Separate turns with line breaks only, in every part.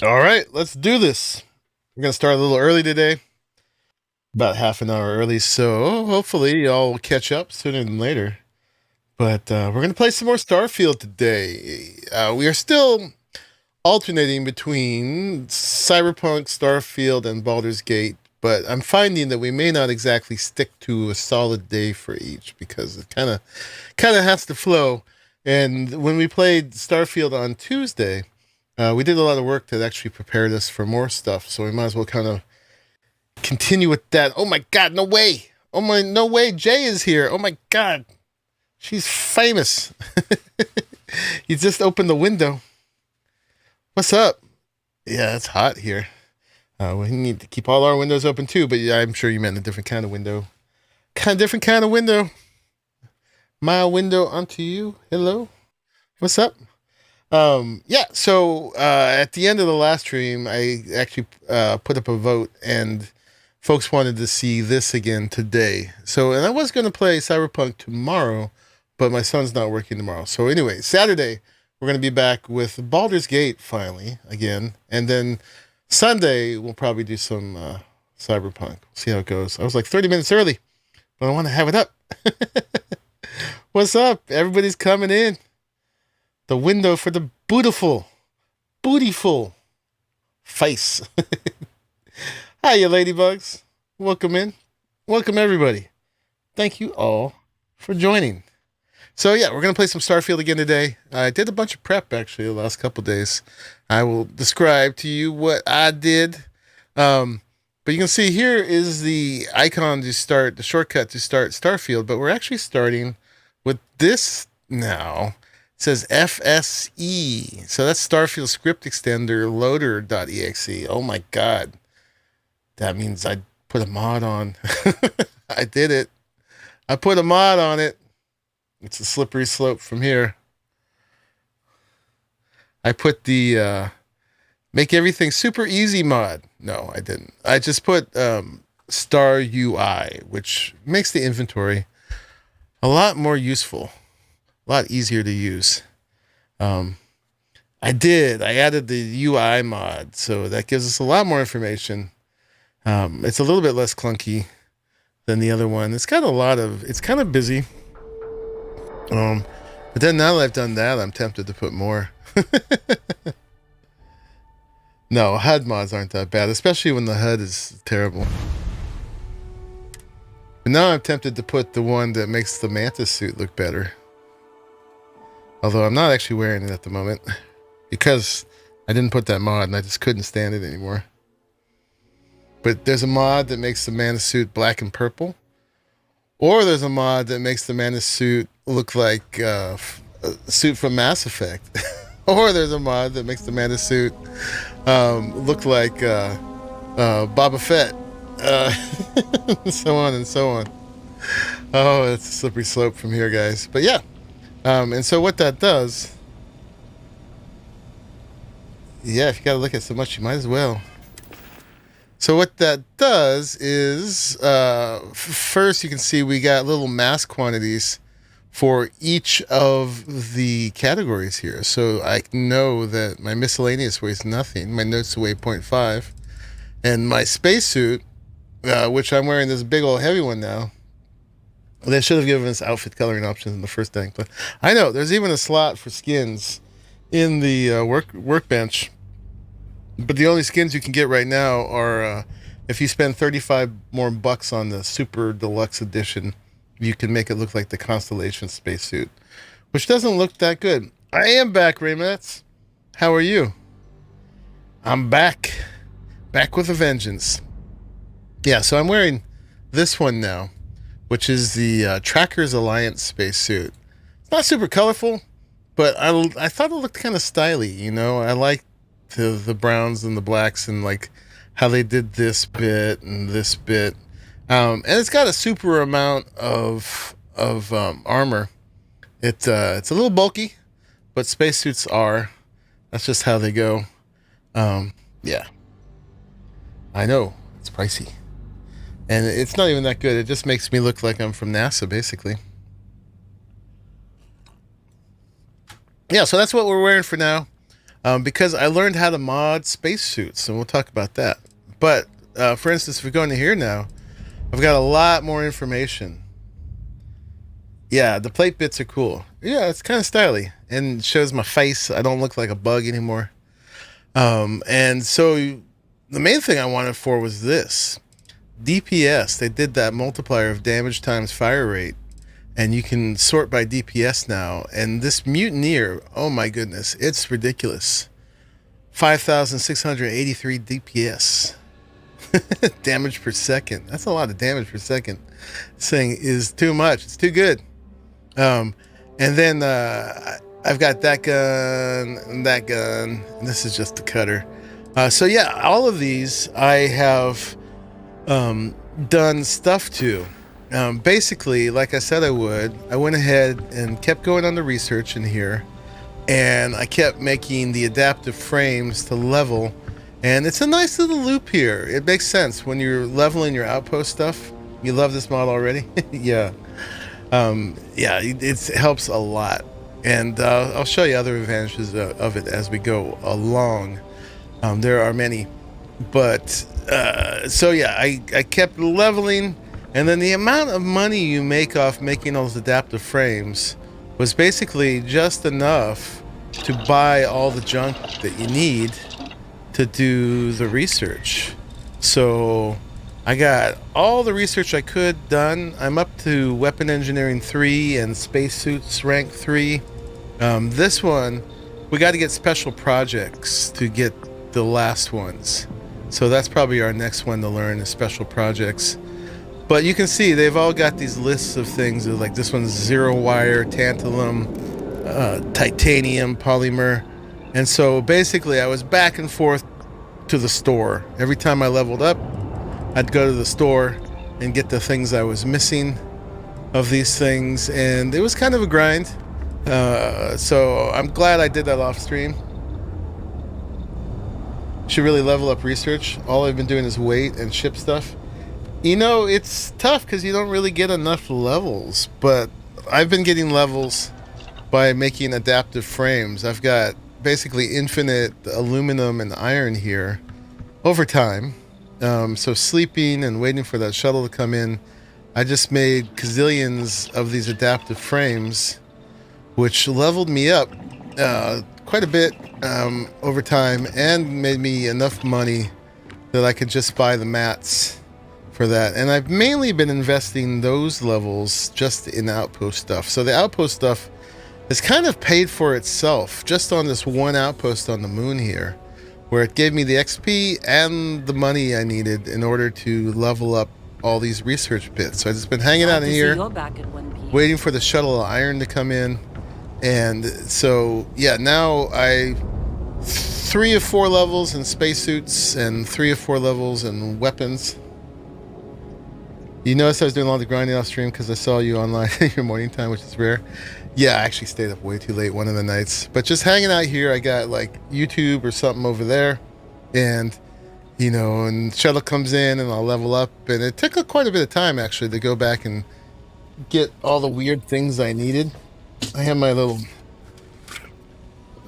All right, let's do this. We're going to start a little early today, about half an hour early, so hopefully y'all will catch up sooner than later. But we're going to play some more Starfield today. We are still alternating between Cyberpunk, Starfield, and Baldur's Gate, but I'm finding that we may not exactly stick to a solid day for each because it kind of has to flow. And when we played Starfield on Tuesday, we did a lot of work that actually prepared us for more stuff, so we might as well kind of continue with that. Oh my God, no way! Oh my, no way! Jay is here. Oh my God, she's famous. You just opened the window. What's up? Yeah, it's hot here. We need to keep all our windows open too, but yeah, I'm sure you meant a different kind of window. Different kind of window. My window onto you. Hello. What's up? Yeah, so at the end of the last stream, I actually put up a vote, and folks wanted to see this again today. So, and I was going to play Cyberpunk tomorrow, but my son's not working tomorrow. So anyway, Saturday, we're going to be back with Baldur's Gate finally, again. And then Sunday, we'll probably do some Cyberpunk. See how it goes. I was like 30 minutes early, but I want to have it up. What's up? Everybody's coming in. The window for the bootiful face. Hi, you ladybugs. Welcome in. Welcome, everybody. Thank you all for joining. So, yeah, we're going to play some Starfield again today. I did a bunch of prep, actually, the last couple days. I will describe to you what I did. But you can see here is the icon to start, the shortcut to start Starfield. But we're actually starting with this now. It says FSE. So that's Starfield Script Extender Loader.exe. Oh my God. That means I put a mod on. I did it. I put a mod on it. It's a slippery slope from here. I put the make everything super easy mod. No, I didn't. I just put Star UI, which makes the inventory a lot more useful. A lot easier to use. I added the UI mod, so that gives us a lot more information. It's a little bit less clunky than the other one. It's kind of busy. But then now that I've done that, I'm tempted to put more. No, HUD mods aren't that bad, especially when the HUD is terrible. But now I'm tempted to put the one that makes the Mantis suit look better. Although I'm not actually wearing it at the moment because I didn't put that mod and I just couldn't stand it anymore. But there's a mod that makes the Mantis suit black and purple. Or there's a mod that makes the Mantis suit look like a suit from Mass Effect. Or there's a mod that makes the Mantis suit look like Boba Fett. So on and so on. Oh, it's a slippery slope from here, guys. But yeah. And so what that does, yeah, if you got to look at so much, you might as well. So what that does is, first you can see we got little mass quantities for each of the categories here. So I know that my miscellaneous weighs nothing. My notes weigh 0.5. And my spacesuit, which I'm wearing this big old heavy one now, they should have given us outfit coloring options in the first thing. But I know there's even a slot for skins in the workbench. But the only skins you can get right now are if you spend 35 more bucks on the Super Deluxe Edition, you can make it look like the Constellation spacesuit, which doesn't look that good. I am back, Raymats. How are you? I'm back. Back with a vengeance. Yeah, so I'm wearing this one now, which is the Trackers Alliance spacesuit. It's not super colorful, but I thought it looked kind of stylish, you know? I like the browns and the blacks and like how they did this bit and this bit. And it's got a super amount of armor. It's a little bulky, but spacesuits are. That's just how they go. Yeah. I know, it's pricey. And it's not even that good. It just makes me look like I'm from NASA, basically. Yeah, so that's what we're wearing for now. because I learned how to mod spacesuits, and we'll talk about that. But for instance, if we go into here now, I've got a lot more information. Yeah, the plate bits are cool. Yeah, it's kind of stylish and shows my face. I don't look like a bug anymore. And so the main thing I wanted for was this DPS. They did that multiplier of damage times fire rate, and you can sort by DPS now. And this Mutineer, oh my goodness, it's ridiculous. 5,683 DPS. Damage per second. That's a lot of damage per second. This thing is too much. It's too good. And then I've got that gun and that gun, and this is just the cutter. So yeah, all of these I have done stuff to. Basically, like I said I would, I went ahead and kept going on the research in here, and I kept making the adaptive frames to level. And it's a nice little loop here. It makes sense when you're leveling your outpost stuff. You love this model already? Yeah. Yeah, it helps a lot. And I'll show you other advantages of it as we go along. There are many. But, so yeah, I kept leveling. And then the amount of money you make off making those adaptive frames was basically just enough to buy all the junk that you need to do the research. So I got all the research I could done. I'm up to Weapon Engineering 3 and Spacesuits Rank 3. This one, we got to get special projects to get the last ones. So that's probably our next one to learn, is special projects. But you can see they've all got these lists of things. Like this one's zero wire, tantalum, titanium, polymer. And so basically I was back and forth to the store. Every time I leveled up, I'd go to the store and get the things I was missing of these things. And it was kind of a grind. So I'm glad I did that off stream. Should really level up research. All I've been doing is wait and ship stuff. You know, it's tough because you don't really get enough levels. But I've been getting levels by making adaptive frames. I've got basically infinite aluminum and iron here over time. So sleeping and waiting for that shuttle to come in, I just made gazillions of these adaptive frames, which leveled me up quite a bit over time and made me enough money that I could just buy the mats for that. And I've mainly been investing those levels just in outpost stuff. So the outpost stuff it's kind of paid for itself just on this one outpost on the moon here, where it gave me the XP and the money I needed in order to level up all these research bits. So I've just been hanging out in here, waiting for the shuttle of iron to come in. And so, yeah, now 3 or 4 levels in spacesuits and 3 or 4 levels in weapons. You notice I was doing a lot of grinding off stream because I saw you online in your morning time, which is rare. Yeah, I actually stayed up way too late one of the nights. But just hanging out here, I got like YouTube or something over there. And, you know, and shuttle comes in and I'll level up. And it took quite a bit of time, actually, to go back and get all the weird things I needed. I have my little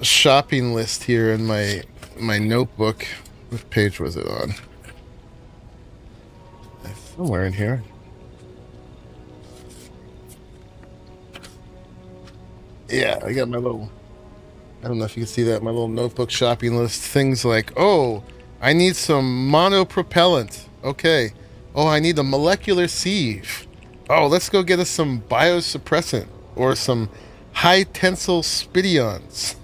shopping list here in my notebook. What page was it on? Somewhere in here. Yeah, I got my little, I don't know if you can see that, my little notebook shopping list. Things like, oh, I need some monopropellant. Okay. Oh, I need a molecular sieve. Oh, let's go get us some biosuppressant or some high tensile spidions.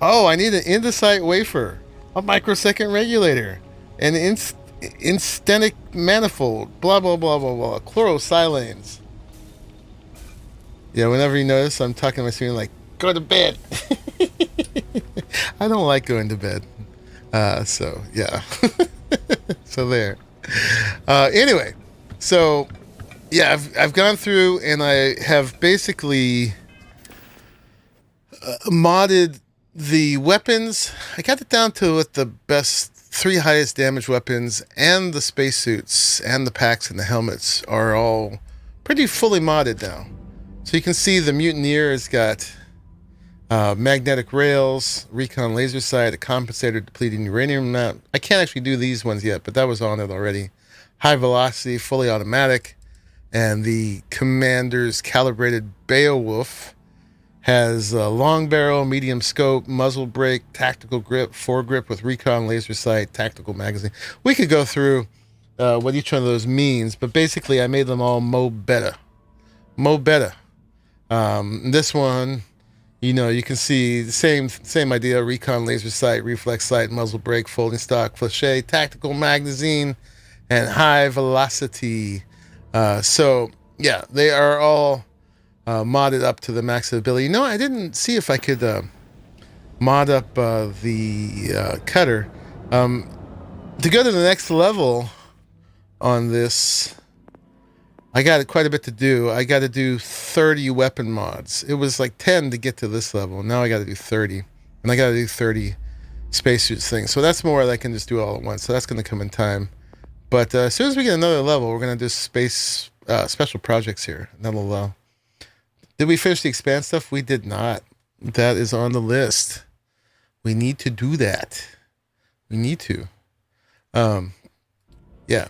Oh, I need an andesite wafer, a microsecond regulator, an instanic manifold, blah, blah, blah, blah, blah, chlorosilanes. Yeah, whenever you notice, I'm talking to my student like, go to bed. I don't like going to bed. So, yeah. So there. Anyway, so, yeah, I've gone through and I have basically modded the weapons. I got it down to what the best 3 highest damage weapons and the spacesuits and the packs and the helmets are all pretty fully modded now. So you can see the Mutineer has got magnetic rails, recon laser sight, a compensator depleting uranium mount. I can't actually do these ones yet, but that was on it already. High velocity, fully automatic. And the commander's calibrated Beowulf has a long barrel, medium scope, muzzle brake, tactical grip, foregrip with recon laser sight, tactical magazine. We could go through what each one of those means, but basically I made them all Mo Beta. Mo Beta. This one, you know, you can see the same idea: recon laser sight, reflex sight, muzzle brake, folding stock, flèche, tactical magazine, and high velocity. So yeah, they are all modded up to the max ability. No, I didn't see if I could mod up the cutter. To go to the next level on this, I got quite a bit to do. I got to do 30 weapon mods. It was like 10 to get to this level. Now I got to do 30. And I got to do 30 spacesuits things. So that's more that I can just do all at once. So that's going to come in time. But as soon as we get another level, we're going to do space special projects here. That'll, did we finish the expand stuff? We did not. That is on the list. We need to do that. We need to. Yeah.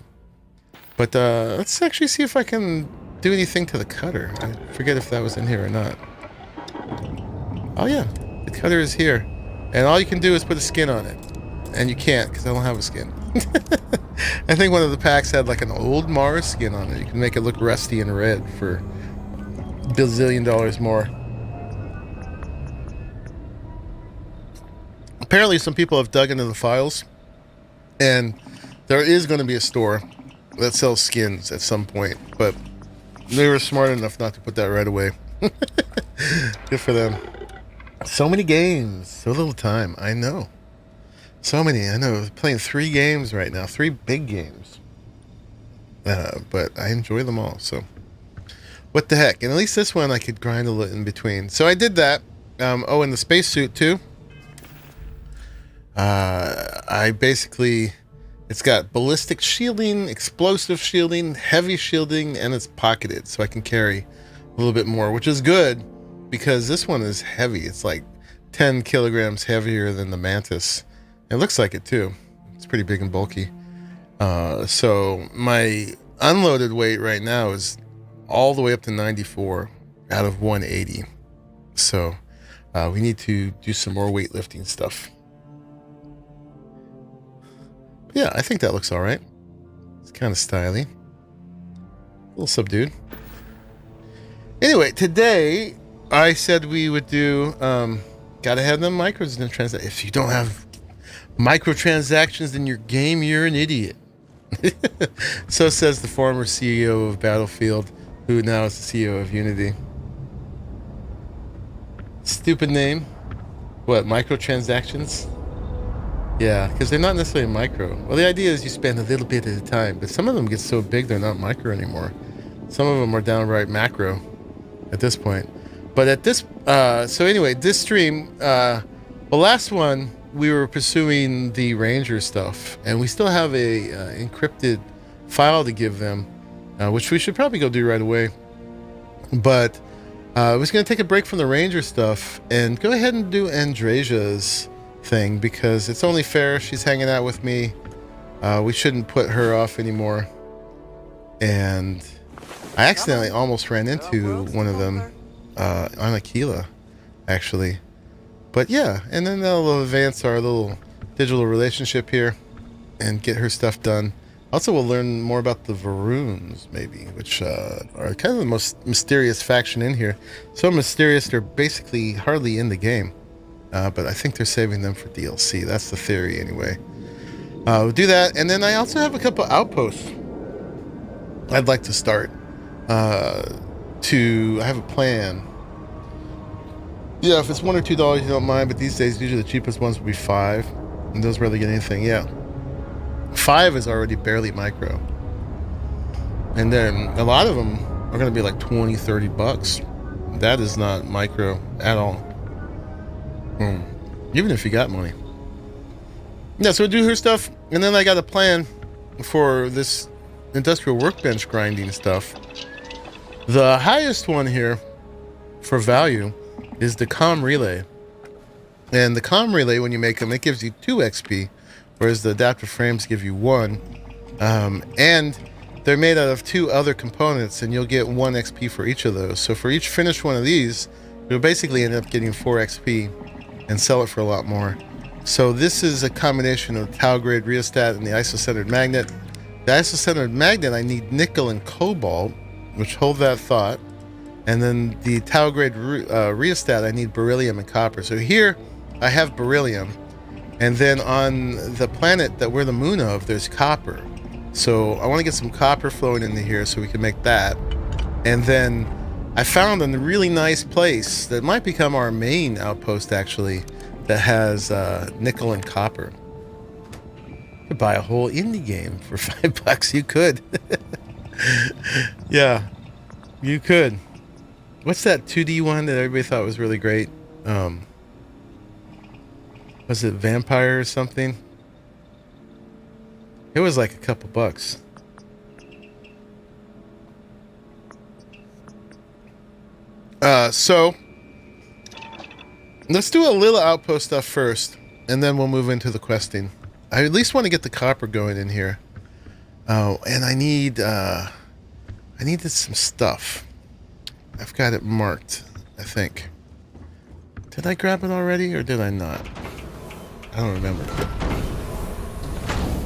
But let's actually see if I can do anything to the cutter. I forget if that was in here or not. Oh yeah, the cutter is here. And all you can do is put a skin on it. And you can't, because I don't have a skin. I think one of the packs had like an old Mars skin on it. You can make it look rusty and red for $bazillion more. Apparently some people have dug into the files, and there is going to be a store that sells skins at some point, but they were smart enough not to put that right away. Good for them. So many games, so little time. I know. So many. I know. I'm playing 3 games right now, 3 big games. But I enjoy them all, so what the heck. And at least this one I could grind a little in between. So I did that. Oh, and the spacesuit too. I basically, it's got ballistic shielding, explosive shielding, heavy shielding, and it's pocketed, so I can carry a little bit more, which is good because this one is heavy. It's like 10 kilograms heavier than the Mantis. It looks like it too. It's pretty big and bulky. So my unloaded weight right now is all the way up to 94 out of 180. So we need to do some more weightlifting stuff. Yeah, I think that looks all right. It's kind of stylish. A little subdued. Anyway, today I said we would do, gotta have them microtransactions. If you don't have microtransactions in your game, you're an idiot. So says the former CEO of Battlefield, who now is the CEO of Unity. Stupid name. What, microtransactions? Yeah, because they're not necessarily micro. Well, the idea is you spend a little bit at a time, but some of them get so big they're not micro anymore. Some of them are downright macro at this point. But at this, so anyway, this stream, well, last one, we were pursuing the Ranger stuff, and we still have a encrypted file to give them, which we should probably go do right away. But I was going to take a break from the Ranger stuff and go ahead and do Andreja's thing, because it's only fair. She's hanging out with me. We shouldn't put her off anymore. And I accidentally almost ran into one of them on Aquila, actually. But yeah, and then that'll advance our little digital relationship here and get her stuff done. Also, we'll learn more about the Varoons, maybe, which are kind of the most mysterious faction in here. So mysterious, they're basically hardly in the game. But I think they're saving them for DLC. That's the theory, anyway. We'll do that. And then I also have a couple outposts I'd like to start. I have a plan. Yeah, if it's $1 or $2, you don't mind. But these days, usually the cheapest ones will be $5. And those rarely get anything. Yeah. 5 is already barely micro. And then a lot of them are going to be like 20, 30 bucks. That is not micro at all. Even if you got money. Yeah, so we'll do her stuff. And then I got a plan for this industrial workbench grinding stuff. The highest one here for value is the comm relay. And the comm relay, when you make them, it gives you 2 XP, whereas the adaptive frames give you 1. And they're made out of 2 other components, and you'll get 1 XP for each of those. So for each finished one of these, you'll basically end up getting 4 XP and sell it for a lot more. So this is a combination of tau grade rheostat and the isocentered magnet. The isocentered magnet, I need nickel and cobalt, which hold that thought. And then the tau grade rheostat, I need beryllium and copper. So here I have beryllium, and then on the planet that we're the moon of, there's copper. So I want to get some copper flowing into here so we can make that. And then I found a really nice place that might become our main outpost, actually, that has nickel and copper. You could buy a whole indie game for $5. You could. Yeah, you could. What's that 2D one that everybody thought was really great? Was it Vampire or something? It was like a couple bucks. So let's do a little outpost stuff first, and then we'll move into the questing. I at least want to get the copper going in here. And I needed some stuff. I've got it marked, I think. Did I grab it already, or did I not? I don't remember.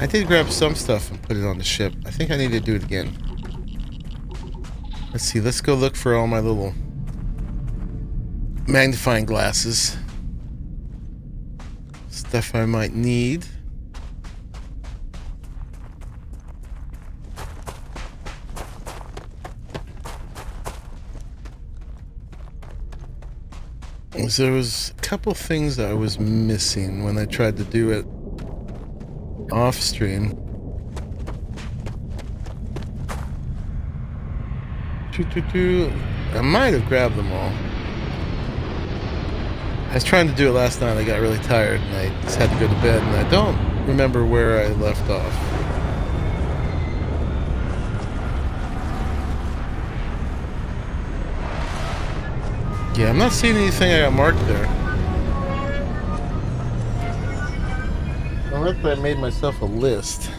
I did grab some stuff and put it on the ship. I think I need to do it again. Let's see, let's go look for all my little magnifying glasses. Stuff I might need. So there was a couple things that I was missing when I tried to do it off stream. I might have grabbed them all. I was trying to do it last night. I got really tired and I just had to go to bed, and I don't remember where I left off. Yeah, I'm not seeing anything I got marked there. Unless I made myself a list.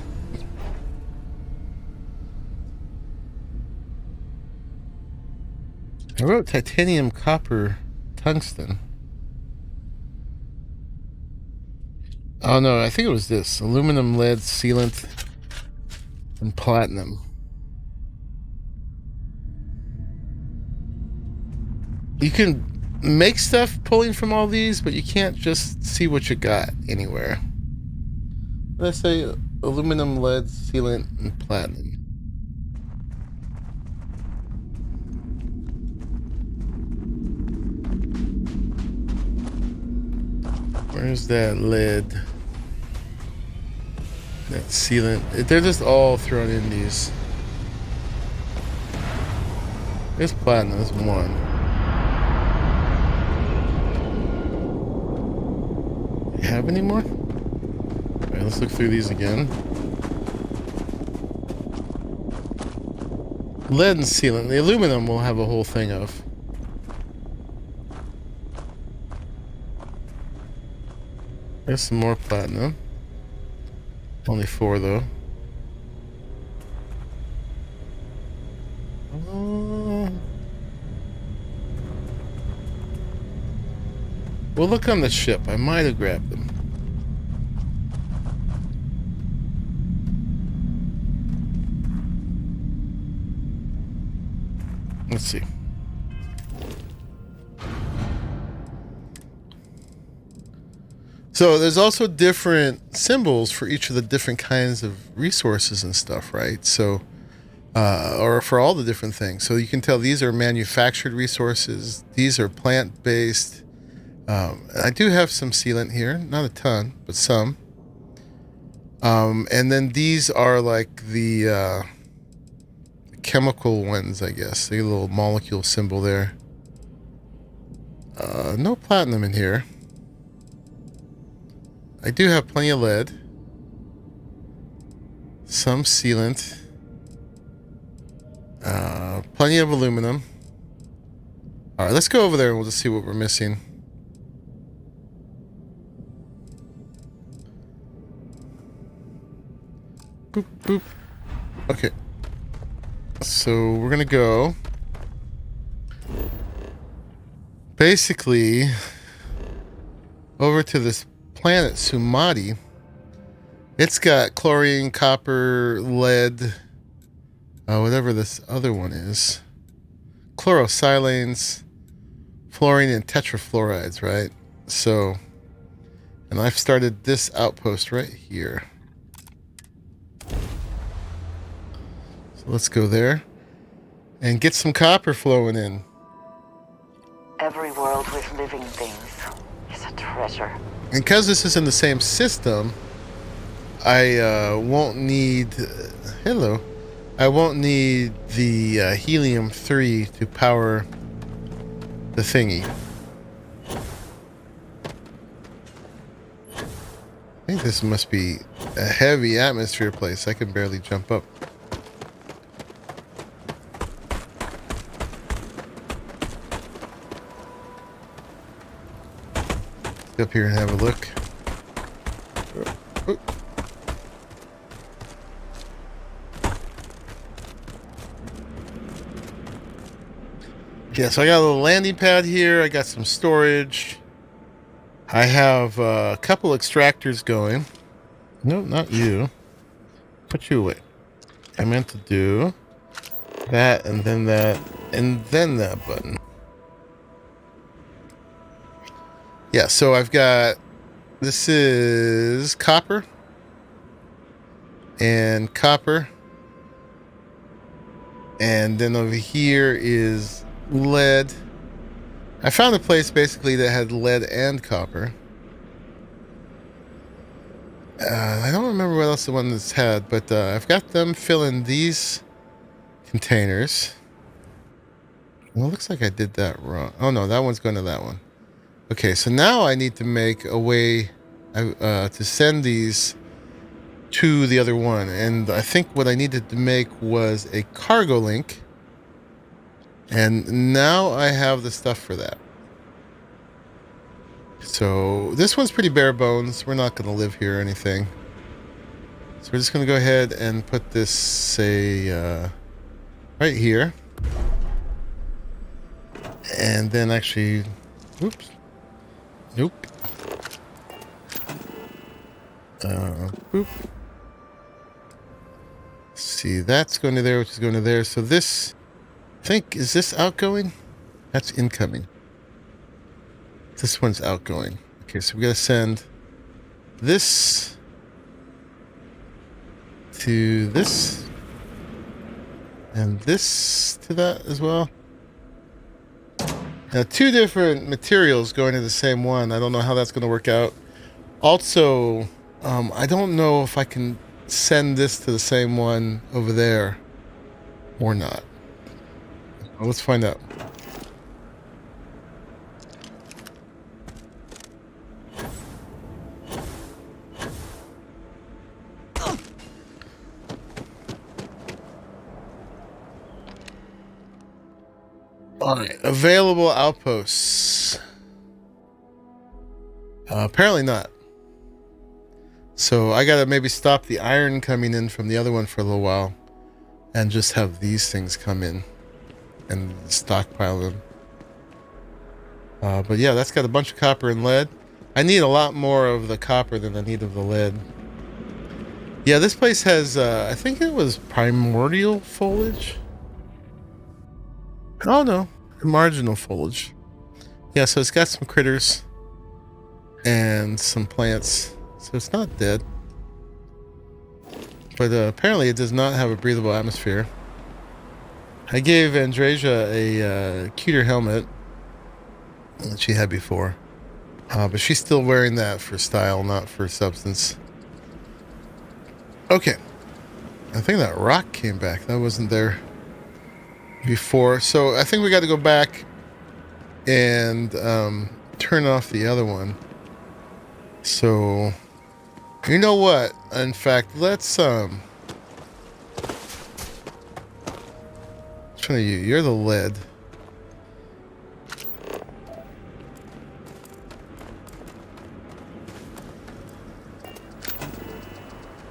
I wrote titanium, copper, tungsten. Oh no, I think it was this. Aluminum, lead, sealant, and platinum. You can make stuff pulling from all these, but you can't just see what you got anywhere. Let's say aluminum, lead, sealant, and platinum. Where's that lead? That sealant. They're just all thrown in these. There's platinum, there's one. Have any more? Alright, let's look through these again. Lead and sealant. The aluminum we'll have a whole thing of. There's some more platinum. Only 4 though. We'll look on the ship. I might have grabbed them. Let's see. So there's also different symbols for each of the different kinds of resources and stuff, right? So, or for all the different things. So you can tell these are manufactured resources. These are plant-based. I do have some sealant here, not a ton, but some. And then these are like the chemical ones, I guess. The little molecule symbol there. No platinum in here. I do have plenty of lead. Some sealant. Plenty of aluminum. All right, let's go over there and we'll just see what we're missing. Boop, boop. Okay. So we're gonna go basically over to this planet Sumati. It's got chlorine, copper, lead, whatever this other one is. Chlorosilanes, fluorine, and tetrafluorides, right? So, and I've started this outpost right here. So let's go there and get some copper flowing in.
Every world with living things is a treasure.
And because this is in the same system, I won't need... hello. I won't need the helium-3 to power the thingy. I think this must be a heavy atmosphere place. I can barely jump up. Get up here and have a look. Oh. Yeah, so I got a little landing pad here. I got some storage. I have a couple extractors going. No, not you. Put you away. I meant to do that and then that and then that button. Yeah, so I've got... this is copper. And copper. And then over here is lead. I found a place basically that had lead and copper. I don't remember what else the one that's had, but I've got them filling these containers. Well, it looks like I did that wrong. Oh no, that one's going to that one. Okay, so now I need to make a way to send these to the other one. And I think what I needed to make was a cargo link. And now I have the stuff for that. So this one's pretty bare bones. We're not going to live here or anything. So we're just going to go ahead and put this, say, right here. And then actually, oops. Nope. Boop. See, that's going to there, which is going to there. So this, I think, is this outgoing? That's incoming. This one's outgoing. Okay, so we gotta send this to this and this to that as well. Now, two different materials going to the same one. I don't know how that's going to work out. Also, I don't know if I can send this to the same one over there or not. Well, let's find out. Alright, available outposts. Apparently not. So I gotta maybe stop the iron coming in from the other one for a little while and just have these things come in and stockpile them. But yeah, that's got a bunch of copper and lead. I need a lot more of the copper than I need of the lead. Yeah, this place has, I think it was primordial foliage. Oh no, marginal foliage. Yeah, so it's got some critters and some plants, so it's not dead. But apparently it does not have a breathable atmosphere. I gave Andreja a cuter helmet that she had before, but she's still wearing that for style, not for substance. Okay, I think that rock came back. That wasn't there before, so I think we got to go back and turn off the other one. So you know what, in fact, let's which one of you, you're the lead,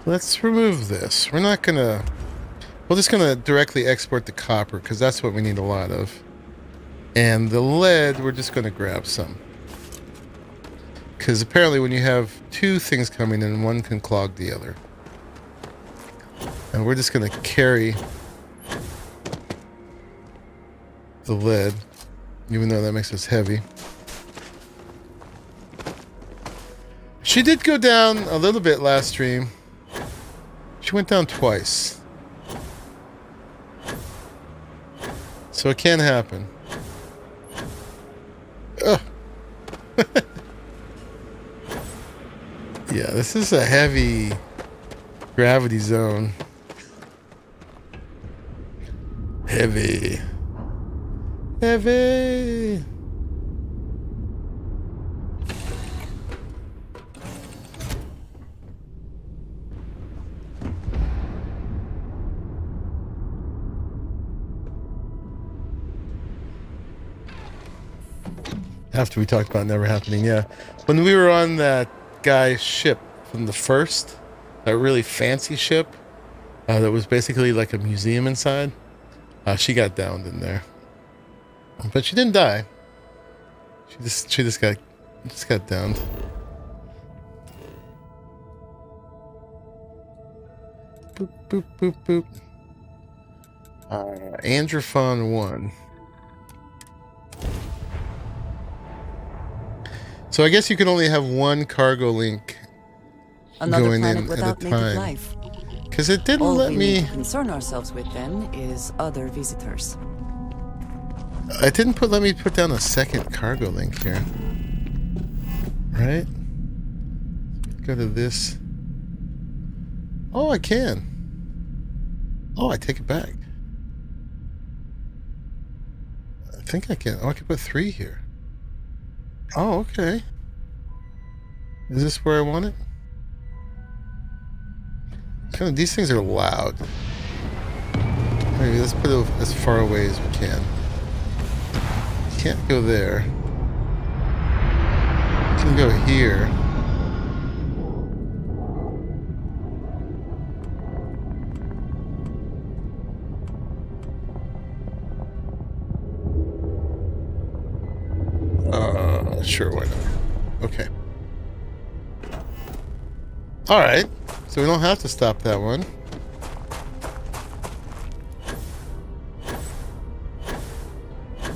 let's remove this. We're not gonna... We're just gonna directly export the copper, because that's what we need a lot of. And the lead, we're just gonna grab some. Because apparently when you have two things coming in, one can clog the other. And we're just gonna carry the lead, even though that makes us heavy. She did go down a little bit last stream. She went down twice. So it can happen. Ugh. Yeah, this is a heavy gravity zone. Heavy. Heavy. After we talked about never happening, yeah. When we were on that guy's ship from the first, that really fancy ship, that was basically like a museum inside, she got downed in there. But she didn't die. She just got downed. Boop boop boop boop. Androphon 1. So I guess you can only have one cargo link going in at a time. Because it didn't let me...
All we need to concern ourselves with then is other visitors.
It didn't let me put down a second cargo link here. Right? Go to this. Oh, I can. Oh, I take it back. I think I can. Oh, I can put 3 here. Oh, okay. Is this where I want it? Kind of, these things are loud. Maybe let's put it as far away as we can. Can't go there. Can go here. Sure, why not? Okay. Alright. So we don't have to stop that one.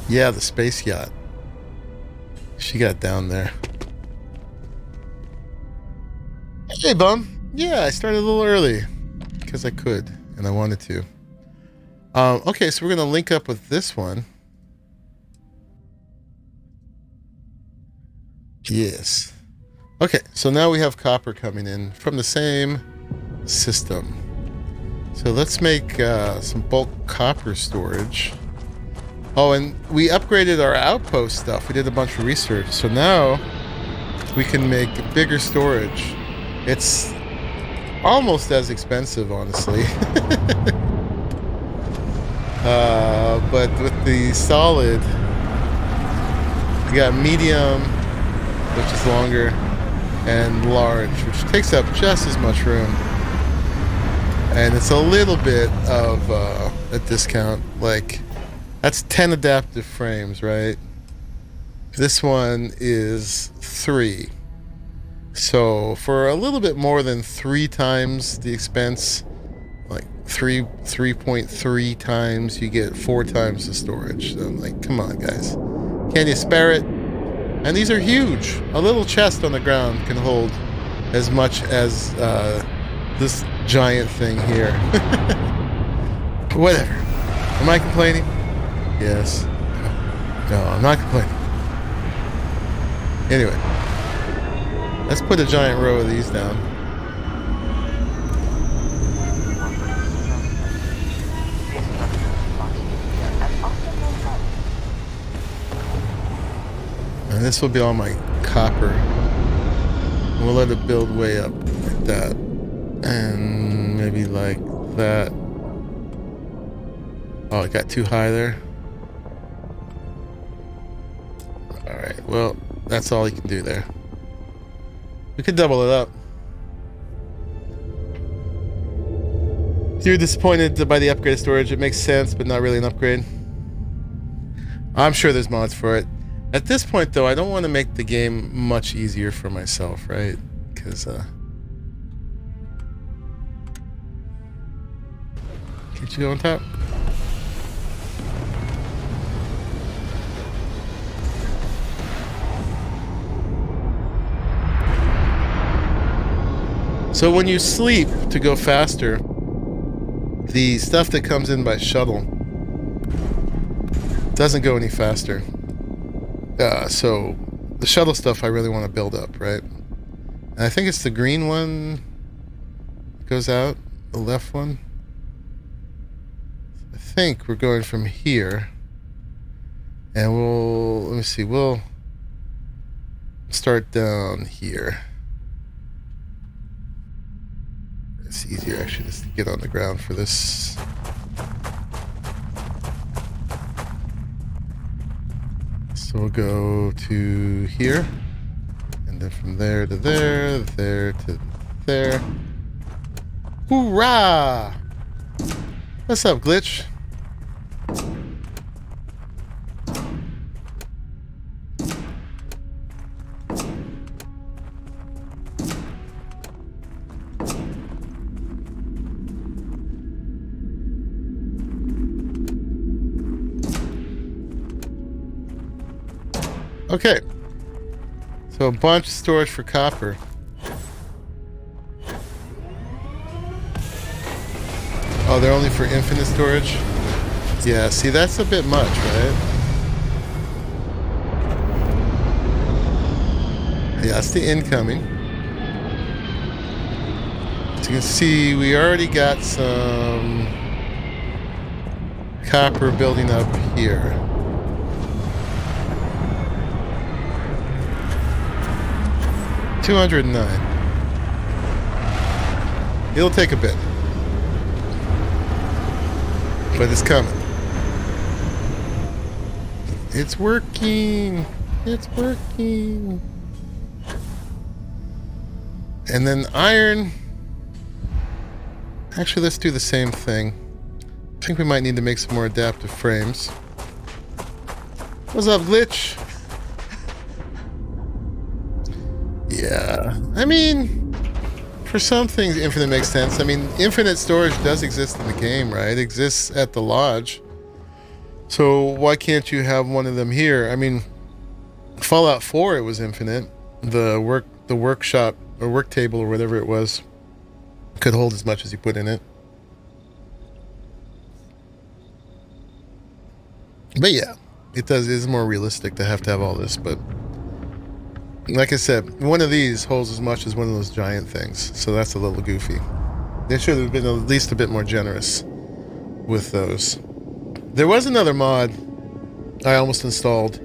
Yeah, the space yacht. She got down there. Hey, bum. Yeah, I started a little early. Because I could. And I wanted to. Okay, so we're going to link up with this one. Yes. Okay, so now we have copper coming in from the same system. So let's make some bulk copper storage. Oh, and we upgraded our outpost stuff. We did a bunch of research. So now we can make bigger storage. It's almost as expensive, honestly. But with the solid, we got medium, which is longer, and large, which takes up just as much room. And it's a little bit of a discount. Like, that's 10 adaptive frames, right? This one is 3. So for a little bit more than 3 times the expense, like 3.3 times, you get 4 times the storage. So I'm like, come on, guys. Can you spare it? And these are huge. A little chest on the ground can hold as much as this giant thing here. Whatever. Am I complaining? Yes. No, I'm not complaining. Anyway. Let's put a giant row of these down. And this will be all my copper. And we'll let it build way up like that. And maybe like that. Oh, it got too high there. Alright, well, that's all you can do there. We could double it up. If you're disappointed by the upgrade of storage, it makes sense, but not really an upgrade. I'm sure there's mods for it. At this point, though, I don't want to make the game much easier for myself, right? Because, can't you go on top? So when you sleep to go faster, the stuff that comes in by shuttle doesn't go any faster. So the shuttle stuff I really want to build up, right? And I think it's the green one that goes out, the left one. I think we're going from here. And let me see, we'll start down here. It's easier actually just to get on the ground for this. So we'll go to here, and then from there to there, there to there. Hoorah! What's up, Glitch? Okay, so a bunch of storage for copper. Oh, they're only for infinite storage? Yeah, see, that's a bit much, right? Yeah, that's the incoming. As you can see, we already got some copper building up here. $209. It'll take a bit, but it's coming. It's working. It's working. And then iron. Actually, let's do the same thing. I think we might need to make some more adaptive frames. What's up, Glitch? Yeah, I mean, for some things, infinite makes sense. I mean, infinite storage does exist in the game, right? It exists at the lodge. So why can't you have one of them here? I mean, Fallout 4, it was infinite. The workshop or work table or whatever it was could hold as much as you put in it. But yeah, it is more realistic to have all this, but like I said, one of these holds as much as one of those giant things, so that's a little goofy. They should have been at least a bit more generous with those. There was another mod I almost installed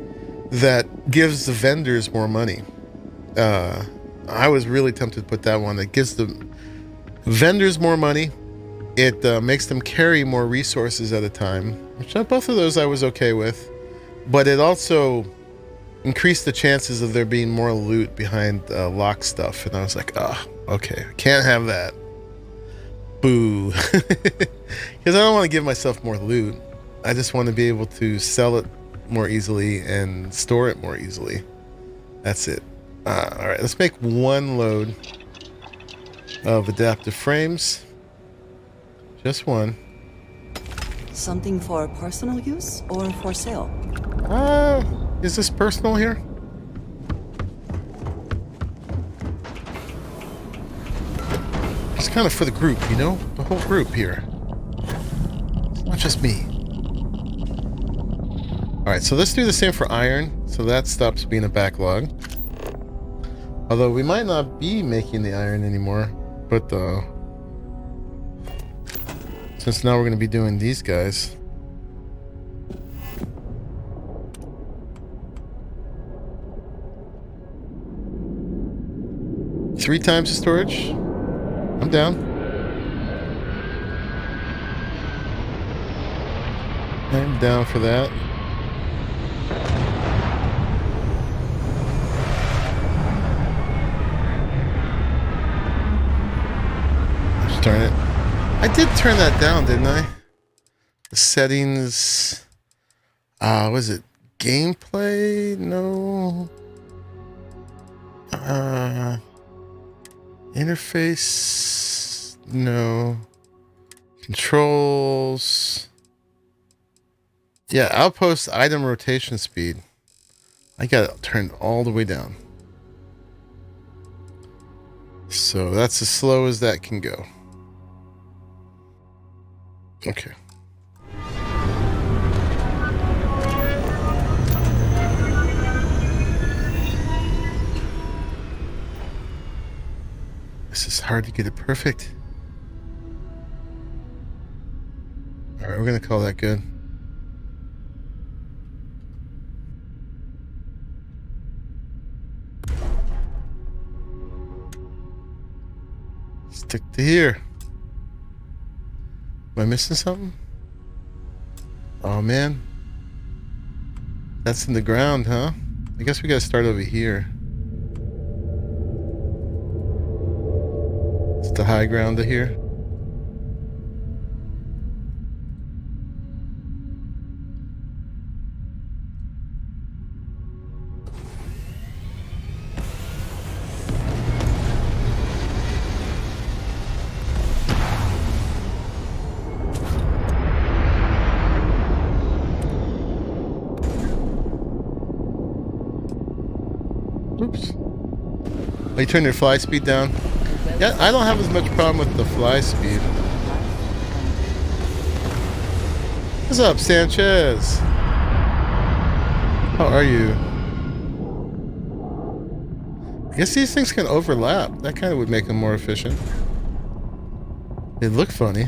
that gives the vendors more money. I was really tempted to put that one. That gives the vendors more money. It makes them carry more resources at a time, which both of those I was okay with. But it also increase the chances of there being more loot behind lock stuff, and I was like, okay, I can't have that. Boo. Because I don't want to give myself more loot. I just want to be able to sell it more easily and store it more easily. That's it. Alright, let's make one load of adaptive frames. Just one.
Something for personal use or for sale?
Is this personal here? It's kind of for the group, you know? The whole group here. It's not just me. Alright, so let's do the same for iron, so that stops being a backlog. Although we might not be making the iron anymore, but since now we're going to be doing these guys. Three times the storage? I'm down. I'm down for that. Darn it. I I did turn that down, didn't I? The settings. Was it gameplay? No. Interface? No. Controls. Yeah, outpost item rotation speed. I got it turned all the way down. So that's as slow as that can go. Okay. This is hard to get it perfect. All right, we're gonna call that good. Stick to here. Am I missing something? Oh man. That's in the ground, huh? I guess we gotta start over here. It's the high ground to here. Oops. Oh, you turn your fly speed down? Yeah, I don't have as much problem with the fly speed. What's up, Sanchez? How are you? I guess these things can overlap. That kind of would make them more efficient. They look funny.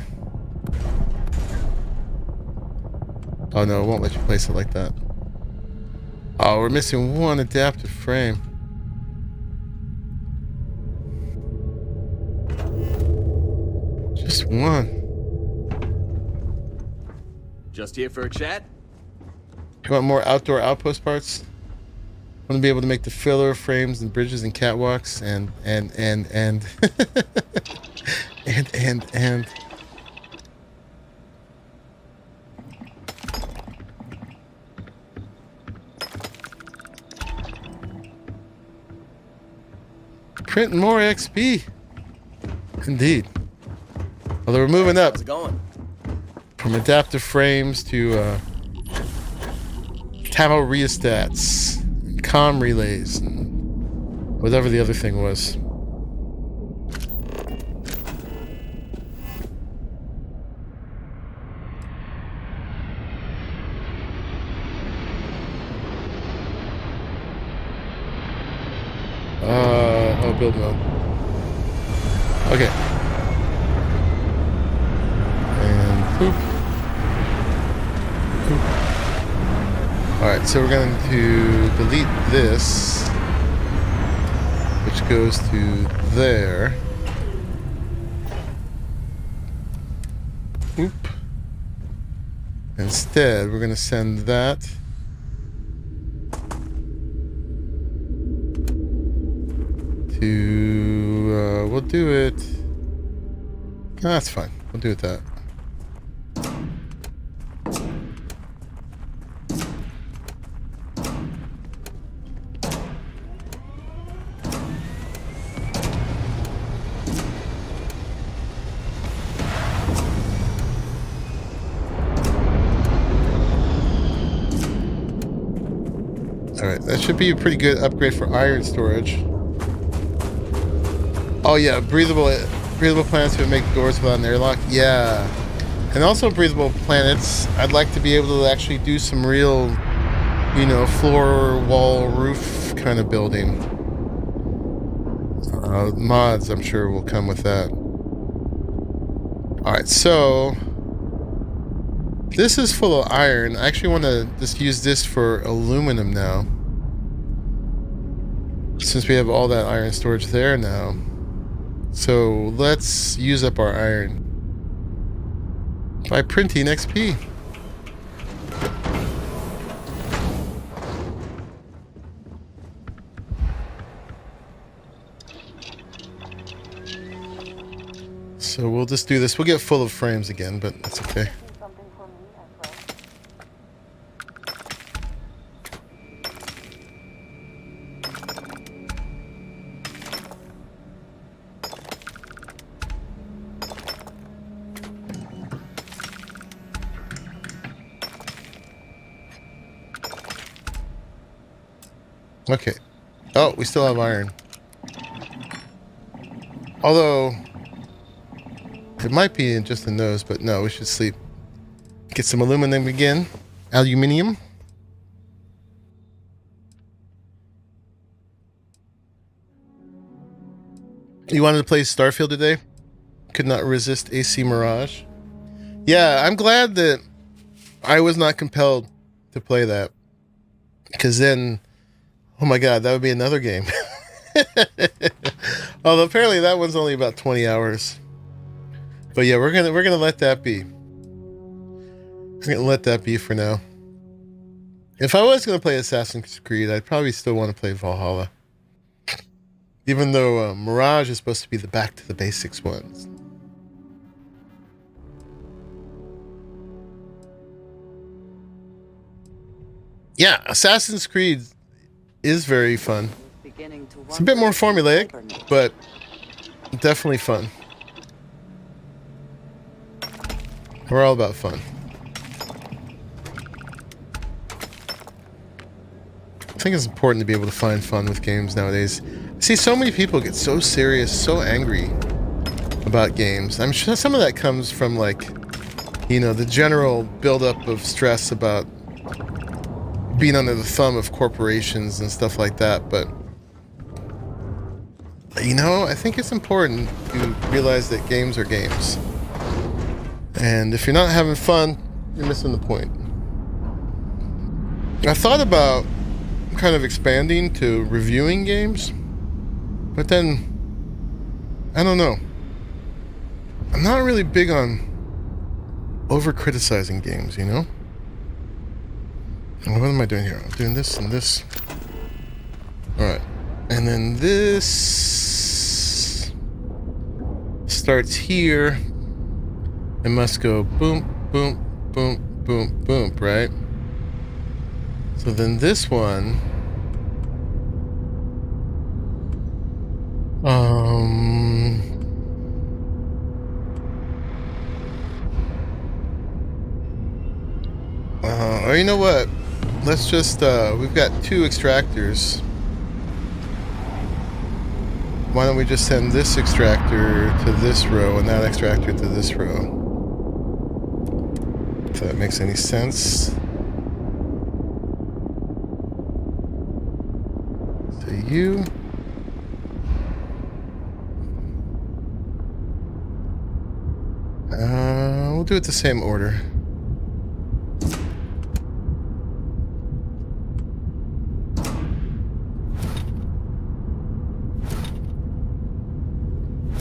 Oh no, it won't let you place it like that. Oh, we're missing one adaptive frame. Just one.
Just here for a chat?
You want more outdoor outpost parts? Want to be able to make the filler frames and bridges and catwalks and and print more XP. Indeed. Although we're moving up
How's it going?
from adaptive frames to camo rheostats, comm relays, and whatever the other thing was. Oh, build mode. Okay. And poop. Poop. Alright, so we're going to delete this, which goes to there. Oop. Instead, we're going to send that to, we'll do it. No, that's fine. We'll do it that. Alright, that should be a pretty good upgrade for iron storage. Oh yeah, breathable planets would make doors without an airlock. Yeah. And also breathable planets, I'd like to be able to actually do some real, you know, floor, wall, roof kind of building. Mods, I'm sure, will come with that. Alright, so this is full of iron. I actually want to just use this for aluminum now, since we have all that iron storage there now. So let's use up our iron by printing XP. So we'll just do this. We'll get full of frames again, but that's okay. Okay. Oh, we still have iron. Although, it might be just in those, but no, we should sleep. Get some aluminum again. Aluminium. You wanted to play Starfield today? Could not resist AC Mirage. Yeah, I'm glad that I was not compelled to play that. Because then, oh my god, that would be another game. Although apparently that one's only about 20 hours. But yeah, we're gonna let that be. We're gonna let that be for now. If I was gonna play Assassin's Creed, I'd probably still want to play Valhalla. Even though Mirage is supposed to be the back to the basics ones. Yeah, Assassin's Creed is very fun. It's a bit more formulaic, but definitely fun. We're all about fun. I think it's important to be able to find fun with games nowadays. I see so many people get so serious, so angry about games. I'm sure some of that comes from, like, you know, the general buildup of stress about being under the thumb of corporations and stuff like that, but you know, I think it's important to realize that games are games. And if you're not having fun, you're missing the point. I thought about kind of expanding to reviewing games, but then, I don't know. I'm not really big on over-criticizing games, you know? What am I doing here? I'm doing this and this. Alright. And then this starts here. It must go boom, boom, boom, boom, boom, right? So then this one... or you know what? Let's just, we've got 2 extractors. Why don't we just send this extractor to this row and that extractor to this row? If that makes any sense. So you... we'll do it the same order.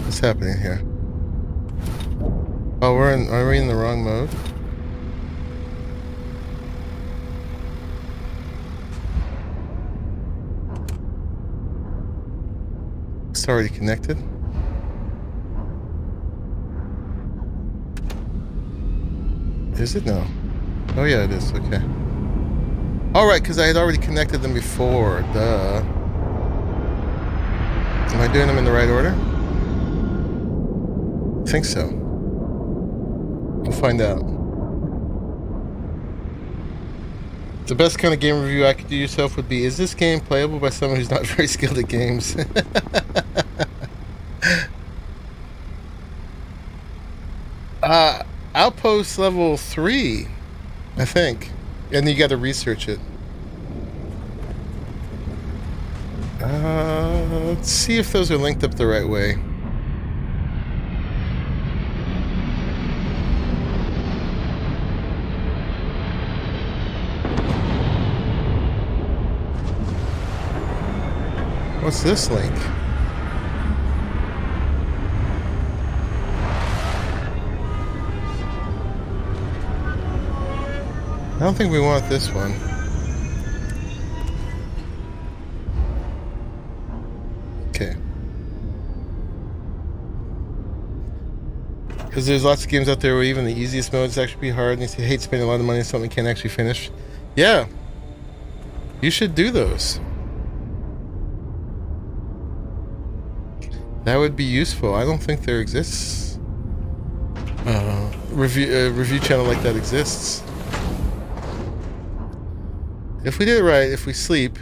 What's happening here? Oh, are we in the wrong mode? It's already connected. Is it? No. Oh yeah, it is. Okay. Alright, because I had already connected them before. Duh. Am I doing them in the right order? I think so. We'll find out. The best kind of game review I could do yourself would be, is this game playable by someone who's not very skilled at games? Outpost level 3, I think. And you gotta research it. Let's see if those are linked up the right way. What's this link? I don't think we want this one. Okay. Because there's lots of games out there where even the easiest modes actually be hard, and you hate spending a lot of money on something you can't actually finish. Yeah, you should do those. That would be useful. I don't think there exists review channel like that exists. If we did it right, if we sleep,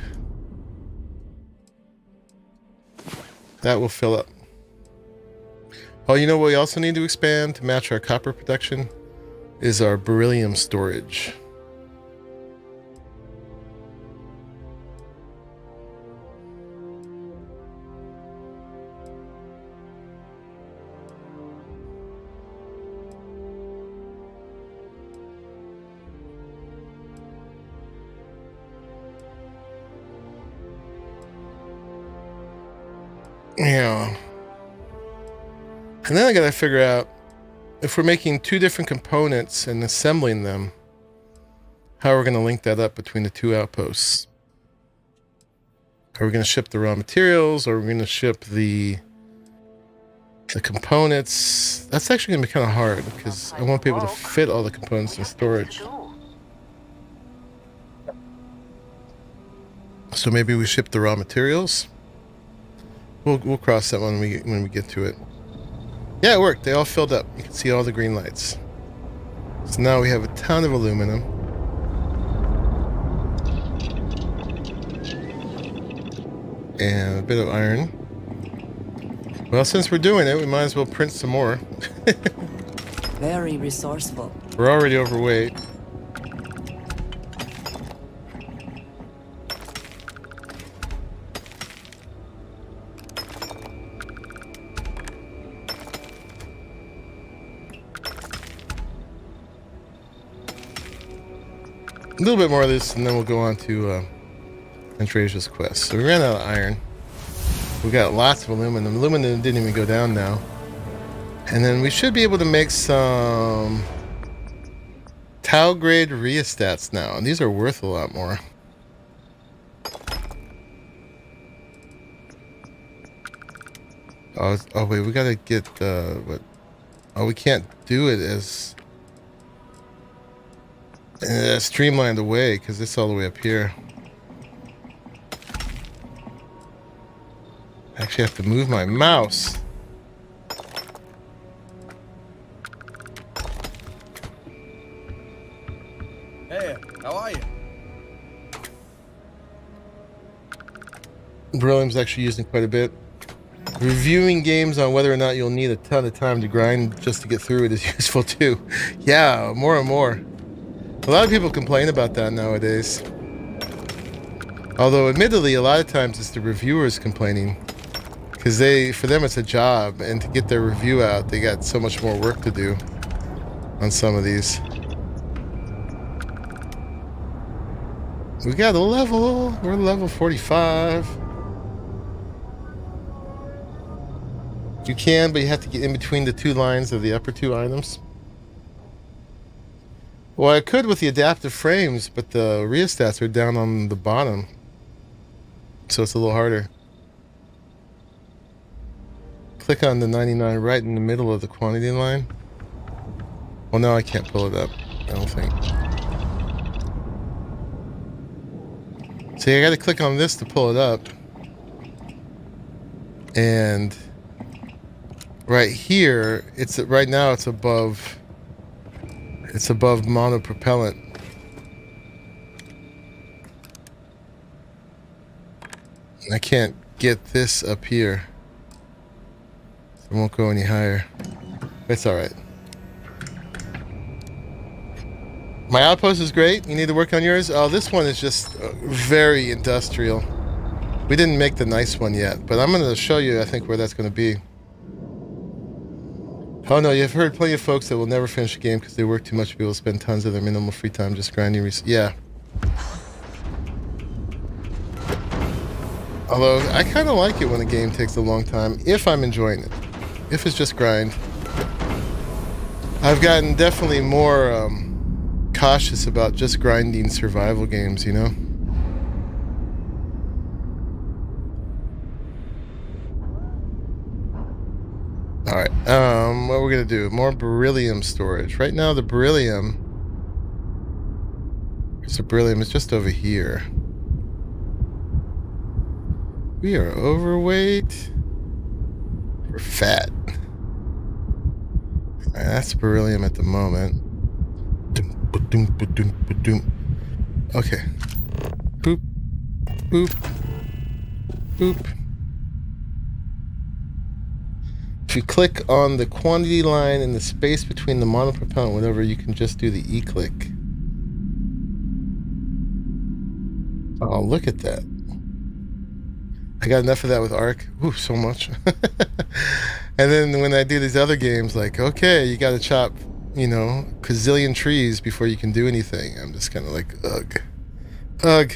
that will fill up. Oh, you know what we also need to expand to match our copper production is our beryllium storage. Yeah. And then I gotta figure out if we're making two different components and assembling them, how we're gonna link that up between the two outposts. Are we gonna ship the raw materials, or are we gonna ship the components? That's actually gonna be kind of hard because I won't be able to fit all the components in storage. So maybe we ship the raw materials. We'll cross that one when we get to it. Yeah, it worked. They all filled up. You can see all the green lights. So now we have a ton of aluminum. And a bit of iron. Well, since we're doing it, we might as well print some more.
Very resourceful.
We're already overweight. A little bit more of this, and then we'll go on to Andreja's quest. So we ran out of iron. We got lots of aluminum. Aluminum didn't even go down now. And then we should be able to make some tau grade rheostats now. And these are worth a lot more. Oh wait, we gotta get what? Oh, we can't do it as streamlined away because it's all the way up here. I actually have to move my mouse.
Hey, how are you?
Beryllium's actually using quite a bit. Reviewing games on whether or not you'll need a ton of time to grind just to get through it is useful too. Yeah, more and more. A lot of people complain about that nowadays. Although admittedly, a lot of times it's the reviewers complaining. Because for them it's a job, and to get their review out, they got so much more work to do on some of these. We got a level. We're level 45. You can, but you have to get in between the two lines of the upper two items. Well, I could with the adaptive frames, but the rheostats are down on the bottom. So it's a little harder. Click on the 99 right in the middle of the quantity line. Well, no, I can't pull it up, I don't think. See, I gotta click on this to pull it up. And right here, right now it's above monopropellant. I can't get this up here. So it won't go any higher. It's alright. My outpost is great. You need to work on yours. Oh, this one is just very industrial. We didn't make the nice one yet, but I'm going to show you, I think, where that's going to be. Oh no, you've heard plenty of folks that will never finish a game because they work too much to be able to spend tons of their minimal free time just grinding. Yeah. Although, I kind of like it when a game takes a long time, if I'm enjoying it. If it's just grind. I've gotten definitely more cautious about just grinding survival games, you know? All right. What we're gonna do? More beryllium storage. Right now, the beryllium. There's a beryllium. It's just over here. We are overweight. We're fat. All right, that's beryllium at the moment. Okay. Boop. Boop. Boop. If you click on the quantity line in the space between the monopropellant, whatever, you can just do the E-click. Oh, look at that. I got enough of that with Arc. Ooh, so much. And then when I do these other games, like, okay, you got to chop, you know, gazillion trees before you can do anything. I'm just kind of like, ugh. Ugh.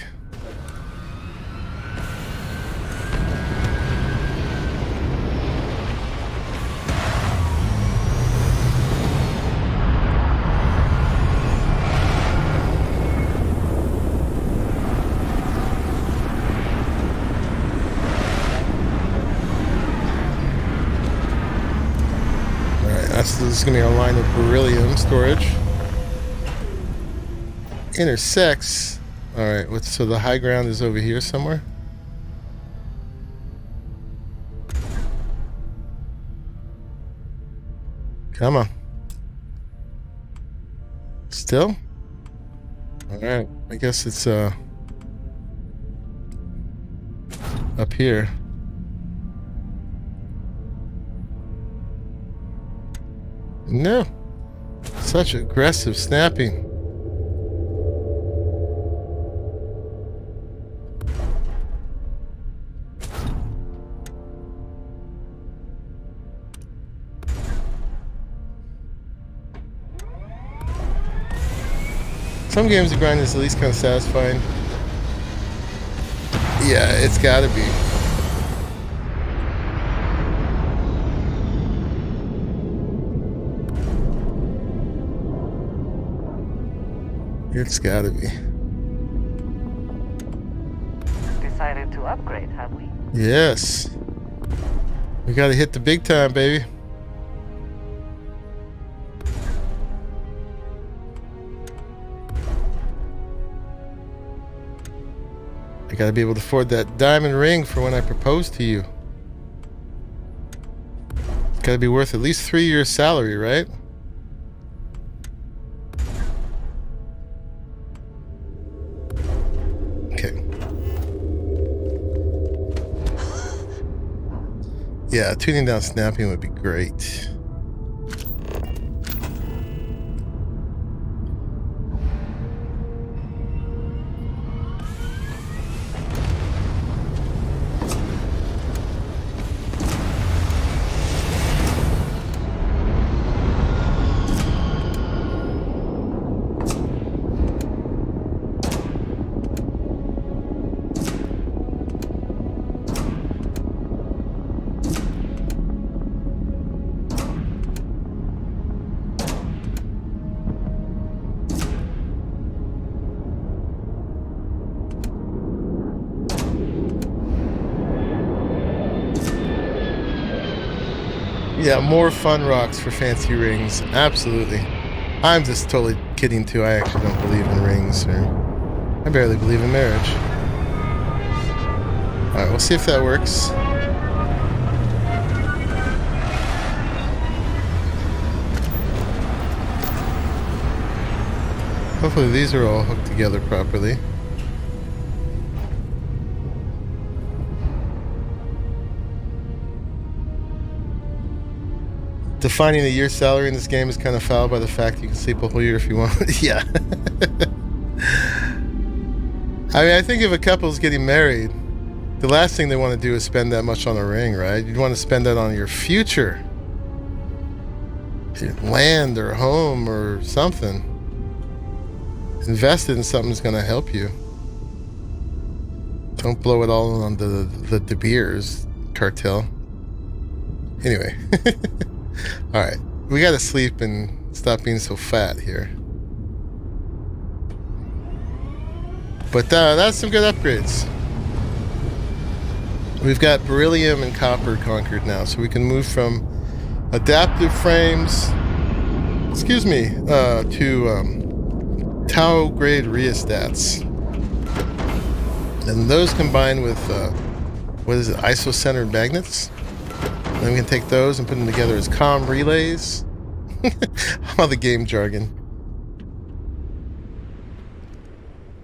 This is going to be our line of beryllium storage. Intersects. Alright, so the high ground is over here somewhere. Come on. Still? Alright, I guess it's up here. No. Such aggressive snapping. Some games the grind is at least kind of satisfying. Yeah, it's gotta be. It's gotta be.
Decided to upgrade, have we?
Yes. We gotta hit the big time, baby. I gotta be able to afford that diamond ring for when I propose to you. It's gotta be worth at least 3 years' salary, right? Yeah, tuning down snapping would be great. Yeah, more fun rocks for fancy rings. Absolutely. I'm just totally kidding too. I actually don't believe in rings, or I barely believe in marriage. Alright, we'll see if that works. Hopefully these are all hooked together properly. Defining a year's salary in this game is kind of foul by the fact you can sleep a whole year if you want. Yeah. I mean, I think if a couple's getting married, the last thing they want to do is spend that much on a ring, right? You'd want to spend that on your future. Your land or home or something. Invest it in something that's going to help you. Don't blow it all on the De Beers cartel. Anyway. Alright, we gotta sleep and stop being so fat here. But that's some good upgrades. We've got beryllium and copper conquered now, so we can move from adaptive frames, excuse me, to Tau grade rheostats. And those combined with, what is it, ISO-centered magnets. Then we can take those and put them together as comm relays. All the game jargon.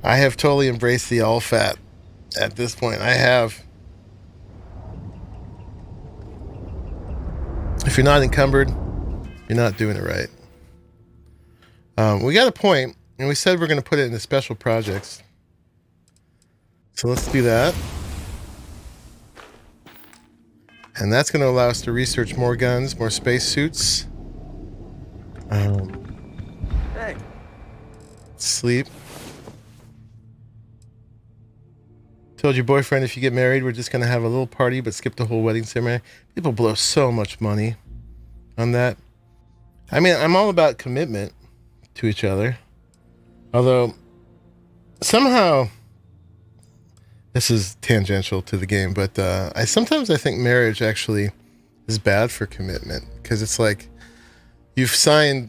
I have totally embraced the all-fat at this point. I have. If you're not encumbered, you're not doing it right. We got a point, and we said we're going to put it into special projects. So let's do that. And that's going to allow us to research more guns, more spacesuits.
Hey.
Sleep. Told your boyfriend if you get married, we're just going to have a little party, but skip the whole wedding ceremony. People blow so much money on that. I mean, I'm all about commitment to each other. Although, somehow, this is tangential to the game, but sometimes I think marriage actually is bad for commitment. Because it's like, you've signed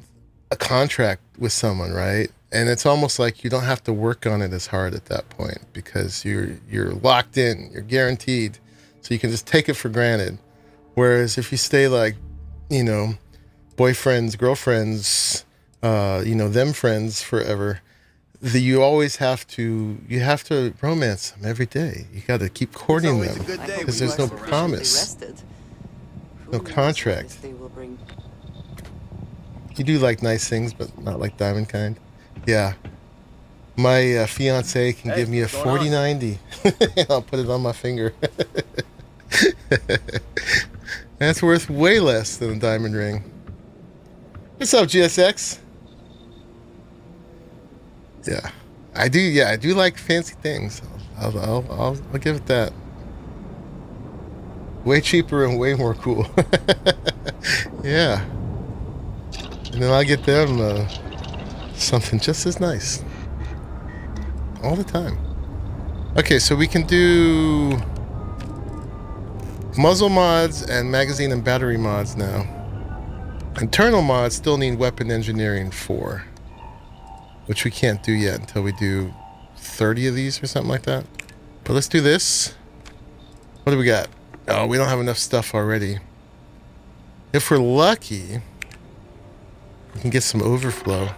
a contract with someone, right? And it's almost like you don't have to work on it as hard at that point because you're locked in, you're guaranteed, so you can just take it for granted. Whereas if you stay like, you know, boyfriends, girlfriends, them friends forever, you always have to romance them every day. You got to keep courting them because there's no promise, no contract. You do like nice things, but not like diamond kind. Yeah. My fiance can give me a 4090. I'll put it on my finger. That's worth way less than a diamond ring. What's up, GSX? Yeah. I do like fancy things. I'll give it that. Way cheaper and way more cool. Yeah. And then I'll get them something just as nice. All the time. Okay, so we can do muzzle mods and magazine and battery mods now. Internal mods still need weapon engineering 4, which we can't do yet until we do 30 of these or something like that. But let's do this. What do we got? Oh, we don't have enough stuff already. If we're lucky, we can get some overflow.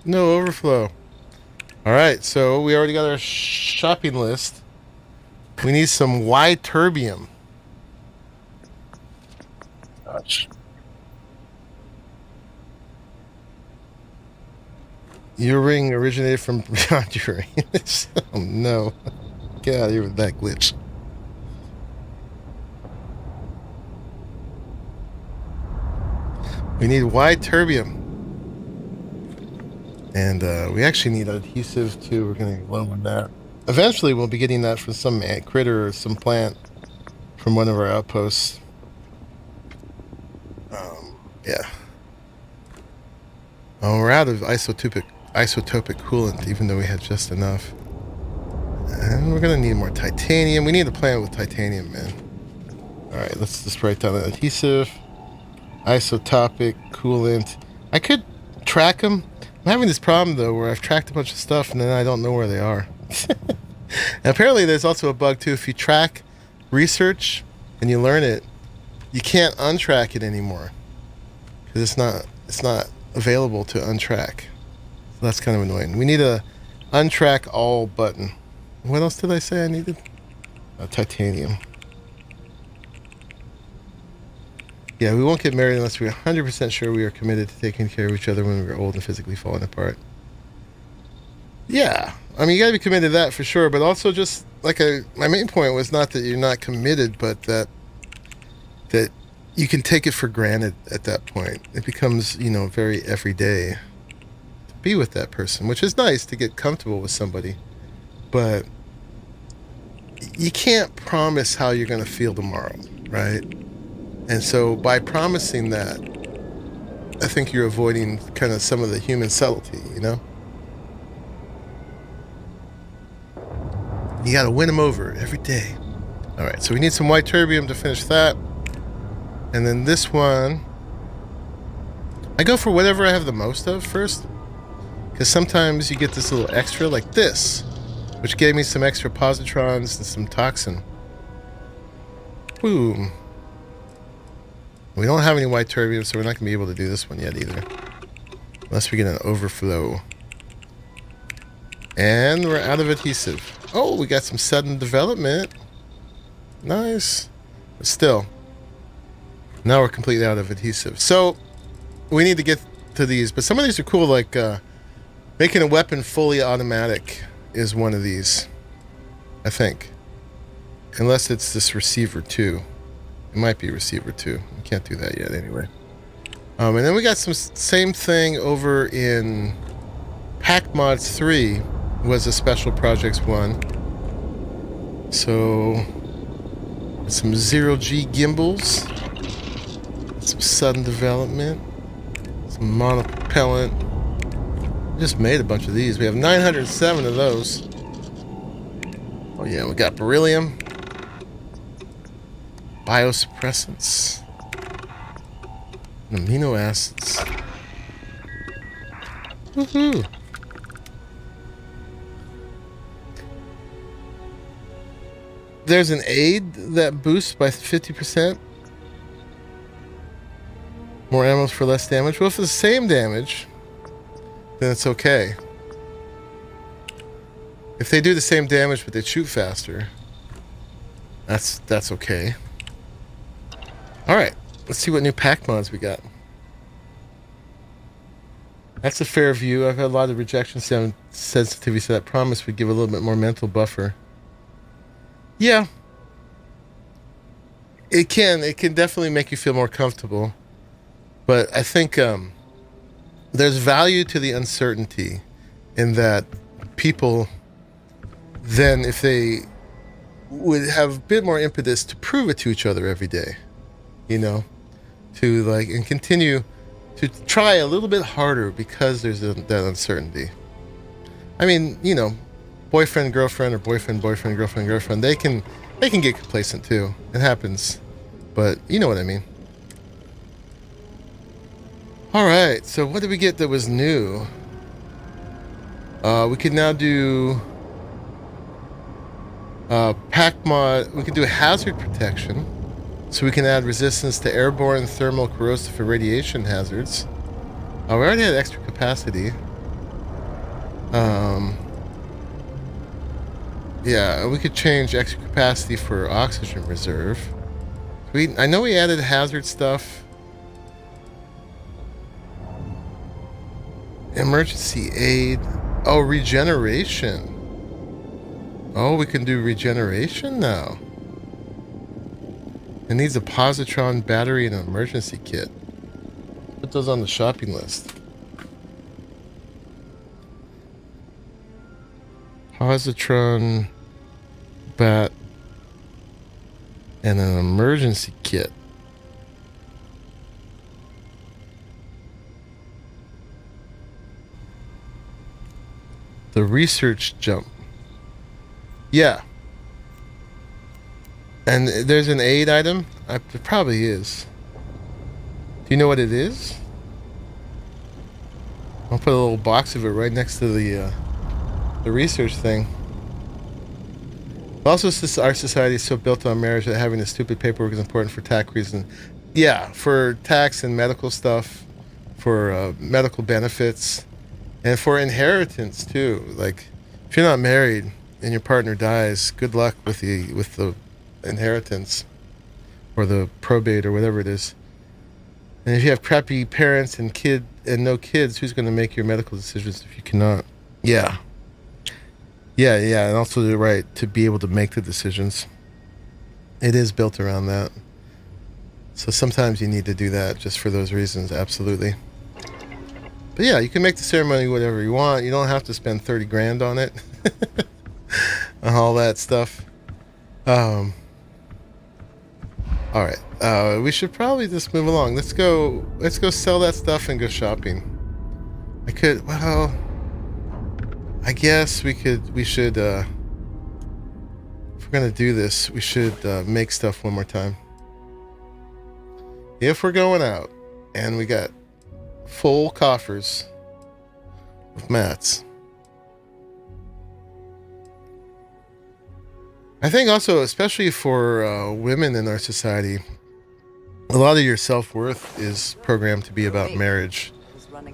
No overflow. Alright, so we already got our shopping list. We need some Y-terbium. Gosh. Your ring originated from beyond Uranus. Oh no. Get out of here with that glitch. We need Y-terbium. And we actually need adhesive too. We're going to load that. Eventually we'll be getting that from some critter or some plant from one of our outposts. Yeah. Oh, we're out of isotopic coolant, even though we had just enough. And we're going to need more titanium. We need a plant with titanium, man. Alright, let's just write down the adhesive. Isotopic coolant. I could track them. I'm having this problem, though, where I've tracked a bunch of stuff and then I don't know where they are. And apparently there's also a bug, too. If you track research and you learn it, you can't untrack it anymore. Because it's not available to untrack. So that's kind of annoying. We need a untrack all button. What else did I say I needed? Titanium. Yeah, we won't get married unless we're 100% sure we are committed to taking care of each other when we're old and physically falling apart. Yeah, I mean, you gotta be committed to that for sure, but also just, like, my main point was not that you're not committed, but that you can take it for granted at that point. It becomes, very everyday to be with that person, which is nice to get comfortable with somebody, but you can't promise how you're gonna feel tomorrow, right? And so by promising that, I think you're avoiding kind of some of the human subtlety, You gotta win them over every day. All right, so we need some white terbium to finish that. And then this one, I go for whatever I have the most of first. Because sometimes you get this little extra like this, which gave me some extra positrons and some toxin. Boom. We don't have any white terbium, so we're not going to be able to do this one yet either. Unless we get an overflow. And we're out of adhesive. Oh, we got some sudden development. Nice. But still, now we're completely out of adhesive. So, we need to get to these. But some of these are cool, like making a weapon fully automatic is one of these, I think. Unless it's this receiver 2. It might be receiver 2. We can't do that yet anyway. And then we got some same thing over in Pack Mods 3 was a special projects one. So some 0G gimbals, some sudden development, some monopropellant. Just made a bunch of these. We have 907 of those. Oh yeah, we got beryllium, biosuppressants, amino acids. Woohoo! There's an aid that boosts by 50%. More ammo for less damage. Well, if it's the same damage, then it's okay. If they do the same damage but they shoot faster, that's okay. Alright, let's see what new pack mods we got. That's a fair view. I've had a lot of rejection sensitivity, so that promise would give a little bit more mental buffer. Yeah. It can definitely make you feel more comfortable. But I think there's value to the uncertainty in that people then, if they would have a bit more impetus to prove it to each other every day, you know, to like, and continue to try a little bit harder because there's that uncertainty. I mean, you know, boyfriend, girlfriend, or boyfriend, girlfriend, they can get complacent too. It happens. But you know what I mean. Alright, so what did we get that was new? We can now do pack mod. We can do hazard protection. So we can add resistance to airborne, thermal, corrosive, and radiation hazards. We already had extra capacity. Yeah, we could change extra capacity for oxygen reserve. I know we added hazard stuff. Emergency aid. Oh, regeneration. Oh, we can do regeneration now. It needs a positron battery and an emergency kit. Put those on the shopping list. Positron bat and an emergency kit. The research jump. Yeah. And there's an aid item? There probably is. Do you know what it is? I'll put a little box of it right next to the research thing. Also, our society is so built on marriage that having this stupid paperwork is important for tax reasons. Yeah, for tax and medical stuff, for medical benefits, and for inheritance too. Like, if you're not married and your partner dies, good luck with the inheritance or the probate or whatever it is. And if you have crappy parents and no kids, who's going to make your medical decisions if you cannot? Yeah. Yeah, and also the right to be able to make the decisions. It is built around that. So sometimes you need to do that just for those reasons, absolutely. But yeah, you can make the ceremony whatever you want. You don't have to spend 30 grand on it. And all that stuff. Alright, we should probably just move along. Let's go sell that stuff and go shopping. I guess we should we're gonna do this, we should make stuff one more time. If we're going out and we got full coffers with mats. I think also, especially for women in our society, a lot of your self-worth is programmed to be about marriage.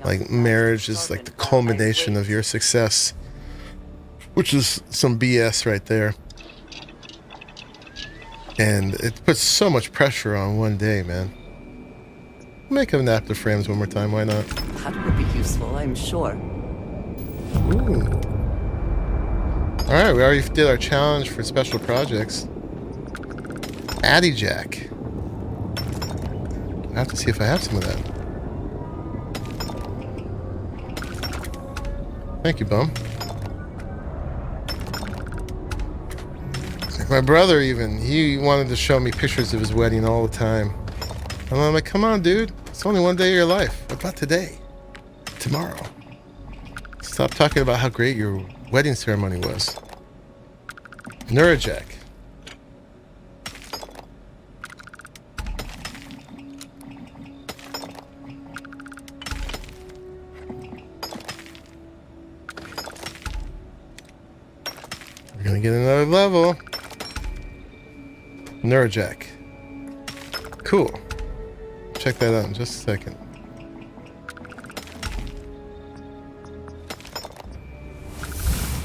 Like, marriage is like the culmination of your success, which is some BS right there. And it puts so much pressure on one day, man. Make adaptive frames one more time, why not?
That would be useful, I'm sure.
Ooh. Alright, we already did our challenge for special projects. Addy Jack. I have to see if I have some of that. Thank you, bum. My brother even, he wanted to show me pictures of his wedding all the time. And I'm like, come on, dude. It's only one day of your life. What about today? Tomorrow. Stop talking about how great your wedding ceremony was. Neurajack. We're gonna get another level. Neurajack. Cool. Check that out in just a second.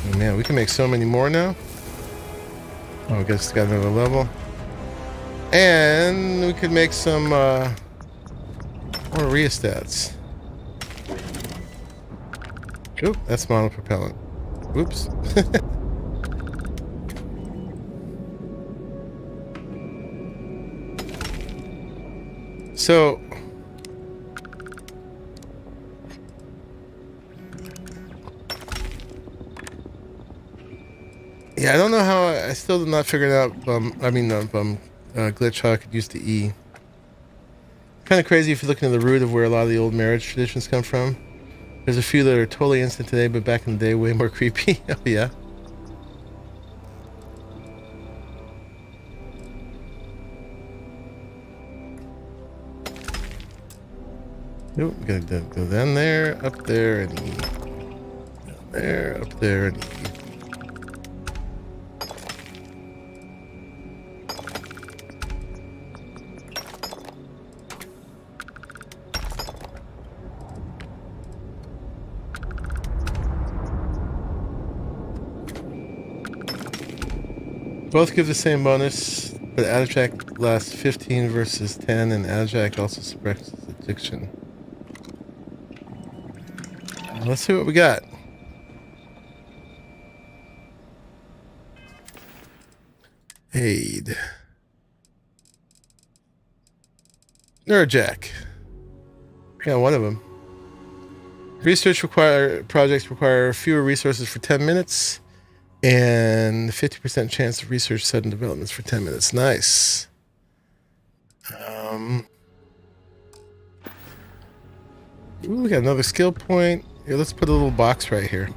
Oh man, we can make so many more now. Oh, I guess got another level. And we could make some more rheostats. Oop, that's monopropellant. Oops. So, yeah, I don't know how I still did not figure it out. Glitch how I could use the E. Kind of crazy if you're looking at the root of where a lot of the old marriage traditions come from. There's a few that are totally instant today, but back in the day, way more creepy. Oh yeah. Nope, we gotta go down there, up there, and E. Down there, up there, and E. Both give the same bonus, but Attack lasts 15 versus 10, and Attack also suppresses addiction. Let's see what we got. Aid. Neurajack. Yeah, one of them. Research projects require fewer resources for 10 minutes, and 50% chance of research sudden developments for 10 minutes. Nice. Ooh, we got another skill point. Here, let's put a little box right here.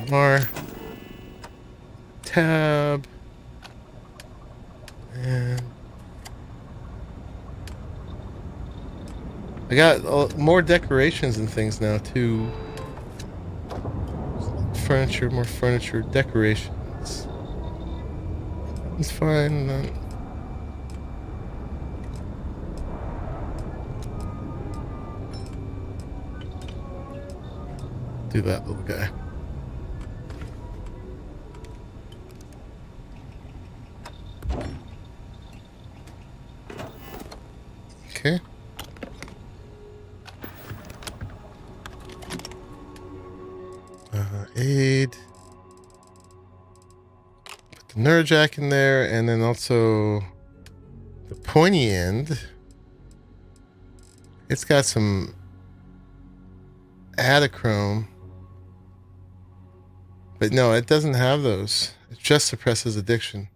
More. Tab. And I got more decorations and things now too. Furniture, more furniture, decorations. It's fine. Do that little guy. Okay. Aid. Put the Neurajack in there, and then also the pointy end. It's got some Adachrome. But no, it doesn't have those. It just suppresses addiction.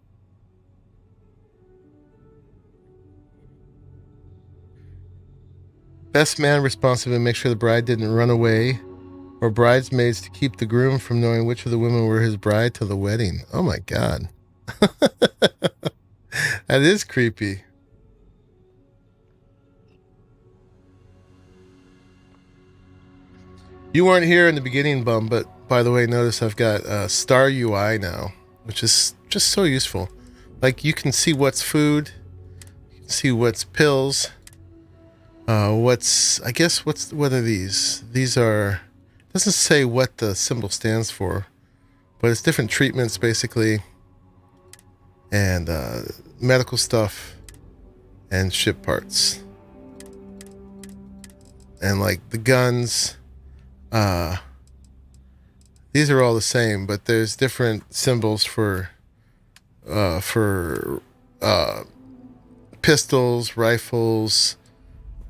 Best man responsible to make sure the bride didn't run away or bridesmaids to keep the groom from knowing which of the women were his bride till the wedding. Oh my god. That is creepy. You weren't here in the beginning, Bum, but by the way, notice I've got Star UI now, which is just so useful. Like, you can see what's food, you can see what's pills, what are these? These are, doesn't say what the symbol stands for, but it's different treatments basically, and medical stuff, and ship parts. And like the guns, these are all the same, but there's different symbols for pistols, rifles,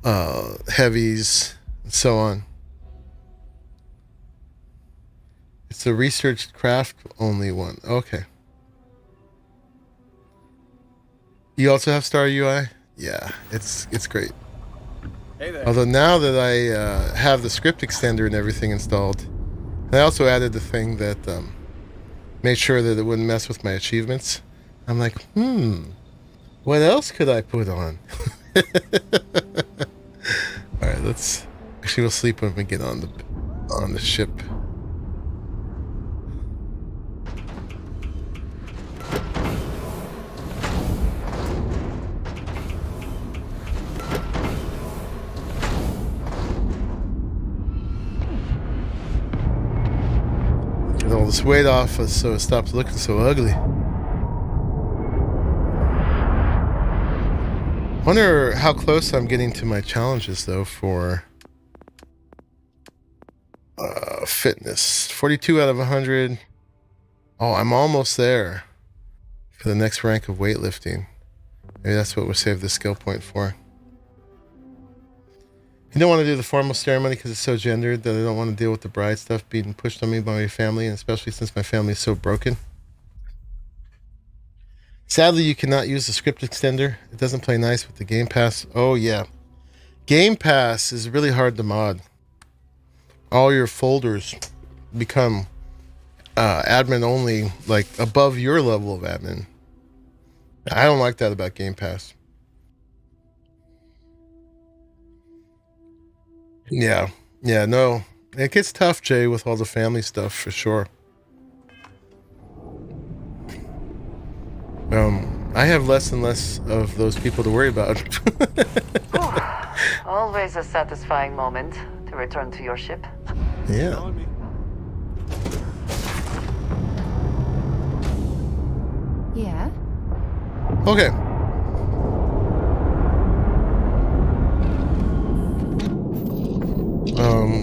heavies, and so on. It's a researched craft only one. Okay. You also have Star UI? Yeah, it's great.
Hey there.
Although now that I have the script extender and everything installed, I also added the thing that made sure that it wouldn't mess with my achievements. I'm like, what else could I put on? Alright, we'll sleep when we get on the ship. Get all this weight off so it stops looking so ugly. Wonder how close I'm getting to my challenges though for fitness. 42 out of 100. Oh, I'm almost there for the next rank of weightlifting. Maybe that's what we'll save this skill point for. You don't want to do the formal ceremony because it's so gendered that I don't want to deal with the bride stuff being pushed on me by my family, and especially since my family is so broken. Sadly, you cannot use the script extender. It doesn't play nice with the Game Pass. Oh, yeah. Game Pass is really hard to mod. All your folders become admin only, like above your level of admin. I don't like that about Game Pass. Yeah. Yeah, no. It gets tough, Jay, with all the family stuff, for sure. I have less and less of those people to worry about.
Always a satisfying moment to return to your ship.
Yeah.
Yeah?
Okay.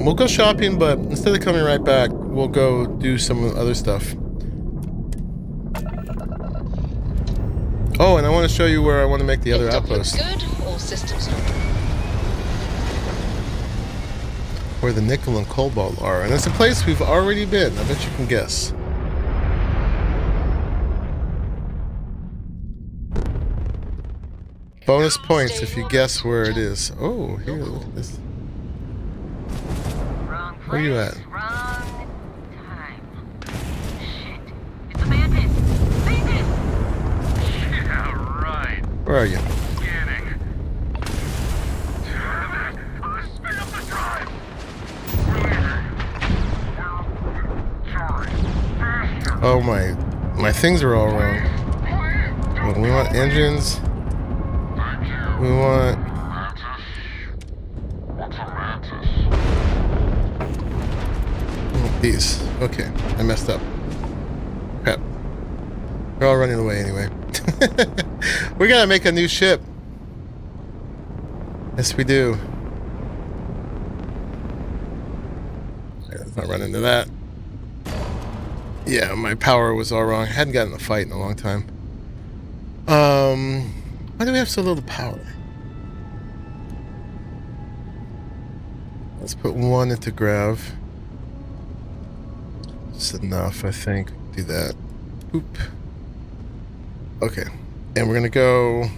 We'll go shopping, but instead of coming right back, we'll go do some other stuff. Oh, and I want to show you where I want to make the other outpost.
Good, all systems
Where the nickel and cobalt are. And it's a place we've already been. I bet you can guess. Bonus points if you guess where it is. Oh, here, look at this. Where are you at?
Wrong time. Shit. It's a bandit. Bandit! Yeah, right.
Where are you?
Scanning. Damn it! Speed up the drive! Sorry.
Oh, my things are all wrong. Well, we want engines. We want... These. Okay, I messed up. Crap. They're all running away anyway. We gotta make a new ship. Yes, we do. Let's not run into that. Yeah, my power was all wrong. I hadn't gotten a fight in a long time. Why do we have so little power? Let's put one into grav. That's enough, I think. Do that. Oop. Okay. And we're gonna go...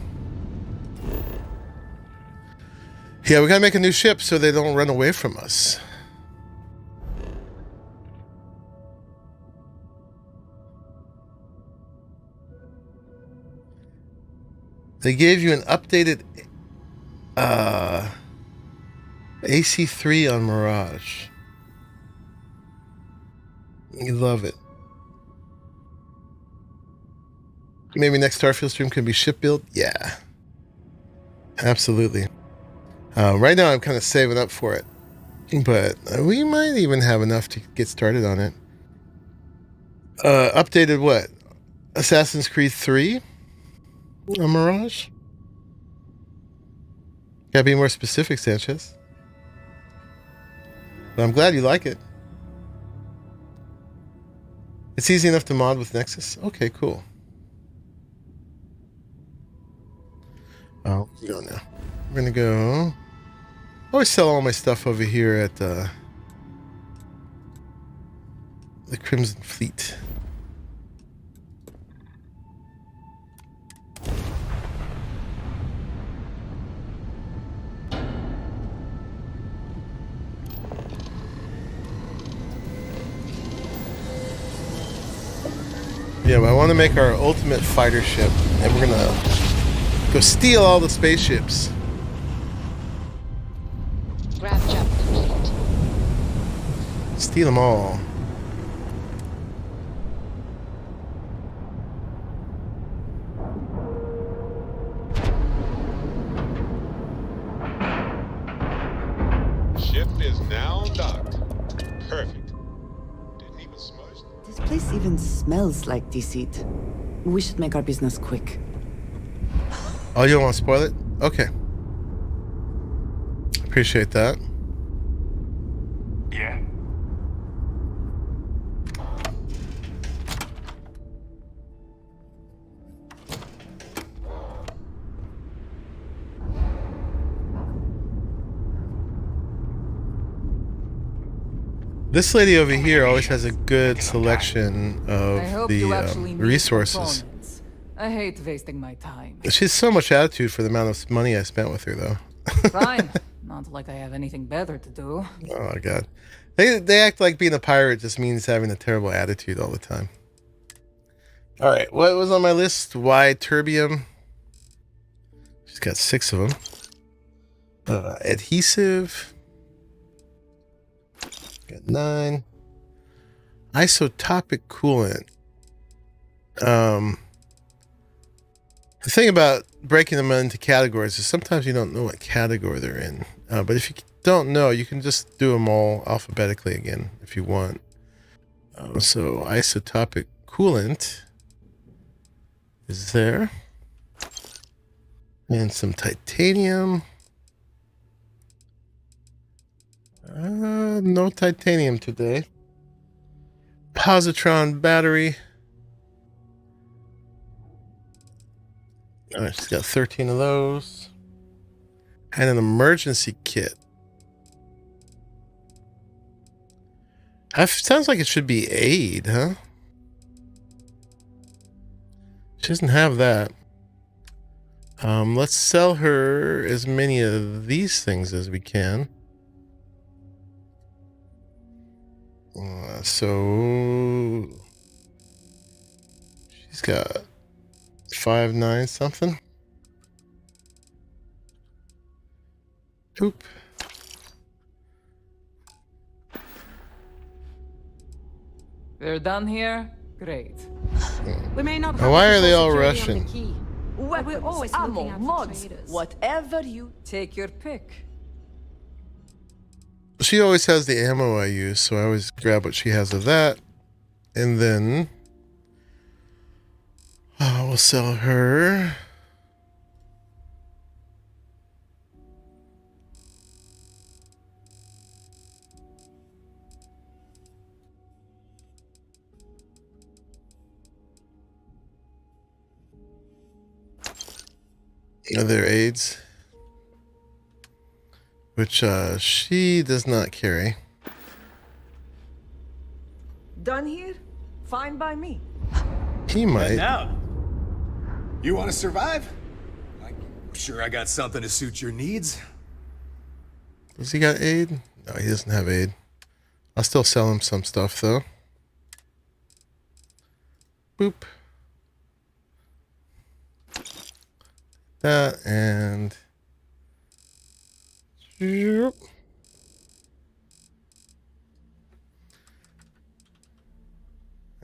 Yeah, we gotta make a new ship so they don't run away from us. They gave you an updated AC3 on Mirage. You love it. Maybe next Starfield stream could be ship build? Yeah. Absolutely. Right now I'm kind of saving up for it. But we might even have enough to get started on it. Updated what? Assassin's Creed 3 on Mirage? Gotta be more specific, Sanchez. But I'm glad you like it. It's easy enough to mod with Nexus? Okay, cool. Oh, go now. We're gonna go. I always sell all my stuff over here at the Crimson Fleet. Yeah, but I want to make our ultimate fighter ship, and we're gonna go steal all the spaceships.
Grav jump complete.
Steal them all.
Ship is now docked. Perfect. Didn't even smudge.
This place even smells like deceit. We should make our business quick.
Oh, you don't want to spoil it? Okay. Appreciate that.
Yeah.
This lady over here always has a good selection
I
of
hope
the
you actually need
resources.
components. I hate wasting my time.
She has so much attitude for the amount of money I spent with her, though.
Fine. Not like I have anything better to do.
Oh my god, they act like being a pirate just means having a terrible attitude all the time. All right, what was on my list? Why terbium? She's got 6 of them. Adhesive. Got 9. Isotopic coolant. The thing about breaking them into categories is sometimes you don't know what category they're in. But if you don't know, you can just do them all alphabetically again if you want. So isotopic coolant is there. And some titanium. No titanium today. Positron battery. Alright, she's got 13 of those. And an emergency kit. Sounds like it should be aid, huh? She doesn't have that. Let's sell her as many of these things as we can. So she's got 5-9 something. Oop.
We're done here? Great.
We may not
Now, why are they all
security
Russian?
on the key. Weapons,
We're always
ammo,
looking out for
mods,
traders.
whatever you...
Take your pick.
She always has the ammo I use, so I always grab what she has of that. And then we'll sell her. Other aids, which she does not carry.
Done here? Fine by me.
He might.
Now, you want to survive? I'm sure I got something to suit your needs.
Does he got aid? No, he doesn't have aid. I'll still sell him some stuff though. Boop. that, and and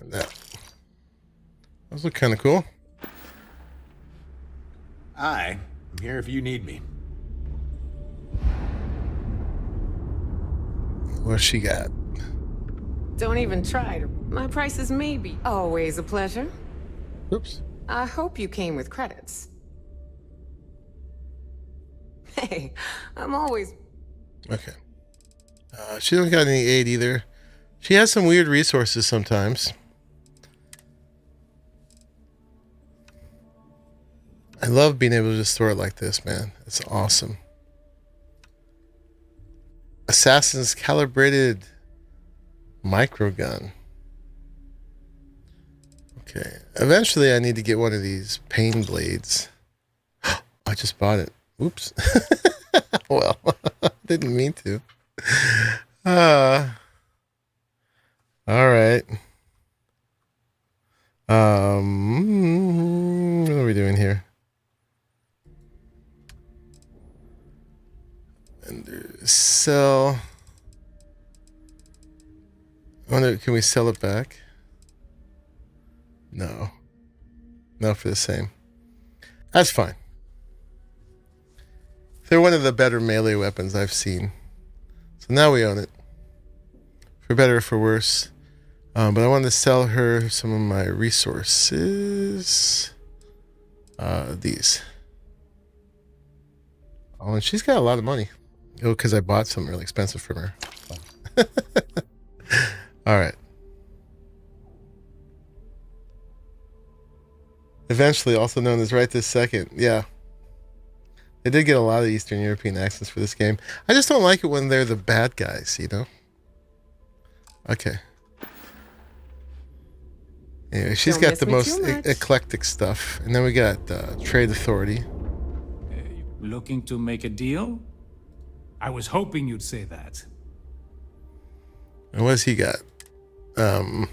that. Those look kind of cool.
I'm here if you need me.
What she got?
Don't even try to. My prices may be always a pleasure.
Oops.
I hope you came with credits. Hey, I'm always...
Okay. She don't got any aid either. She has some weird resources sometimes. I love being able to just store it like this, man. It's awesome. Assassin's calibrated microgun. Okay. Eventually I need to get one of these pain blades. I just bought it. Oops. Well, didn't mean to. All right. What are we doing here? And sell. I wonder, can we sell it back? No. No, for the same. That's fine. They're one of the better melee weapons I've seen. So now we own it. For better or for worse. But I wanted to sell her some of my resources. These. Oh, and she's got a lot of money. Oh, because I bought something really expensive from her. All right. Eventually, also known as Right This Second. Yeah. They did get a lot of Eastern European accents for this game. I just don't like it when they're the bad guys, you know? Okay. Anyway, she's
Don't
got
miss
the
me
most
too much.
eclectic stuff. And then we got Trade Authority.
Looking to make a deal? I was hoping you'd say that.
And what has he got? Oh,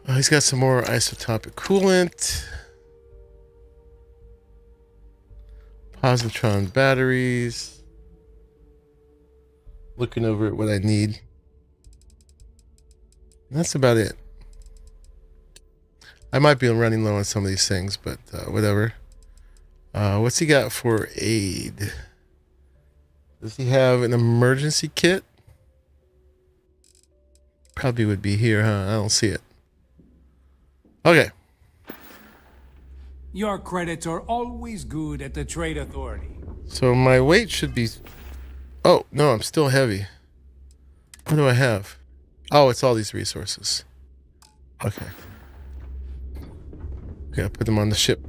he's got some more isotopic coolant. Positron batteries. Looking over at what I need. And that's about it. I might be running low on some of these things, but whatever. What's he got for aid? Does he have an emergency kit? Probably would be here, huh? I don't see it. Okay.
Your credits are always good at the Trade Authority.
So my weight should be... Oh, no, I'm still heavy. What do I have? Oh, it's all these resources. Okay. Gotta put them on the ship.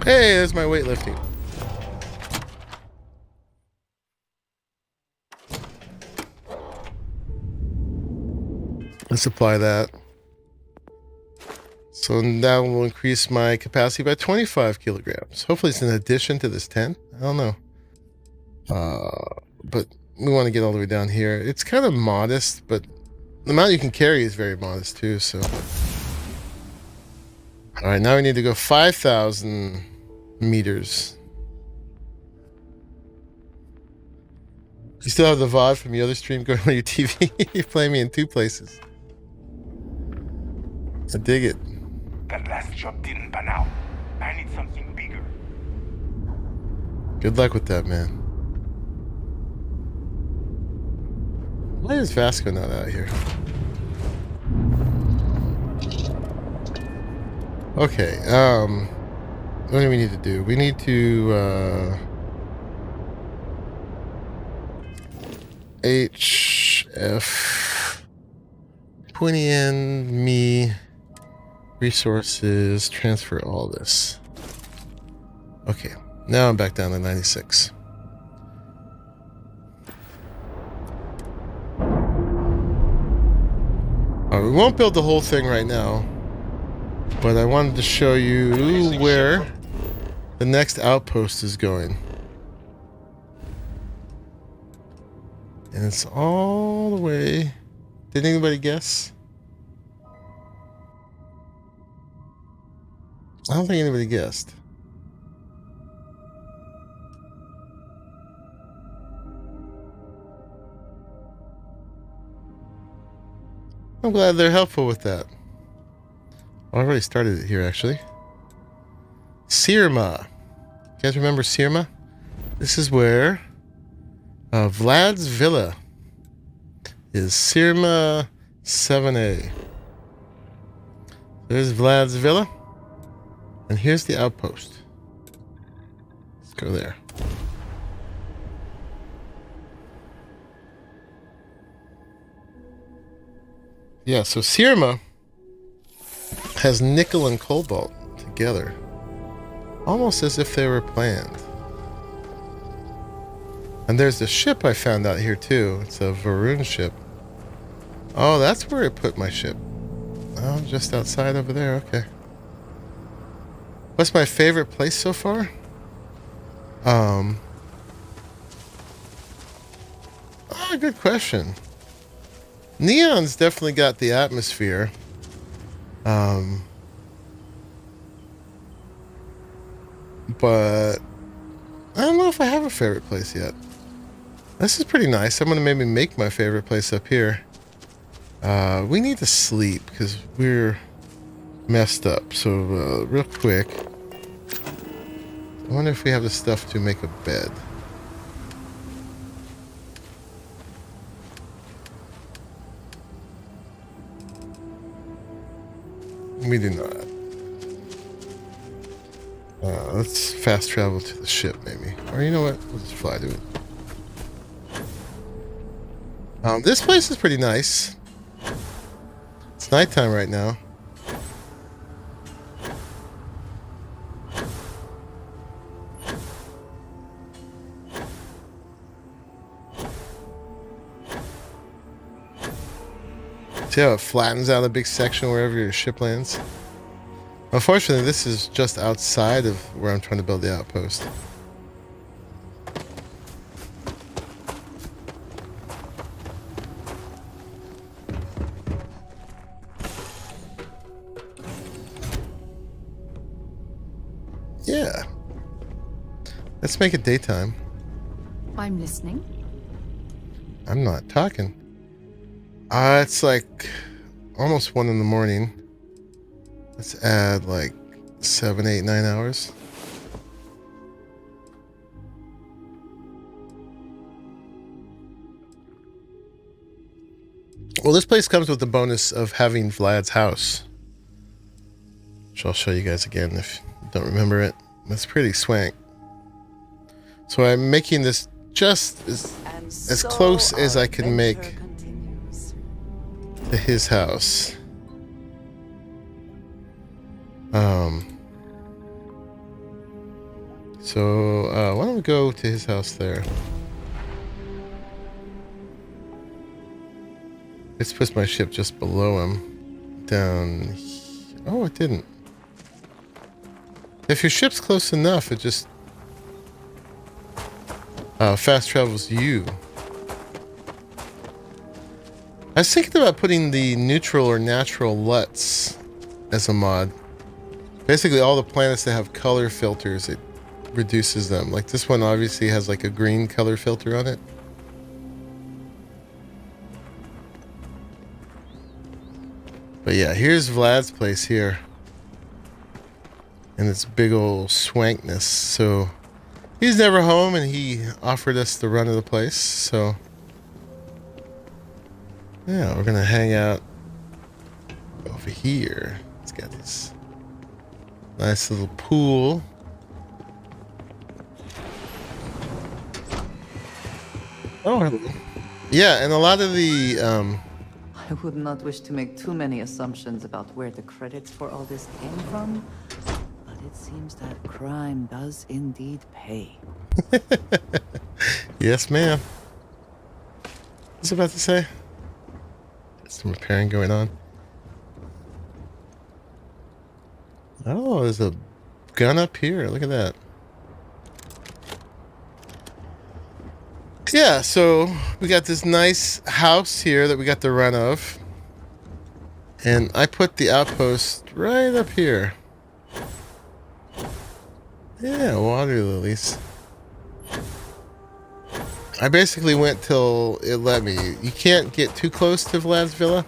Hey, there's my weightlifting. Let's apply that. So that will increase my capacity by 25 kilograms. Hopefully it's in addition to this 10. I don't know. But we want to get all the way down here. It's kind of modest, but the amount you can carry is very modest too, so. All right, now we need to go 5,000 meters. You still have the VOD from the other stream going on your TV? You're playing me in two places. I dig it.
That last job didn't pan out. I need something bigger.
Good luck with that, man. Why is Vasco not out here? Okay, what do we need to do? We need to, HF, put in me, resources, transfer all this. Okay, now I'm back down to 96. We won't build the whole thing right now, but I wanted to show you where the next outpost is going. And it's all the way. Did anybody guess? I don't think anybody guessed. I'm glad they're helpful with that. I already started it here, actually. Sirma. You guys remember Sirma? This is where Vlad's Villa is. Sirma 7A. There's Vlad's Villa. And here's the outpost. Let's go there. Yeah, so Sirma has nickel and cobalt together. Almost as if they were planned. And there's the ship I found out here too. It's a Varun ship. Oh, that's where I put my ship. Oh, just outside over there. Okay. What's my favorite place so far? Oh, good question. Neon's definitely got the atmosphere. But I don't know if I have a favorite place yet. This is pretty nice. I'm gonna maybe make my favorite place up here. We need to sleep because we're messed up. So real quick, I wonder if we have the stuff to make a bed. We do not. Let's fast travel to the ship, maybe. Or you know what? We'll just fly to it. This place is pretty nice. It's nighttime right now. See how it flattens out a big section wherever your ship lands? Unfortunately, this is just outside of where I'm trying to build the outpost. Yeah. Let's make it daytime.
I'm listening.
I'm not talking. It's like almost 1 in the morning. Let's add like 7, 8, 9 hours. Well, this place comes with the bonus of having Vlad's house, which I'll show you guys again if you don't remember it. It's pretty swank. So I'm making this just as close as I can make to his house. Why don't we go to his house there? Let's put my ship just below him. Down. Oh, it didn't. If your ship's close enough, it just fast travels you. I was thinking about putting the neutral or natural LUTs as a mod. Basically, all the planets that have color filters, it reduces them. Like this one obviously has like a green color filter on it. But yeah, here's Vlad's place here. And its big old swankness. So he's never home and he offered us the run of the place. So yeah, we're gonna hang out over here. It's got this nice little pool. Oh, hello. Yeah, and a lot of the
I would not wish to make too many assumptions about where the credits for all this came from, but it seems that crime does indeed pay.
Yes, ma'am. What's I about to say? There's some repairing going on. Oh, there's a gun up here. Look at that. Yeah, so we got this nice house here that we got the run of. And I put the outpost right up here. Yeah, water lilies. I basically went till it let me. You can't get too close to Vlad's villa.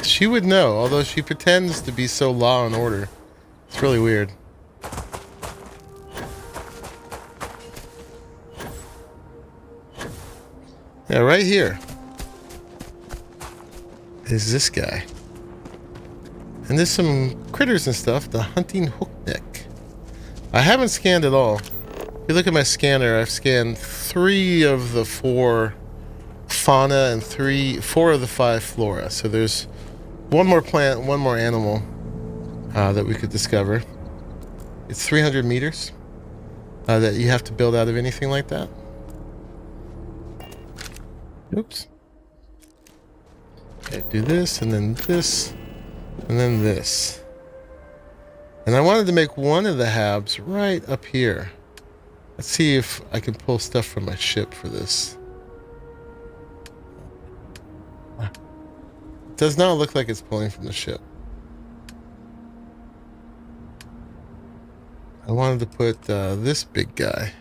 She would know, although she pretends to be so law and order. It's really weird. Yeah, right here is this guy. And there's some critters and stuff. The hunting hookneck. I haven't scanned it all. If you look at my scanner, I've scanned 3 of the 4 fauna and 4 of the 5 flora. So there's one more plant, one more animal that we could discover. It's 300 meters that you have to build out of anything like that. Oops. Okay, do this, and then this, and then this. And I wanted to make one of the habs right up here. Let's see if I can pull stuff from my ship for this. It does not look like it's pulling from the ship. I wanted to put this big guy.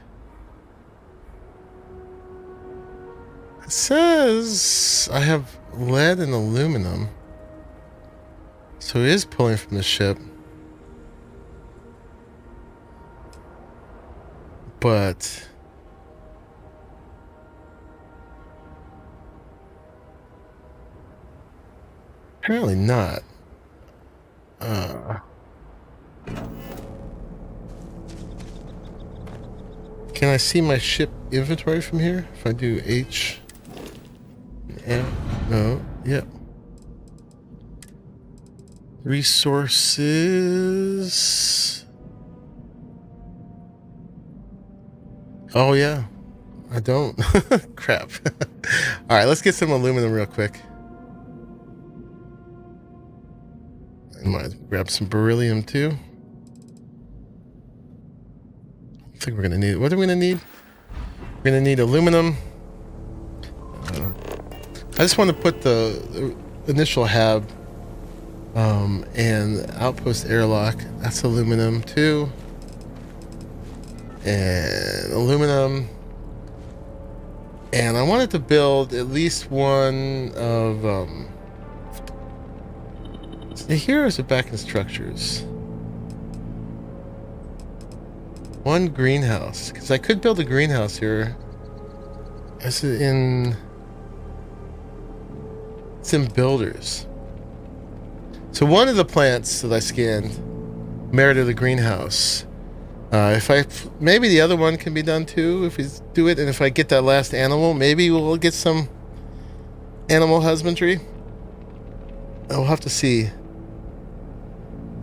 It says I have lead and aluminum. So it is pulling from the ship. But apparently not. Can I see my ship inventory from here? If I do H, M, no, yep. Resources. Oh yeah, I don't. Crap. All right, let's get some aluminum real quick. I might grab some beryllium too. I think we're gonna need. What are we gonna need? We're gonna need aluminum. I just want to put the initial hab and outpost airlock. That's aluminum too. And aluminum. And I wanted to build at least one of here is it back in structures. One greenhouse, because I could build a greenhouse here. Is it in? It's in builders. So one of the plants that I scanned merited a greenhouse. Maybe the other one can be done too if we do it, and if I get that last animal, maybe we'll get some animal husbandry. I'll have to see.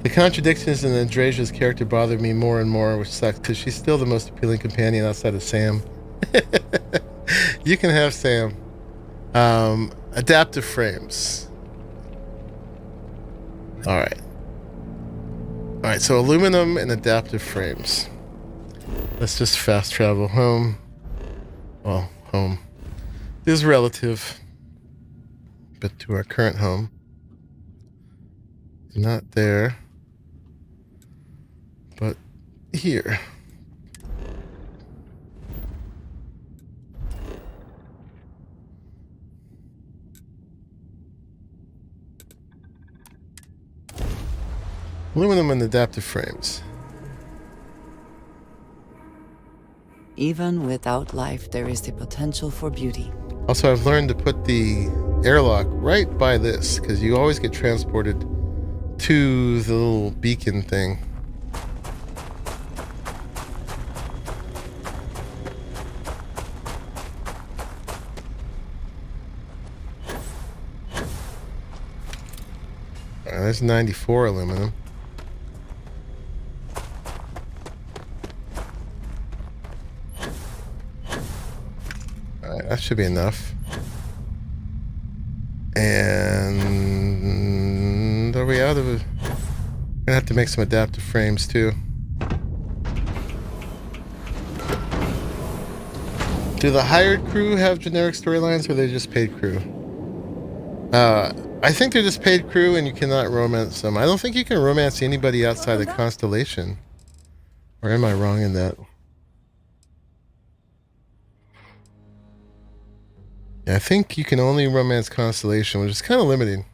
The contradictions in Andreja's character bother me more and more, which sucks because she's still the most appealing companion outside of Sam. You can have Sam. Adaptive frames. Alright, so aluminum and adaptive frames. Let's just fast travel home. Well, home is relative, but to our current home. Not there, but here. Aluminum and adaptive frames.
Even without life, there is the potential for beauty.
Also, I've learned to put the airlock right by this, because you always get transported to the little beacon thing. There's 94 aluminum. Alright, that should be enough. And are we out of it? We're gonna have to make some adaptive frames too. Do the hired crew have generic storylines, or are they just paid crew? I think they're just paid crew, and you cannot romance them. I don't think you can romance anybody outside of Constellation. Or am I wrong in that? Yeah, I think you can only romance Constellation, which is kind of limiting.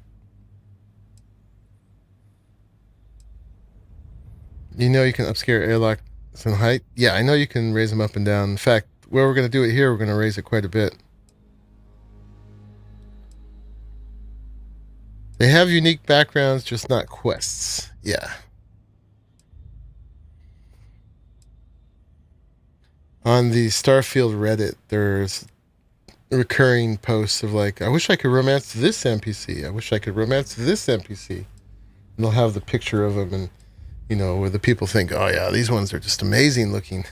You know you can upscale airlocks and height? Yeah, I know you can raise them up and down. In fact, where we're going to do it here, we're going to raise it quite a bit. They have unique backgrounds, just not quests. Yeah. On the Starfield Reddit, there's recurring posts of like, I wish I could romance this NPC. I wish I could romance this NPC. And they'll have the picture of them, and you know, where the people think, oh yeah, these ones are just amazing looking.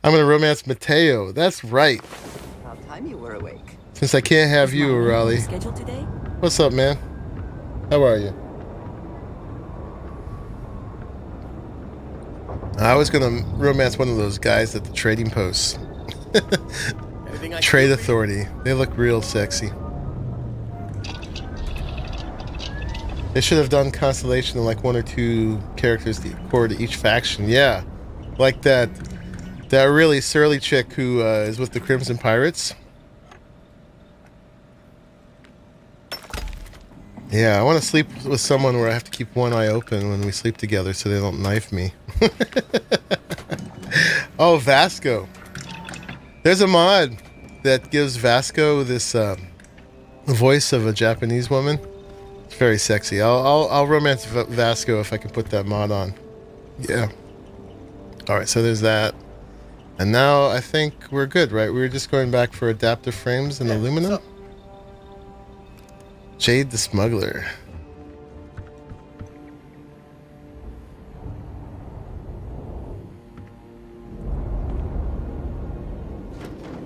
I'm gonna romance Mateo. That's right.
About time you were awake.
Since I can't have you, Arahli.
Schedule today?
What's up, man? How are you? I was gonna romance one of those guys at the trading posts. Trade Authority. They look real sexy. They should have done Constellation in like 1 or 2 characters core to each faction. Yeah, like that really surly chick who is with the Crimson Pirates. Yeah, I want to sleep with someone where I have to keep one eye open when we sleep together so they don't knife me. Oh, Vasco. There's a mod that gives Vasco this voice of a Japanese woman. It's very sexy. I'll romance Vasco if I can put that mod on. Yeah. All right, so there's that. And now I think we're good, right? We were just going back for adaptive frames and aluminum. Jade the Smuggler.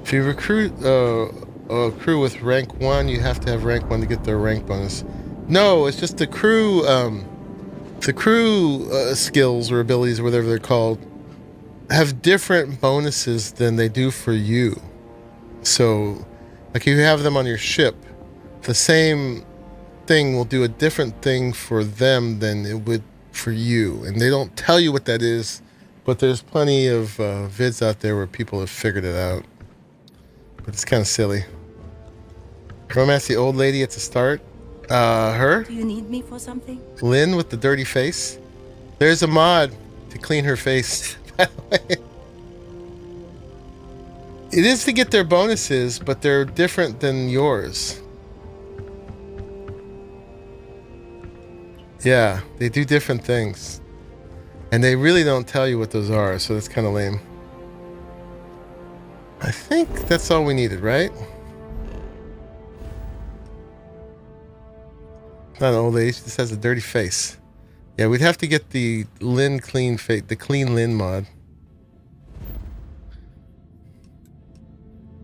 If you recruit a crew with rank 1, you have to have rank 1 to get their rank bonus. No, it's just the crew skills or abilities, or whatever they're called, have different bonuses than they do for you. So, like, if you have them on your ship, the same thing will do a different thing for them than it would for you. And they don't tell you what that is, but there's plenty of vids out there where people have figured it out. But it's kind of silly. Romance the old lady at the start. Her?
Do you need me for something?
Lynn with the dirty face. There's a mod to clean her face, by the way. It is to get their bonuses, but they're different than yours. Yeah, they do different things. And they really don't tell you what those are, so that's kind of lame. I think that's all we needed, right? Not an old lady, she just has a dirty face. Yeah, we'd have to get the Lynn clean face, the clean Lynn mod.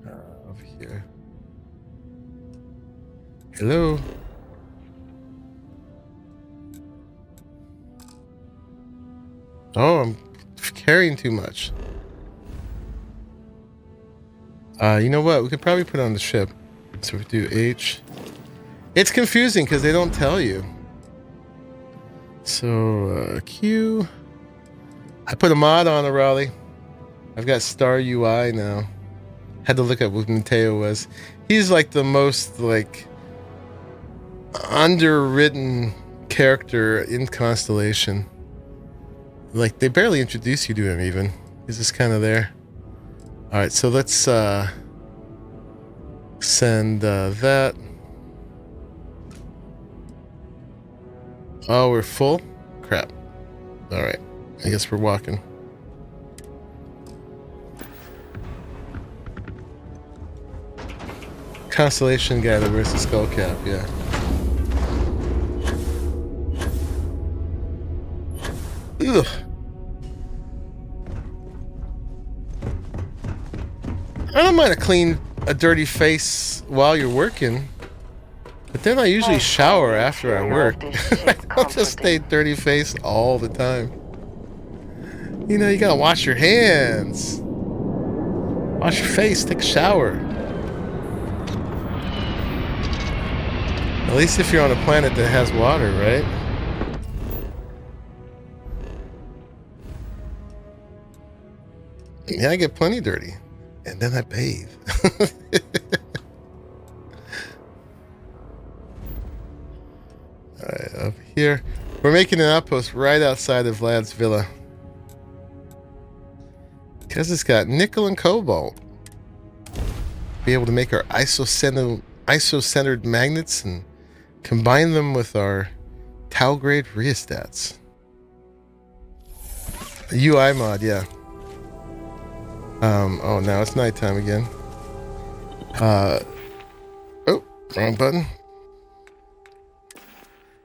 Over here. Hello. Oh, I'm carrying too much. You know what? We could probably put it on the ship. So we do H. It's confusing because they don't tell you. So, Q. I put a mod on Arahli. I've got Star UI now. Had to look at what Mateo was. He's like the most, like, underwritten character in Constellation. Like, they barely introduce you to him even. He's just kind of there. Alright, so let's send that. Oh, we're full? Crap. Alright, I guess we're walking. Constellation guy that wears the skull cap, yeah. Ugh. I don't mind a dirty face while you're working, but then I usually shower after I work. I don't just stay dirty face all the time. You know, you gotta wash your hands. Wash your face, take a shower. At least if you're on a planet that has water, right? Yeah, I get plenty dirty. And then I bathe. Alright, up here. We're making an outpost right outside of Vlad's villa. Because it's got nickel and cobalt. Be able to make our ISO-centered magnets and combine them with our Tau grade rheostats. A UI mod, yeah. Oh, now it's nighttime again. Oh, wrong button.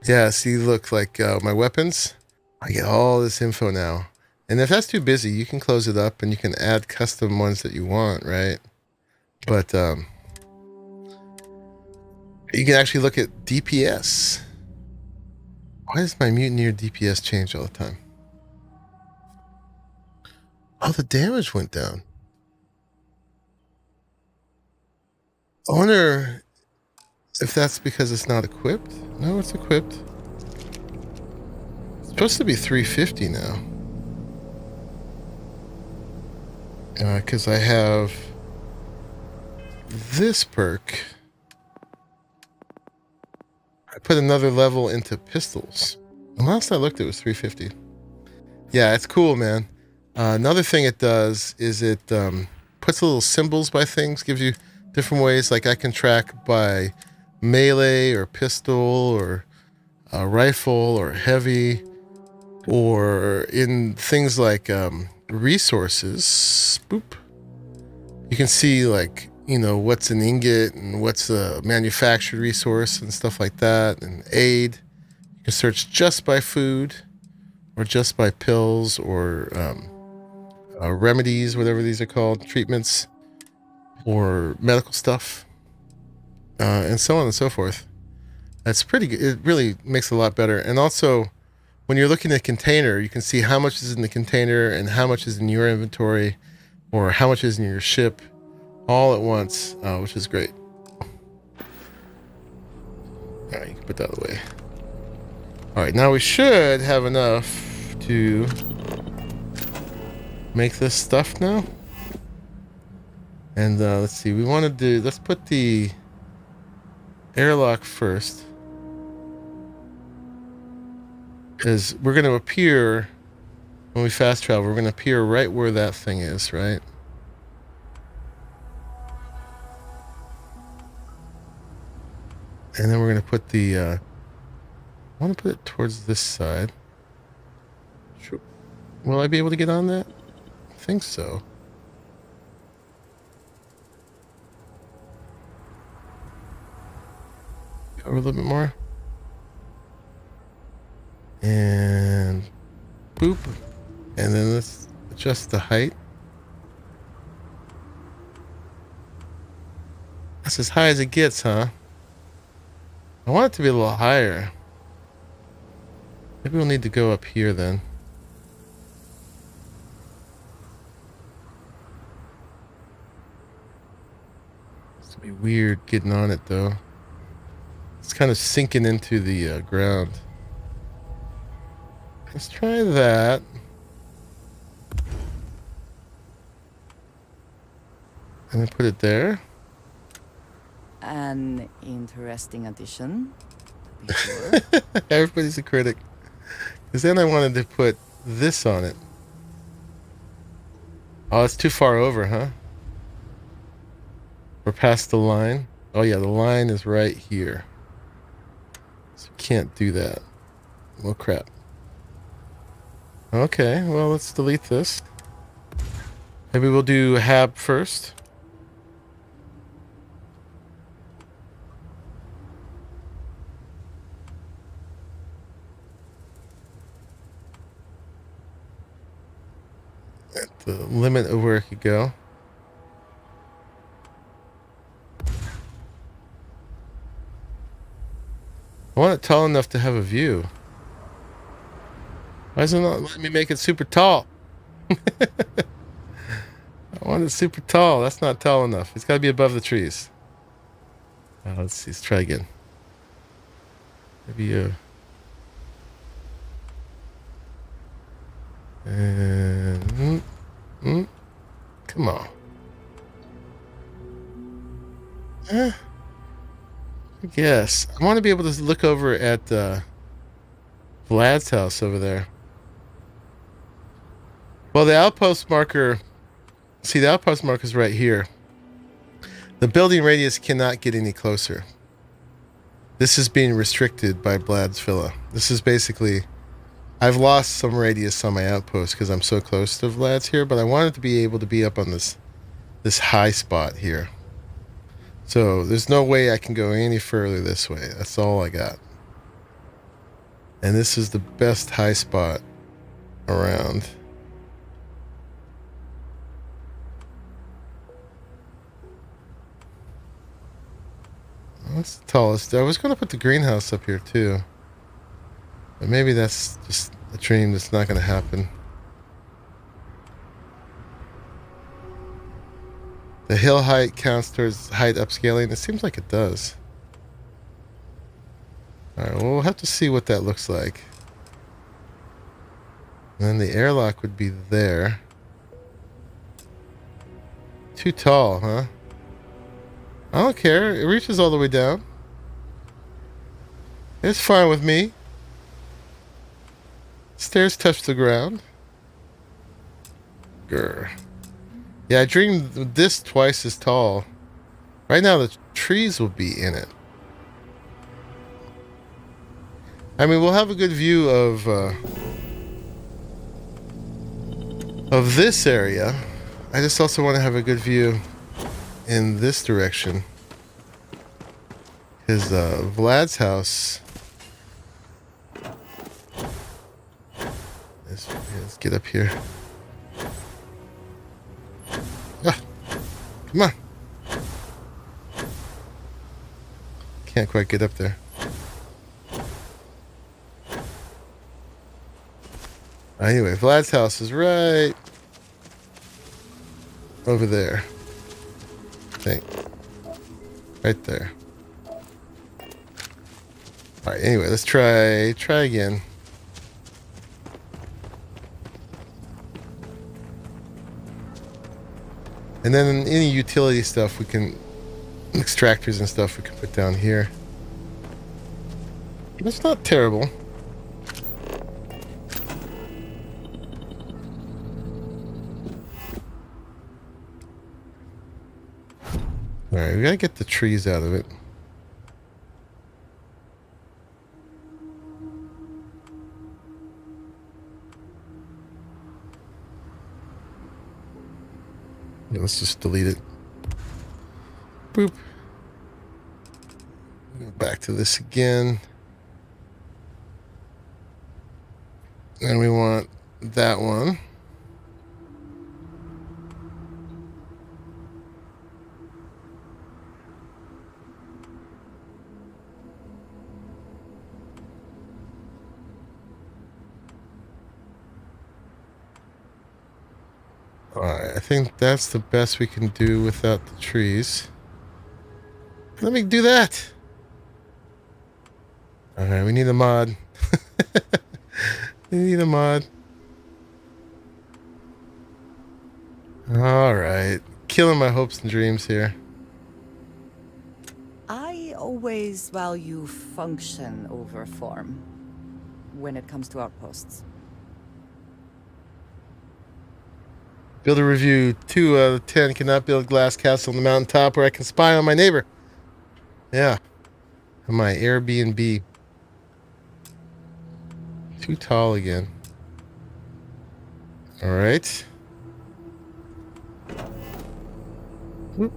Yeah, see, look, like my weapons. I get all this info now. And if that's too busy, you can close it up and you can add custom ones that you want, right? But you can actually look at DPS. Why does my Mutineer DPS change all the time? Oh, the damage went down. I wonder if that's because it's not equipped. No, it's equipped. It's supposed to be 350 now. Because I have this perk. I put another level into pistols. And last I looked, it was 350. Yeah, it's cool, man. Another thing it does is it puts little symbols by things, gives you different ways. Like I can track by melee or pistol or rifle or heavy, or in things like resources. Boop. You can see, like, you know, what's an ingot and what's a manufactured resource and stuff like that, and aid. You can search just by food or just by pills or remedies, whatever these are called, treatments, or medical stuff, and so on and so forth. That's pretty good. It really makes it a lot better. And also, when you're looking at a container, you can see how much is in the container and how much is in your inventory, or how much is in your ship, all at once, which is great. All right, you can put that away. All right, now we should have enough to make this stuff now. And let's see, we want to do, let's put the airlock first. Because we're going to appear, when we fast travel, we're going to appear right where that thing is, right? And then we're going to put the, I want to put it towards this side. Sure. Will I be able to get on that? I think so. Cover a little bit more. And boop. And then let's adjust the height. That's as high as it gets, huh? I want it to be a little higher. Maybe we'll need to go up here then. It's gonna be weird getting on it though. It's kind of sinking into the ground. Let's try that. And then put it there.
An interesting addition, to be sure.
Everybody's a critic. Because then I wanted to put this on it. Oh, it's too far over, huh? We're past the line. Oh yeah, the line is right here. So can't do that. Well, crap. Okay, well, let's delete this. Maybe we'll do HAB first. At the limit of where it could go. I want it tall enough to have a view. Why is it not letting me make it super tall? I I want it super tall. That's not tall enough. It's got to be above the trees. Let's see. Let's try again. Maybe and come on. I guess I want to be able to look over at Vlad's house over there. Well, the outpost marker. See, the outpost marker is right here. The building radius cannot get any closer. This is being restricted by Vlad's villa. This is basically, I've lost some radius on my outpost because I'm so close to Vlad's here, but I wanted to be able to be up on this high spot here. So there's no way I can go any further this way. That's all I got. And this is the best high spot around. That's the tallest. I was going to put the greenhouse up here too. But maybe that's just a dream that's not going to happen. The hill height counts towards height upscaling. It seems like it does. Alright, well, we'll have to see what that looks like. And then the airlock would be there. Too tall, huh? I don't care. It reaches all the way down. It's fine with me. Stairs touch the ground. Grr. Yeah, I dreamed this twice as tall. Right now, the trees will be in it. I mean, we'll have a good view of this area. I just also want to have a good view in this direction. His Vlad's house. Let's get up here. Ah, come on. Can't quite get up there. Anyway, Vlad's house is right over there. I think. Right there. Alright, anyway, let's try again. And then any utility stuff we can, extractors and stuff we can put down here. That's not terrible. Alright, we gotta get the trees out of it. Yeah, let's just delete it. Boop. Go back to this again. And we want that one. Alright, I think that's the best we can do without the trees. Let me do that. Alright, we need a mod. We need a mod. Alright. Killing my hopes and dreams here.
I always value function over form when it comes to outposts.
Build a review. 2 out of 10 cannot build glass castle on the mountaintop where I can spy on my neighbor. Yeah. On my Airbnb. Too tall again. Alright. Whoop.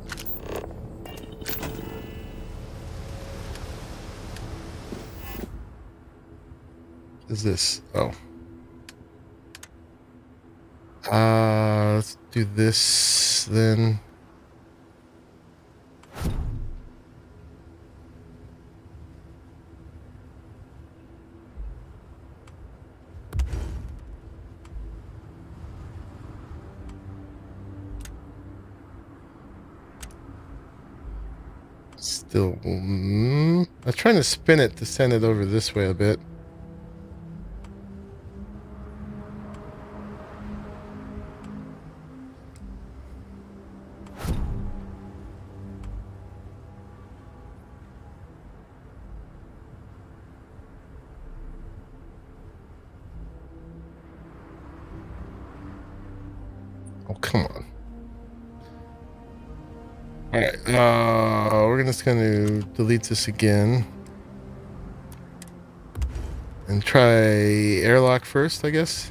What is this? Oh. Let's do this then. Still, I'm trying to spin it to send it over this way a bit. Oh, come on. All right, we're just going to delete this again and try airlock first, I guess.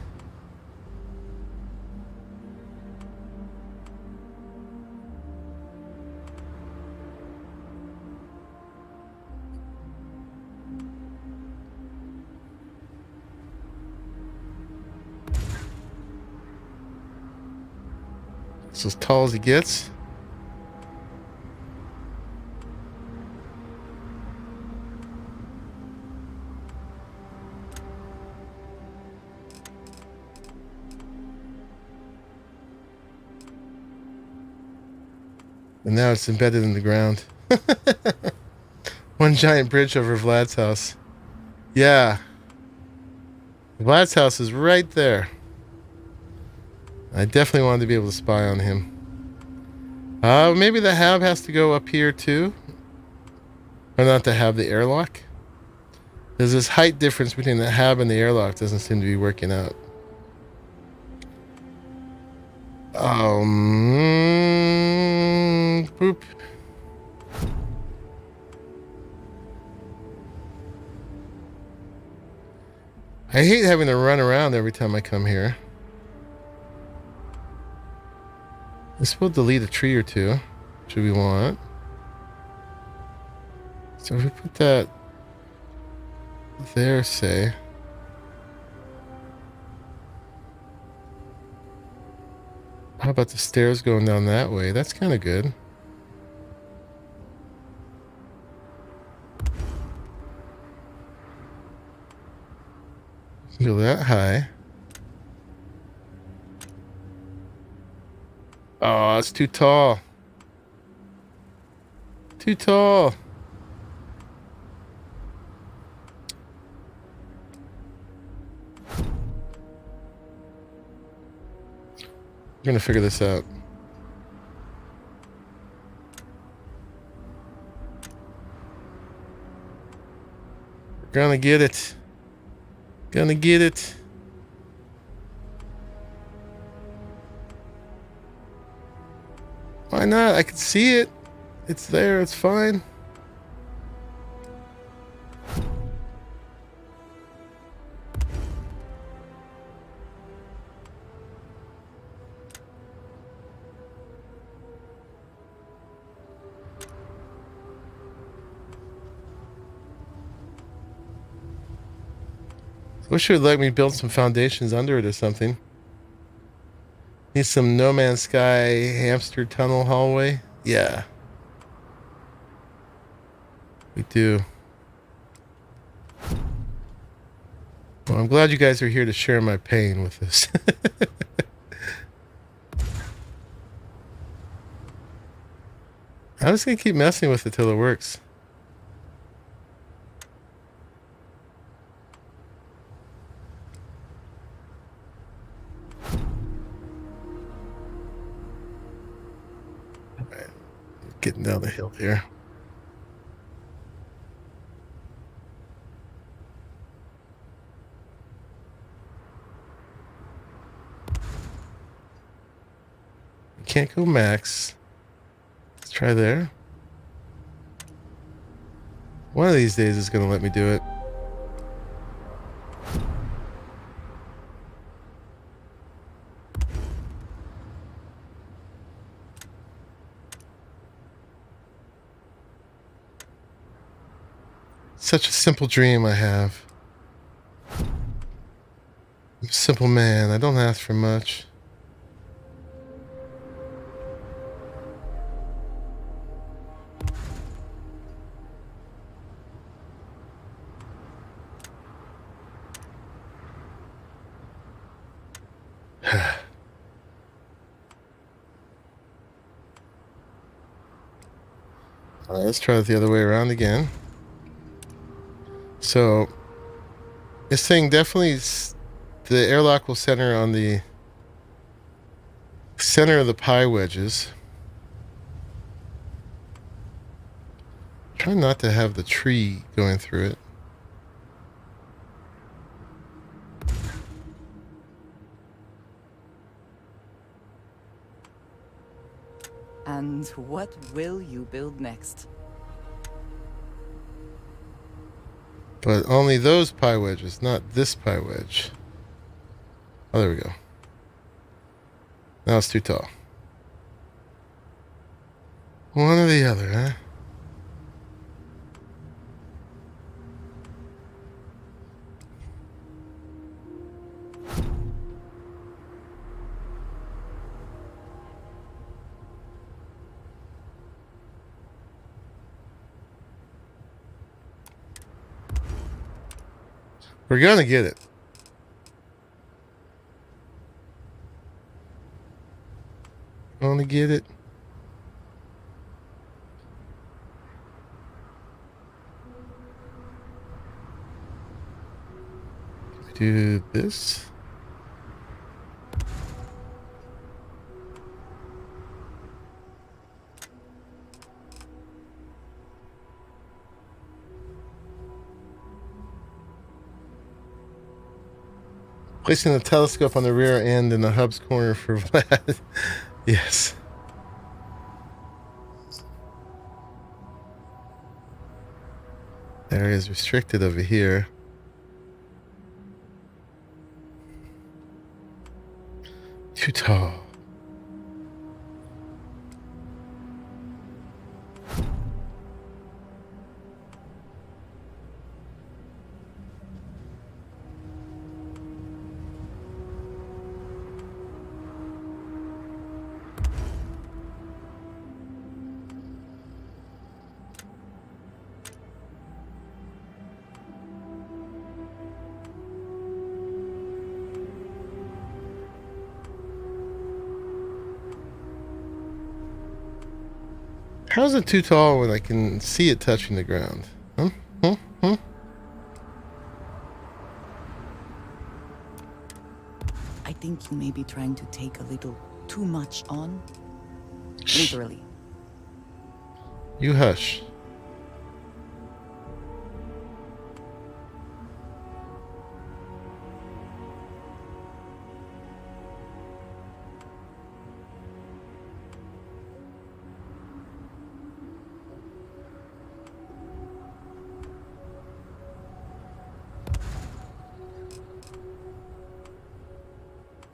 It's as tall as it gets. And now it's embedded in the ground. One giant bridge over Vlad's house. Yeah. Vlad's house is right there. I definitely wanted to be able to spy on him. Maybe the hab has to go up here too. Or not the hab, the airlock. There's this height difference between the hab and the airlock. Doesn't seem to be working out. Boop. I hate having to run around every time I come here. This will delete a tree or two, should we want. So if we put that there, say. How about the stairs going down that way? That's kind of good. Go that high. Oh, it's too tall. Too tall. I'm gonna figure this out. We're gonna get it. Gonna get it. Why not? I can see it. It's there. It's fine. Wish it would let me build some foundations under it or something. Need some No Man's Sky hamster tunnel hallway? Yeah. We do. Well, I'm glad you guys are here to share my pain with this. I'm just gonna keep messing with it till it works. Getting down the hill here. Can't go max. Let's try there. One of these days is going to let me do it. Such a simple dream I have. I'm a simple man. I don't ask for much. All right, let's try it the other way around again. So this thing definitely, the airlock will center on the center of the pie wedges. Try not to have the tree going through it.
And what will you build next?
But only those pie wedges, not this pie wedge. Oh, there we go. Now it's too tall. One or the other, huh? We're gonna get it. Gonna get it. Do this. Placing the telescope on the rear end in the hub's corner for Vlad. Yes. Area is restricted over here. Too tall. How is it too tall when I can see it touching the ground?
I think you may be trying to take a little too much on. Literally.
You hush.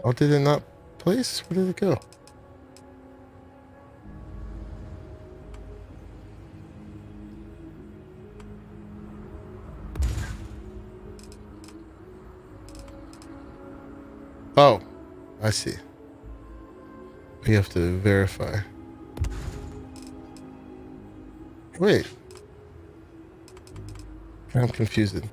Oh, did it not place? Where did it go? Oh, I see. We have to verify. Wait. I'm confused.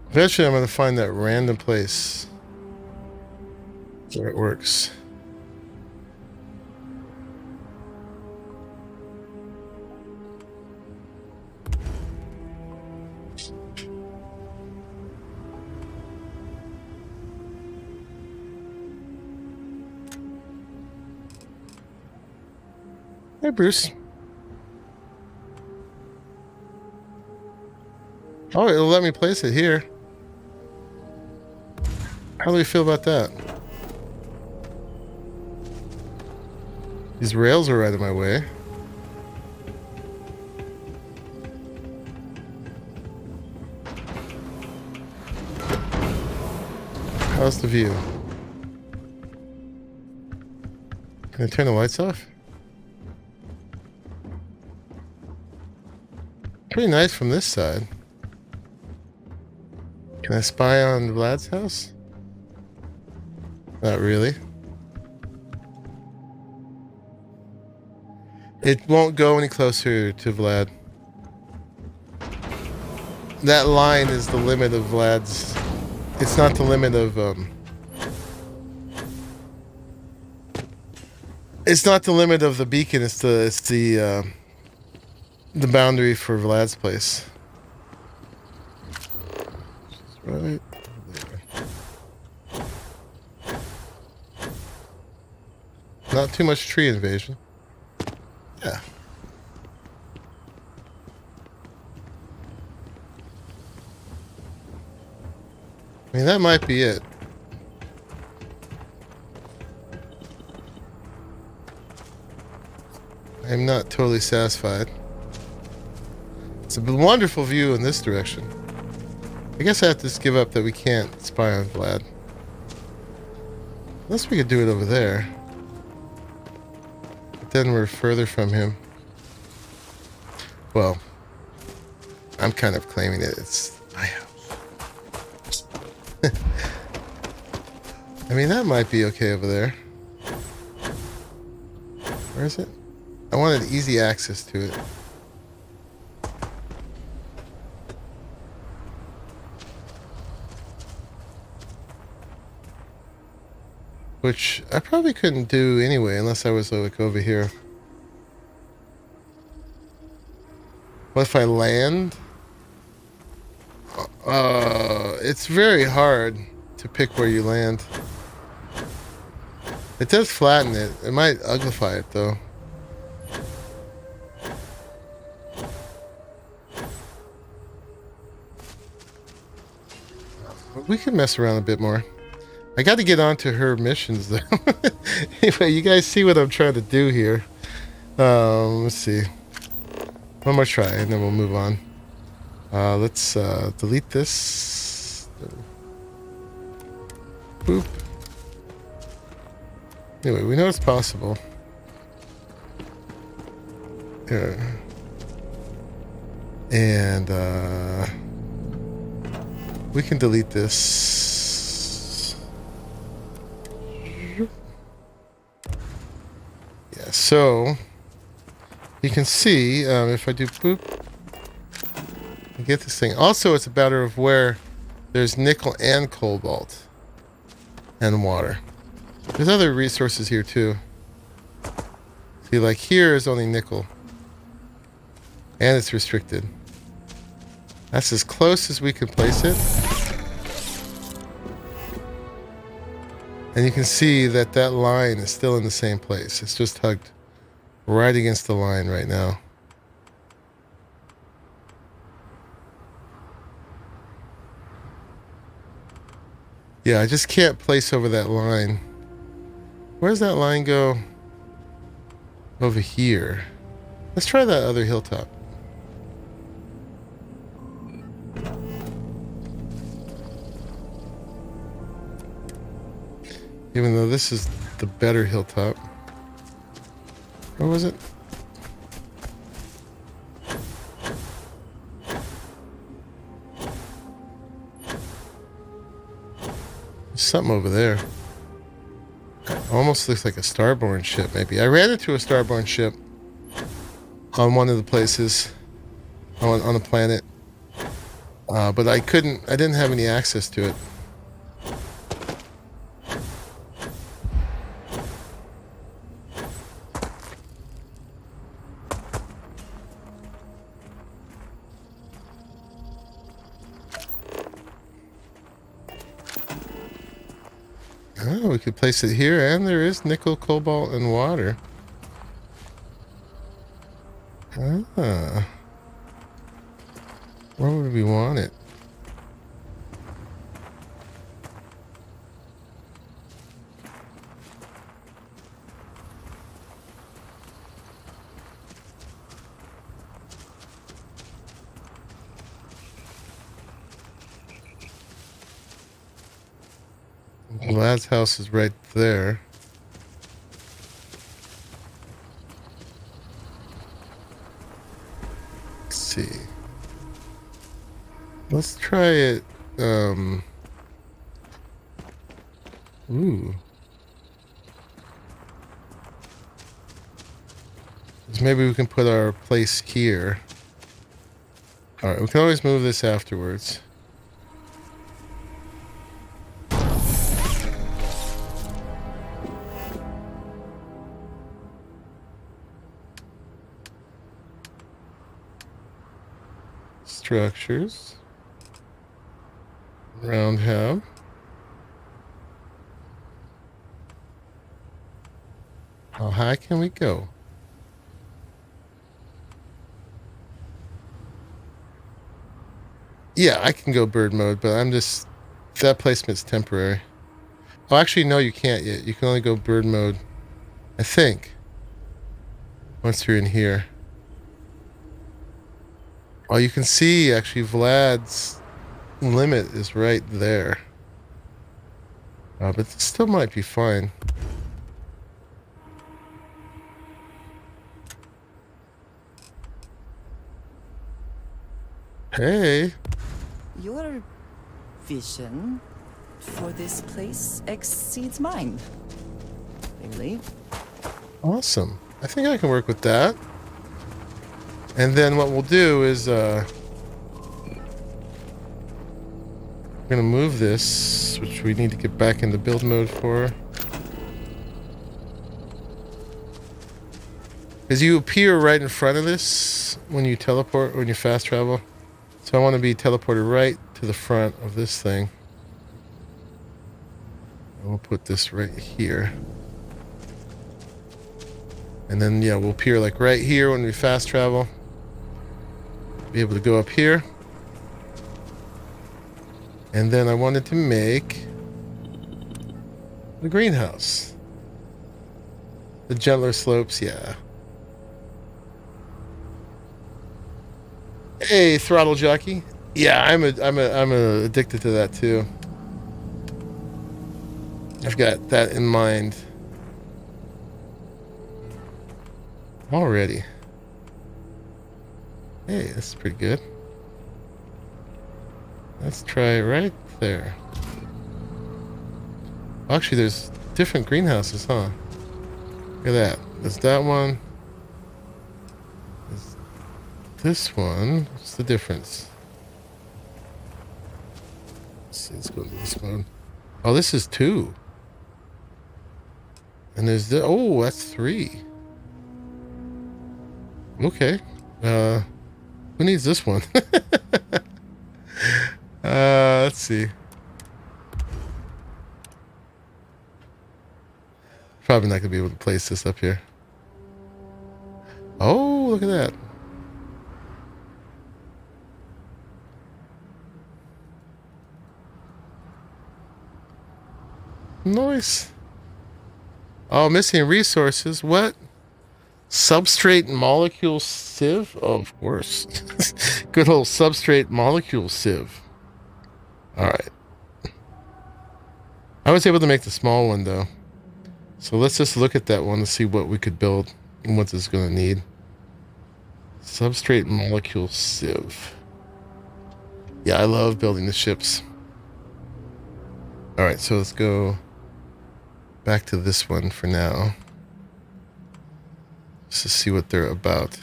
Eventually I'm going to find that random place where it works. Hey, Bruce. Oh, it'll let me place it here. How do we feel about that? These rails are right in my way. How's the view? Can I turn the lights off? Pretty nice from this side. Can I spy on Vlad's house? Not really. It won't go any closer to Vlad. that line is the limit of Vlad's. It's not the limit of it's not the limit of the beacon. It's the boundary for Vlad's place. Right there. Not too much tree invasion. Yeah. I mean, that might be it. I'm not totally satisfied. It's a wonderful view in this direction. I guess I have to just give up that we can't spy on Vlad. Unless we could do it over there. But then we're further from him. Well, I'm kind of claiming that it's my house. I mean, that might be okay over there. Where is it? I wanted easy access to it. Which I probably couldn't do anyway unless I was like over here. What if I land? It's very hard to pick where you land. It does flatten it. It might uglify it though. We can mess around a bit more. I got to get onto her missions though. Anyway, you guys see what I'm trying to do here. Let's see. One more try and then we'll move on. Let's delete this. Boop. Anyway, we know it's possible. Yeah. And we can delete this. Yeah, so you can see if I do boop, I get this thing. Also, it's a matter of where there's nickel and cobalt and water. There's other resources here too. See, like here is only nickel. And it's restricted. That's as close as we can place it. And you can see that that line is still in the same place. It's just hugged right against the line right now. Yeah, I just can't place over that line. Where does that line go? Over here. Let's try that other hilltop. Even though this is the better hilltop. Where was it? There's something over there. Almost looks like a starborn ship, maybe. I ran into a starborn ship on one of the places on the planet. But I didn't have any access to it. Oh, we could place it here, and there is nickel, cobalt, and water. Ah. Where would we want it? Vlad's house is right there. Let's see. Let's try it. Ooh. Maybe we can put our place here. Alright, we can always move this afterwards. Structures. Round hab. How high can we go? Yeah, I can go bird mode, but I'm just... That placement's temporary. Oh, actually, no, you can't yet. You can only go bird mode, I think, once you're in here. Oh, you can see, actually, Vlad's limit is right there. But it still might be fine. Hey.
Your vision for this place exceeds mine. Really?
Awesome. I think I can work with that. And then what we'll do is we're gonna move this, which we need to get back into build mode for. Because you appear right in front of this when you teleport, when you fast travel. So I want to be teleported right to the front of this thing. And we'll put this right here. And then, yeah, we'll appear like right here when we fast travel. Be able to go up here. And then I wanted to make the greenhouse. The gentler slopes, yeah. Hey, throttle jockey. Yeah, I'm addicted to that too. I've got that in mind already. Hey, that's pretty good. Let's try right there. Actually, there's different greenhouses, huh? Look at that. There's that one. There's this one. What's the difference? Let's see, let's go to this one. Oh, this is 2. And there's the... Oh, that's 3. Okay. Who needs this one? Let's see. Probably not gonna be able to place this up here. Oh, look at that. Nice. Oh, missing resources. What? Substrate molecule sieve? Oh, of course. Good old substrate molecule sieve. Alright. I was able to make the small one, though. So let's just look at that one to see what we could build and what it's going to need. Substrate molecule sieve. Yeah, I love building the ships. Alright, so let's go back to this one for now. Just to see what they're about.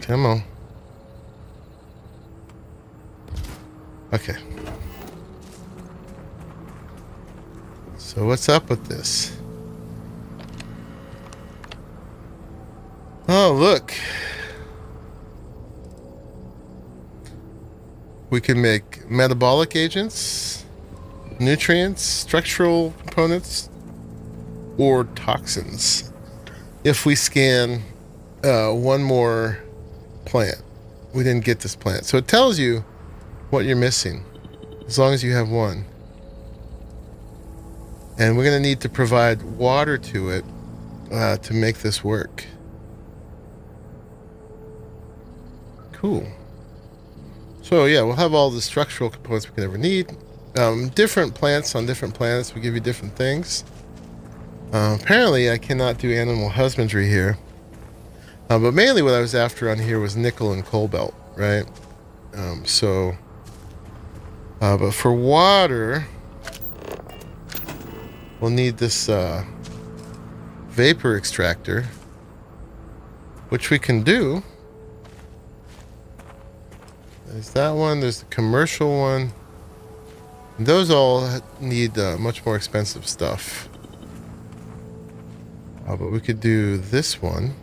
Come on. Okay. So what's up with this? Oh, look. We can make metabolic agents, nutrients, structural components, or toxins. If we scan one more plant. We didn't get this plant. So it tells you what you're missing, as long as you have one. And we're going to need to provide water to it to make this work. Cool. So yeah, we'll have all the structural components we can ever need. Different plants on different planets will give you different things. Apparently I cannot do animal husbandry here. But mainly what I was after on here was nickel and cobalt, right? So But for water, we'll need this vapor extractor, which we can do. There's that one. There's the commercial one. And those all need much more expensive stuff. But we could do this one.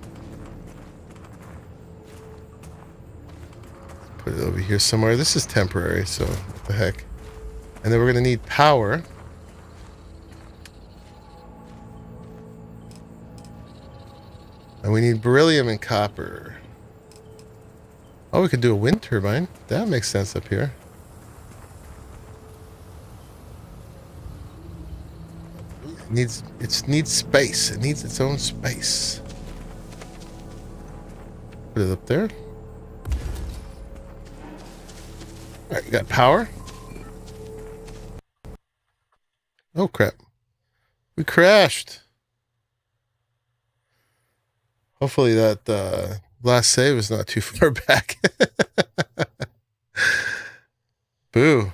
Put it over here somewhere. This is temporary, so what the heck. And then we're going to need power. And we need beryllium and copper. Oh, we could do a wind turbine. That makes sense up here. It needs space. It needs its own space. Put it up there. Alright, you got power. Oh crap. We crashed. Hopefully that last save is not too far back. Boo.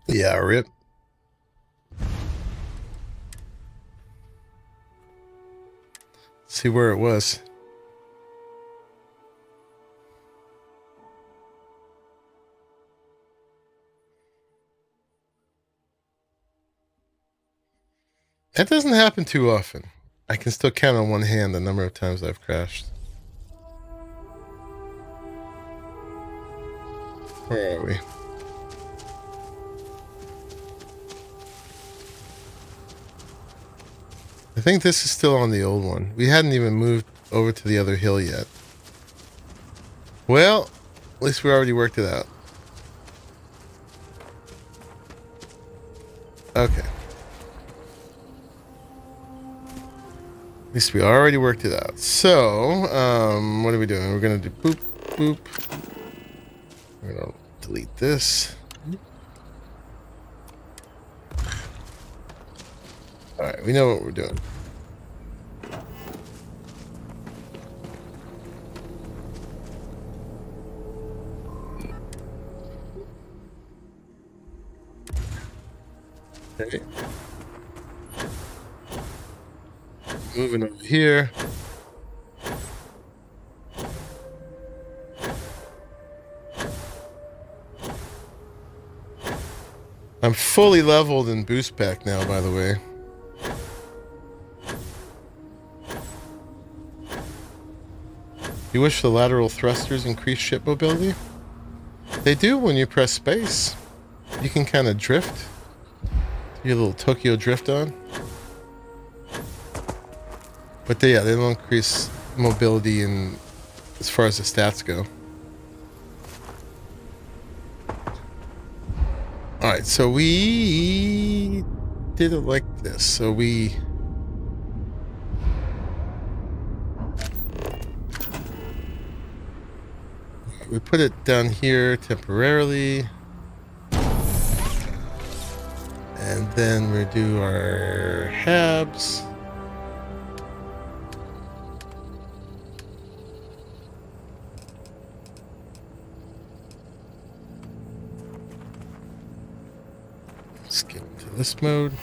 Yeah, rip. See where it was. That doesn't happen too often. I can still count on one hand the number of times I've crashed. Where are we? I think this is still on the old one. We hadn't even moved over to the other hill yet. Well, at least we already worked it out. Okay. At least we already worked it out. So, what are we doing? We're going to do boop, boop. We're going to delete this. Alright, we know what we're doing. Okay. Moving over here. I'm fully leveled in boost pack now, by the way. You wish the lateral thrusters increase ship mobility? They do when you press space. You can kind of drift. Your little Tokyo drift on. But they don't increase mobility in as far as the stats go. Alright, so we did it like this. So we put it down here temporarily. And then we do our habs. Let's get into this mode.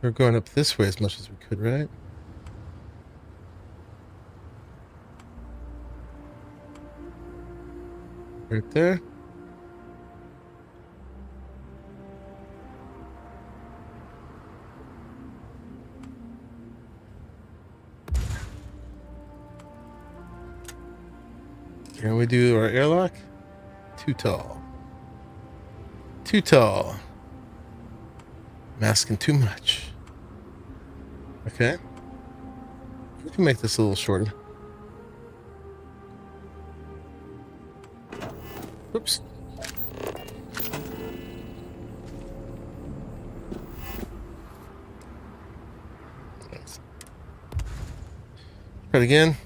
We're going up this way as much as we could, right? Right there. Can we do our airlock? Too tall. Too tall. I'm asking too much. Okay. We can make this a little shorter. Oops. Try it again.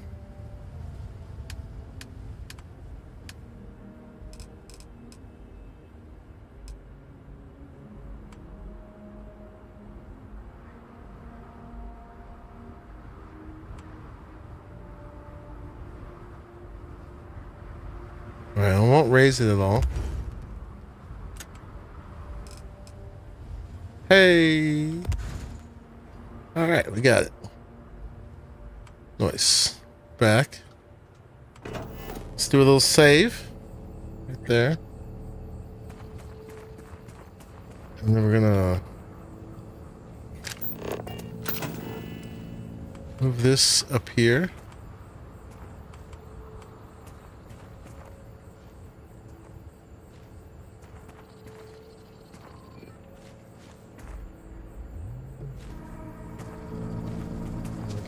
All right, I won't raise it at all. Hey. All right, we got it. Nice. Back. Let's do a little save. Right there. And then we're gonna move this up here.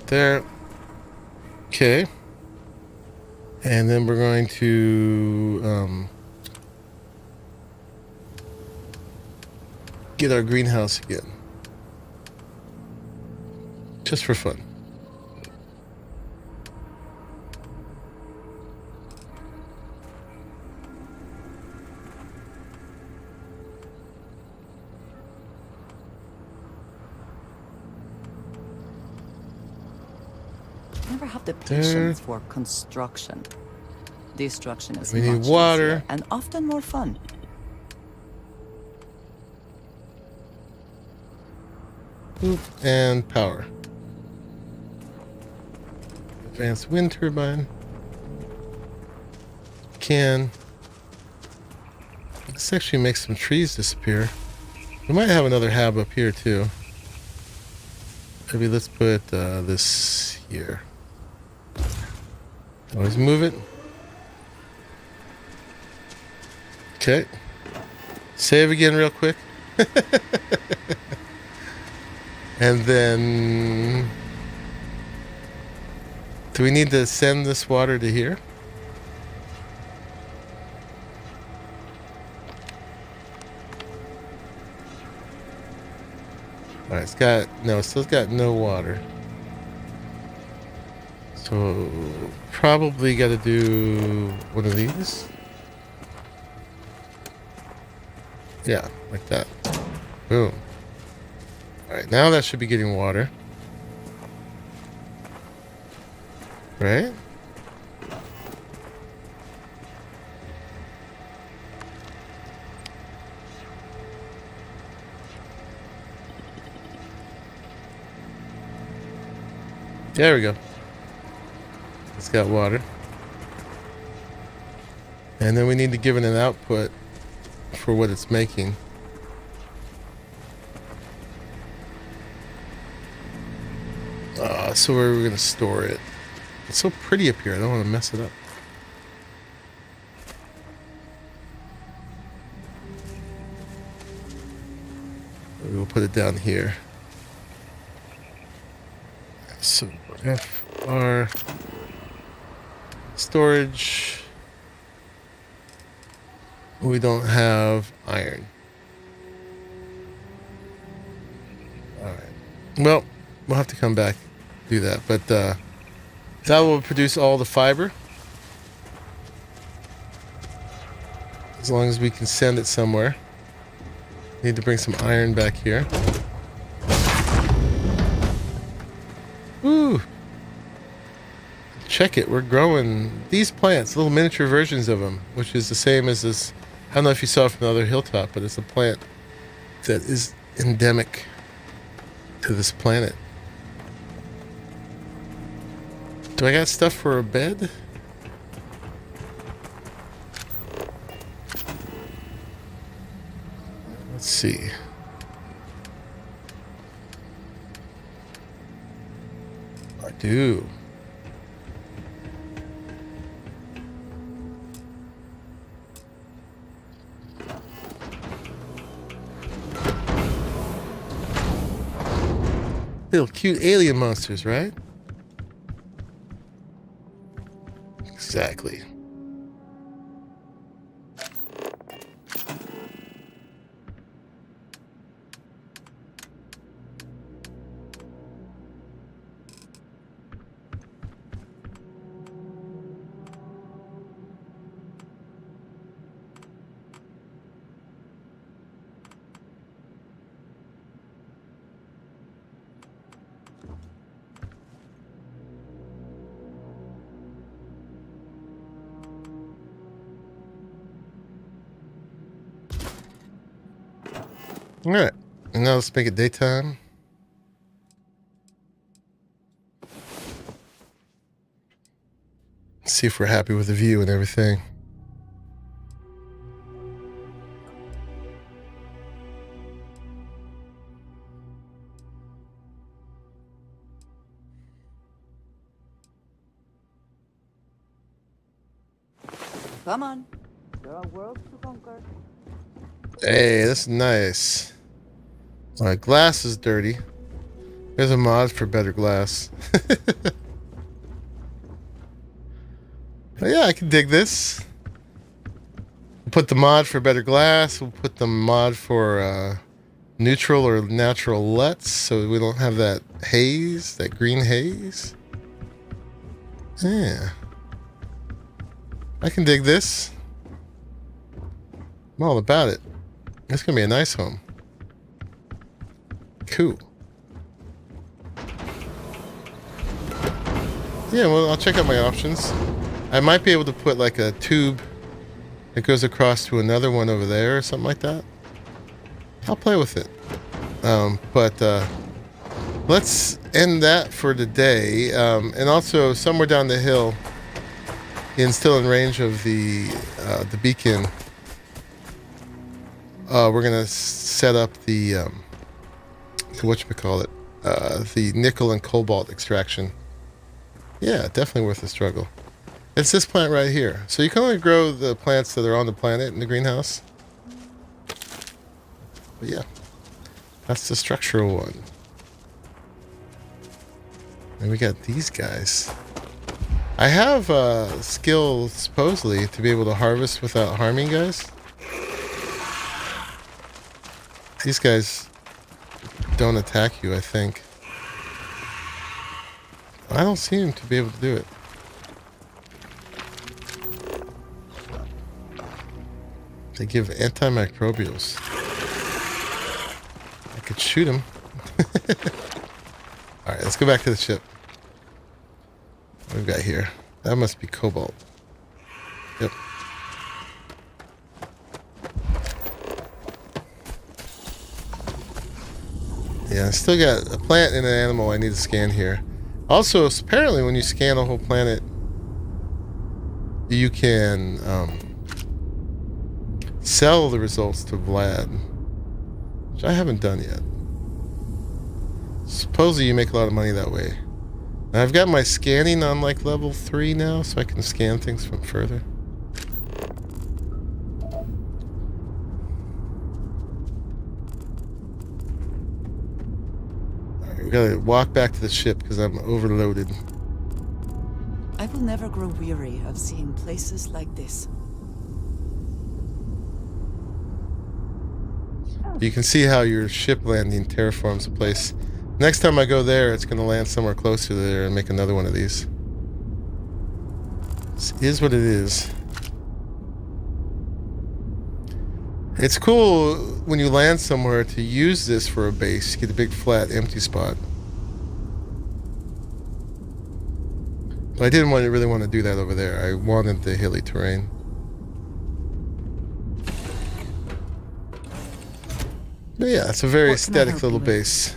There. Okay. And then we're going to get our greenhouse again. Just for fun.
Never have the patience for construction. Destruction is
We need
much
water.
easier and often more fun.
Oop, and power. Advanced wind turbine. Can. Let's actually make some trees disappear. We might have another hab up here too. Maybe let's put this here. Always move it. Okay. Save again real quick. And then... do we need to send this water to here? Alright, it's got... no, it's still got no water. So... probably got to do one of these. Yeah, like that. Boom. Alright, now that should be getting water. Right? There we go. It's got water. And then we need to give it an output for what it's making. So where are we going to store it? It's so pretty up here. I don't want to mess it up. We'll put it down here. So FR storage. We don't have iron. Alright. Well, we'll have to come back do that. But that will produce all the fiber. As long as we can send it somewhere. Need to bring some iron back here. Woo! Check it. We're growing these plants, little miniature versions of them, which is the same as this. I don't know if you saw it from the other hilltop, but it's a plant that is endemic to this planet. Do I got stuff for a bed? Let's see. I do. Little cute alien monsters, right? Exactly. All right, and now let's make it daytime. See if we're happy with the view and everything.
Come on. There are worlds to conquer.
Hey, that's nice. Alright, glass is dirty. There's a mod for better glass. Yeah, I can dig this. We'll put the mod for better glass. We'll put the mod for neutral or natural LUTs so we don't have that haze, that green haze. Yeah. I can dig this. I'm all about it. It's gonna be a nice home. Cool. Yeah, well, I'll check out my options. I might be able to put like a tube that goes across to another one over there or something like that. I'll play with it. But let's end that for today. And also, somewhere down the hill, and still in range of the beacon, we're gonna set up the whatchamacallit, the nickel and cobalt extraction. Yeah, definitely worth the struggle. It's this plant right here. So you can only grow the plants that are on the planet in the greenhouse. But yeah, that's the structural one. And we got these guys. I have skill supposedly to be able to harvest without harming guys. These guys don't attack you, I think. I don't seem to be able to do it. They give antimicrobials. I could shoot them. Alright, let's go back to the ship. What we've got here? That must be cobalt. Yep. Yeah, I still got a plant and an animal I need to scan here. Also, apparently when you scan a whole planet, you can sell the results to Vlad, which I haven't done yet. Supposedly you make a lot of money that way. Now, I've got my scanning on like level 3 now, so I can scan things from further. Alright, we gotta walk back to the ship because I'm overloaded.
I will never grow weary of seeing places like this.
You can see how your ship landing terraforms a place. Next time I go there, it's going to land somewhere close to there and make another one of these. This is what it is. It's cool when you land somewhere to use this for a base. You get a big flat empty spot. But I didn't really want to do that over there. I wanted the hilly terrain. But yeah, it's a very aesthetic little base.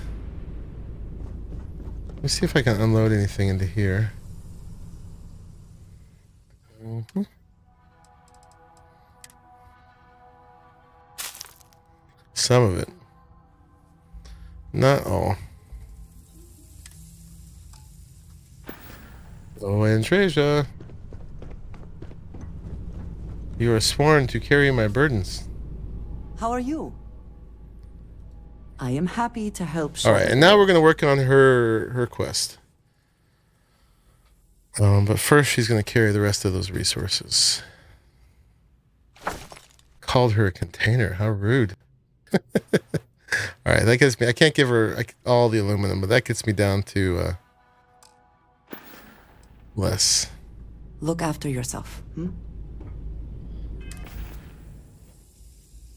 Let me see if I can unload anything into here. Some of it. Not all. Oh, Andreja. You are sworn to carry my burdens.
How are you? I am happy to help.
All right, and now we're going to work on her quest. But first, she's going to carry the rest of those resources. Called her a container. How rude. All right, that gets me. I can't give her all the aluminum, but that gets me down to less.
Look after yourself.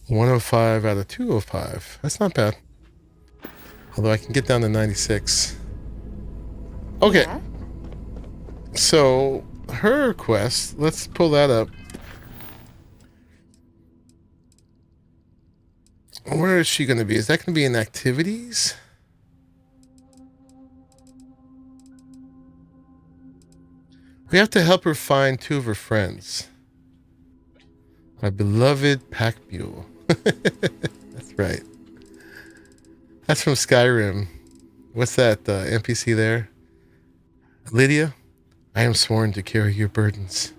105 out of 205. That's not bad. Although I can get down to 96. Okay.
Yeah?
So, her quest, let's pull that up. Where is she going to be? Is that going to be in activities? We have to help her find 2 of her friends. My beloved pack mule. That's right. That's from Skyrim. What's that NPC there? Lydia, I am sworn to carry your burdens.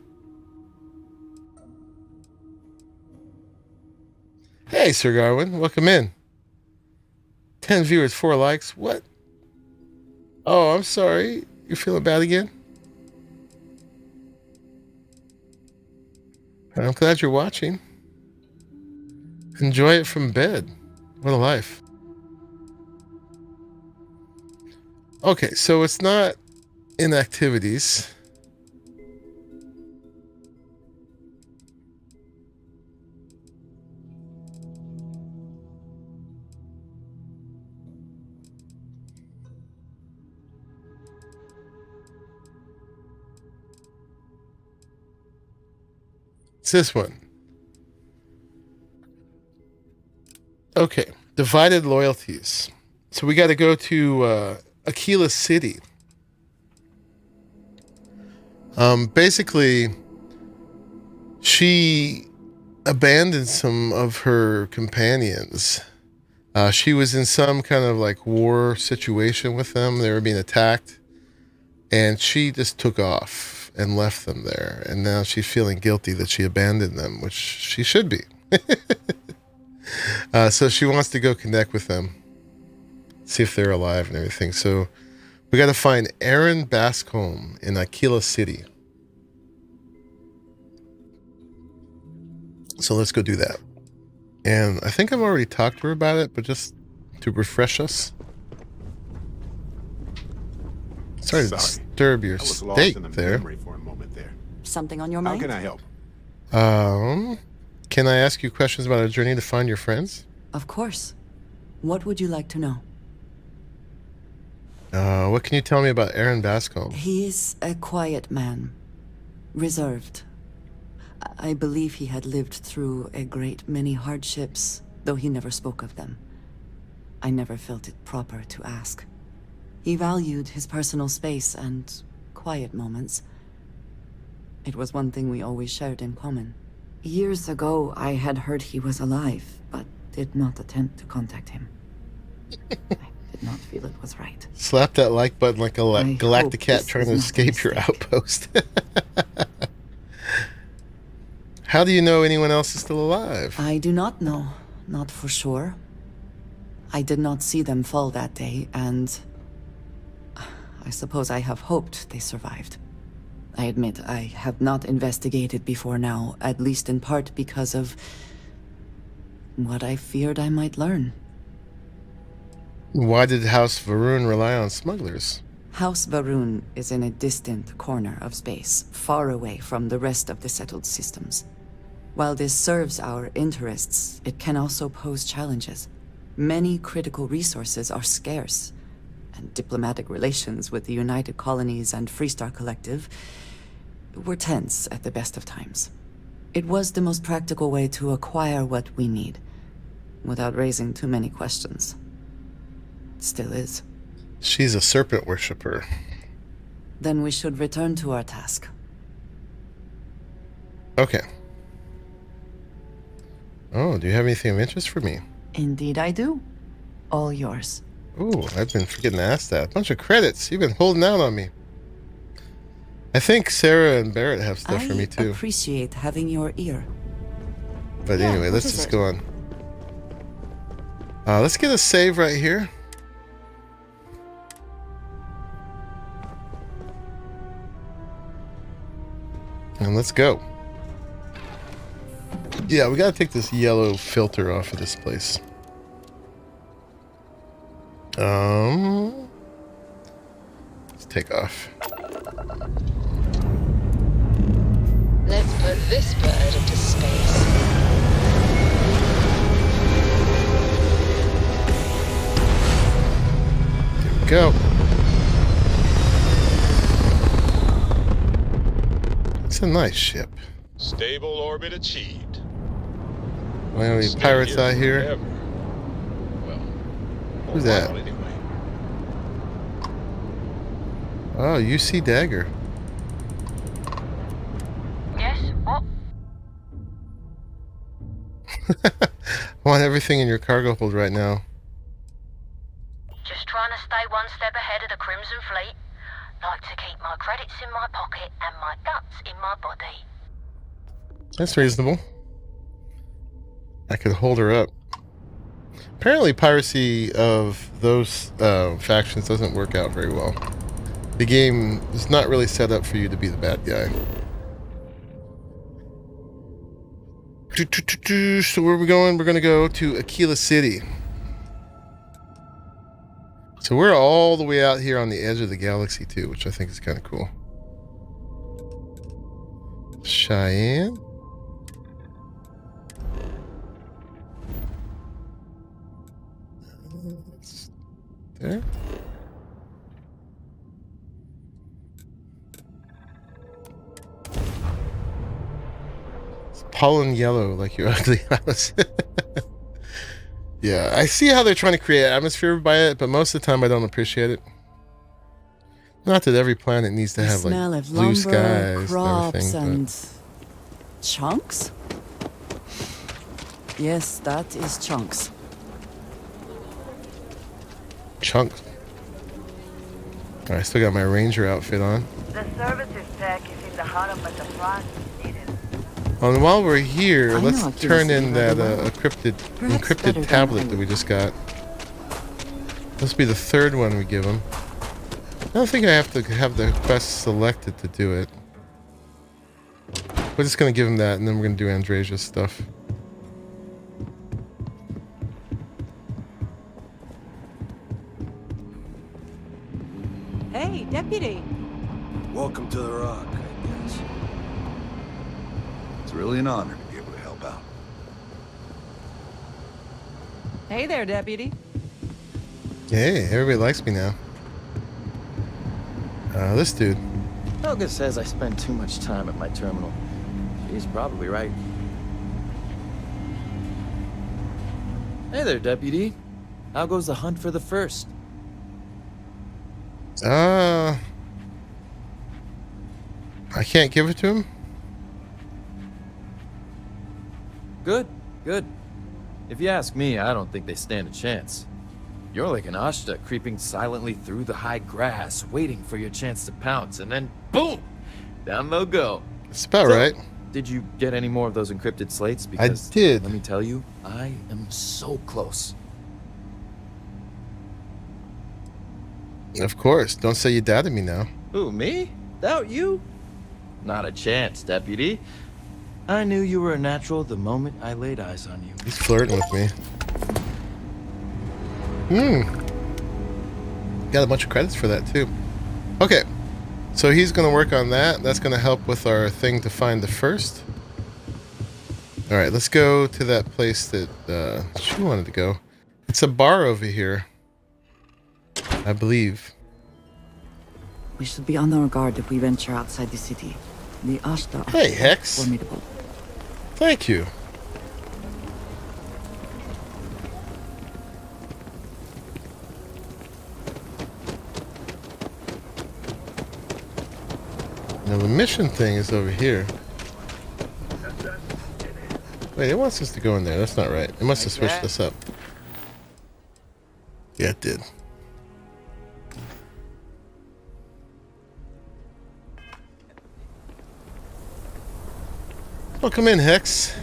Hey, Sir Garwin, welcome in. 10 viewers, 4 likes. What? Oh, I'm sorry. You're feeling bad again? I'm glad you're watching. Enjoy it from bed. What a life. Okay, so it's not in activities. It's this one. Okay, divided loyalties. So we got to go to Aquila City. Basically, she abandoned some of her companions. She was in some kind of like war situation with them. They were being attacked, and she just took off and left them there. And now she's feeling guilty that she abandoned them, which she should be. So she wants to go connect with them, see if they're alive and everything. So we got to find Aaron Bascombe in Aquila City. So let's go do that. And I think I've already talked to her about it, but just to refresh us. Sorry to disturb your state there.
For a moment there.
Something on your mind?
How can I help?
Can I ask you questions about a journey to find your friends?
Of course. What would you like to know?
What can you tell me about Aaron Bascombe?
He is a quiet man. Reserved. I believe he had lived through a great many hardships, though he never spoke of them. I never felt it proper to ask. He valued his personal space and quiet moments. It was one thing we always shared in common. Years ago, I had heard he was alive, but did not attempt to contact him. I did not feel it was right.
Slap that like button like a galactic cat trying to escape your outpost. How do you know anyone else is still alive?
I do not know. Not for sure. I did not see them fall that day, and I suppose I have hoped they survived. I admit I have not investigated before now, at least in part because of what I feared I might learn.
Why did House Varun rely on smugglers?
House Varun is in a distant corner of space, far away from the rest of the settled systems. While this serves our interests, it can also pose challenges. Many critical resources are scarce, and diplomatic relations with the United Colonies and Freestar Collective were tense at the best of times. It was the most practical way to acquire what we need, without raising too many questions. It still is.
She's a serpent worshiper.
Then we should return to our task.
Okay. Oh, do you have anything of interest for me?
Indeed I do. All yours.
Ooh, I've been forgetting to ask that. A bunch of credits. You've been holding out on me. I think Sarah and Barrett have stuff for me too.
I appreciate having your ear.
But anyway, let's just go on. Let's get a save right here. And let's go. Yeah, we gotta take this yellow filter off of this place. Let's take off.
Let's put this bird into space.
There we go. It's a nice ship.
Stable orbit achieved.
Well, any pirates out here?
Forever.
Who's that?
While, anyway.
Oh, UC Dagger.
Yes, what?
I want everything in your cargo hold right now.
Just trying to stay one step ahead of the Crimson Fleet. Like to keep my credits in my pocket and my guts in my body.
That's reasonable. I could hold her up. Apparently piracy of those factions doesn't work out very well. The game is not really set up for you to be the bad guy. So where are we going? We're going to go to Aquila City. So we're all the way out here on the edge of the galaxy too, which I think is kind of cool. Cheyenne? There. It's pollen yellow like your ugly house. Yeah, I see how they're trying to create atmosphere by it, but most of the time I don't appreciate it. Not that every planet needs to have like blue skies
crops
and everything,
and chunks. Yes, that is chunks.
Chunks. I still got my ranger outfit on.
The services tech is in the heart of the front.
And while we're here,
I'm
let's
not
turn in
guilty,
that
by the way. Perhaps better
encrypted
than
tablet
I
that we
would.
just got. This will be the third one we give him. I don't think I have to have the quest selected to do it. We're just going to give him that, and then we're going to do Andreja's stuff.
Hey, deputy.
Welcome to the Rock, I guess. It's really an honor to be able to help out.
Hey there, deputy.
Hey, everybody likes me now. This dude.
Helga says I spend too much time at my terminal. She's probably right. Hey there, deputy. How goes the hunt for the first?
I can't give it to him?
Good, good. If you ask me, I don't think they stand a chance. You're like an Ashta creeping silently through the high grass, waiting for your chance to pounce, and then boom! Down they'll go.
That's about right.
Did you get any more of those encrypted slates? Because
I did.
Let me tell you, I am so close.
Of course. Don't say you doubted me now.
Who, me? Doubt you? Not a chance, deputy. I knew you were a natural the moment I laid eyes on you.
He's flirting with me. Got a bunch of credits for that too. Okay. So he's going to work on that. That's going to help with our thing to find the first. Alright, let's go to that place that she wanted to go. It's a bar over here, I believe.
We should be on our guard if we venture outside the city. The Ashta are
Hey, Hex.
formidable.
Thank you. Now the mission thing is over here. Wait, it wants us to go in there. That's not right. It must have switched this up. Yeah, it did. Welcome in, Hex.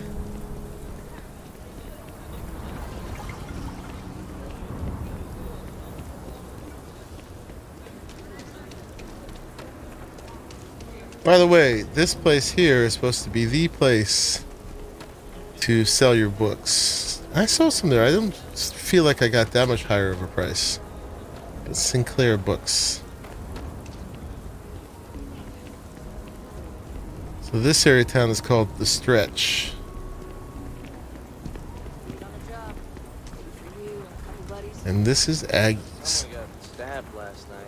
By the way, this place here is supposed to be the place to sell your books. I saw some there. I don't feel like I got that much higher of a price. But Sinclair Books. So this area of town is called The Stretch. And this is Aggie's.
Stabbed last night.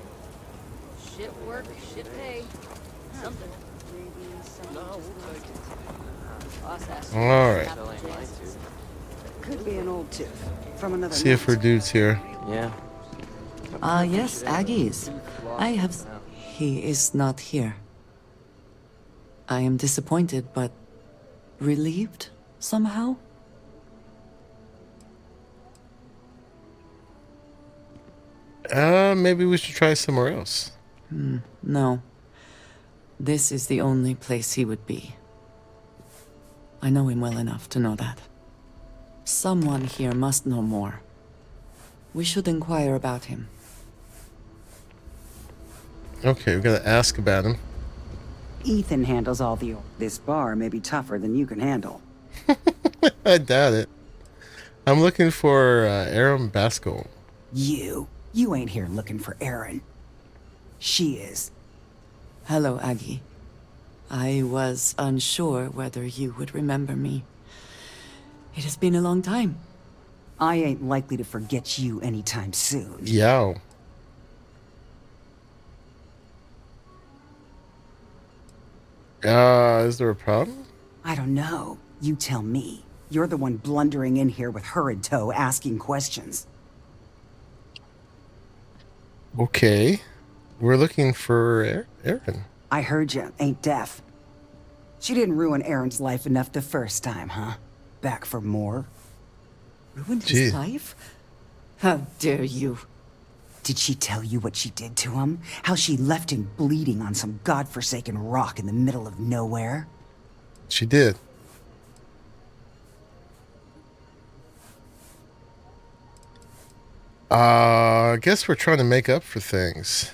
Shit work, shit pay. Something.
Alright.
Could be an old tip from another.
See if her dude's here.
Yeah.
Yes, Aggies. I have... He is not here. I am disappointed, but relieved somehow?
Maybe we should try somewhere else.
No. This is the only place he would be. I know him well enough to know that. Someone here must know more. We should inquire about him.
Okay, we gotta ask about him.
Ethan handles all the... This bar may be tougher than you can handle.
I doubt it. I'm looking for Aaron Baskell.
You ain't here looking for Erin. She is.
Hello, Aggie. I was unsure whether you would remember me. It has been a long time.
I ain't likely to forget you anytime soon.
Yow. Is there a problem?
I don't know. You tell me. You're the one blundering in here with her in tow, asking questions.
Okay. We're looking for Erin.
I heard you ain't deaf. She didn't ruin Aaron's life enough the first time, huh? Back for more?
Ruined his life? How dare you?
Did she tell you what she did to him? How she left him bleeding on some godforsaken rock in the middle of nowhere?
She did. I guess we're trying to make up for things.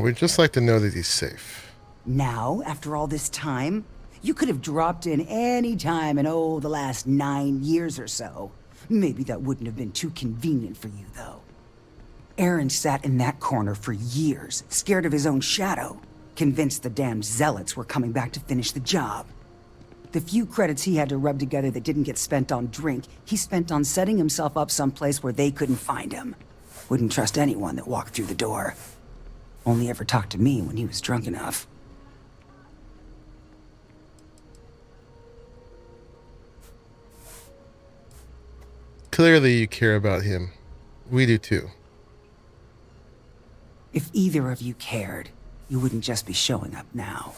We'd just like to know that he's safe.
Now, after all this time? You could have dropped in any time in, the last 9 years or so. Maybe that wouldn't have been too convenient for you, though. Aaron sat in that corner for years, scared of his own shadow, convinced the damn zealots were coming back to finish the job. The few credits he had to rub together that didn't get spent on drink, he spent on setting himself up someplace where they couldn't find him. Wouldn't trust anyone that walked through the door. Only ever talked to me when he was drunk enough.
Clearly you care about him. We do too.
If either of you cared, you wouldn't just be showing up now.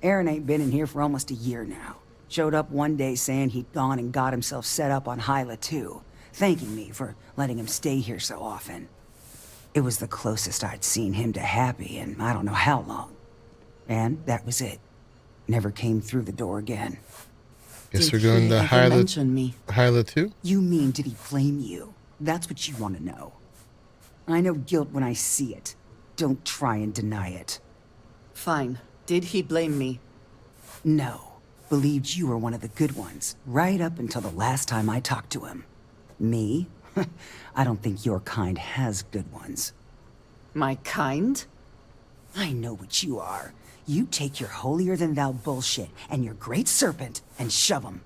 Aaron ain't been in here for almost a year now. Showed up one day saying he'd gone and got himself set up on Hyla too, thanking me for letting him stay here so often. It was the closest I'd seen him to happy in I don't know how long. And that was it. Never came through the door again.
Guess we're going to Hyla too?
You mean, did he blame you? That's what you want to know. I know guilt when I see it. Don't try and deny it.
Fine. Did he blame me?
No. Believed you were one of the good ones, right up until the last time I talked to him. Me? I don't think your kind has good ones.
My kind?
I know what you are. You take your holier-than-thou bullshit and your great serpent and shove 'em.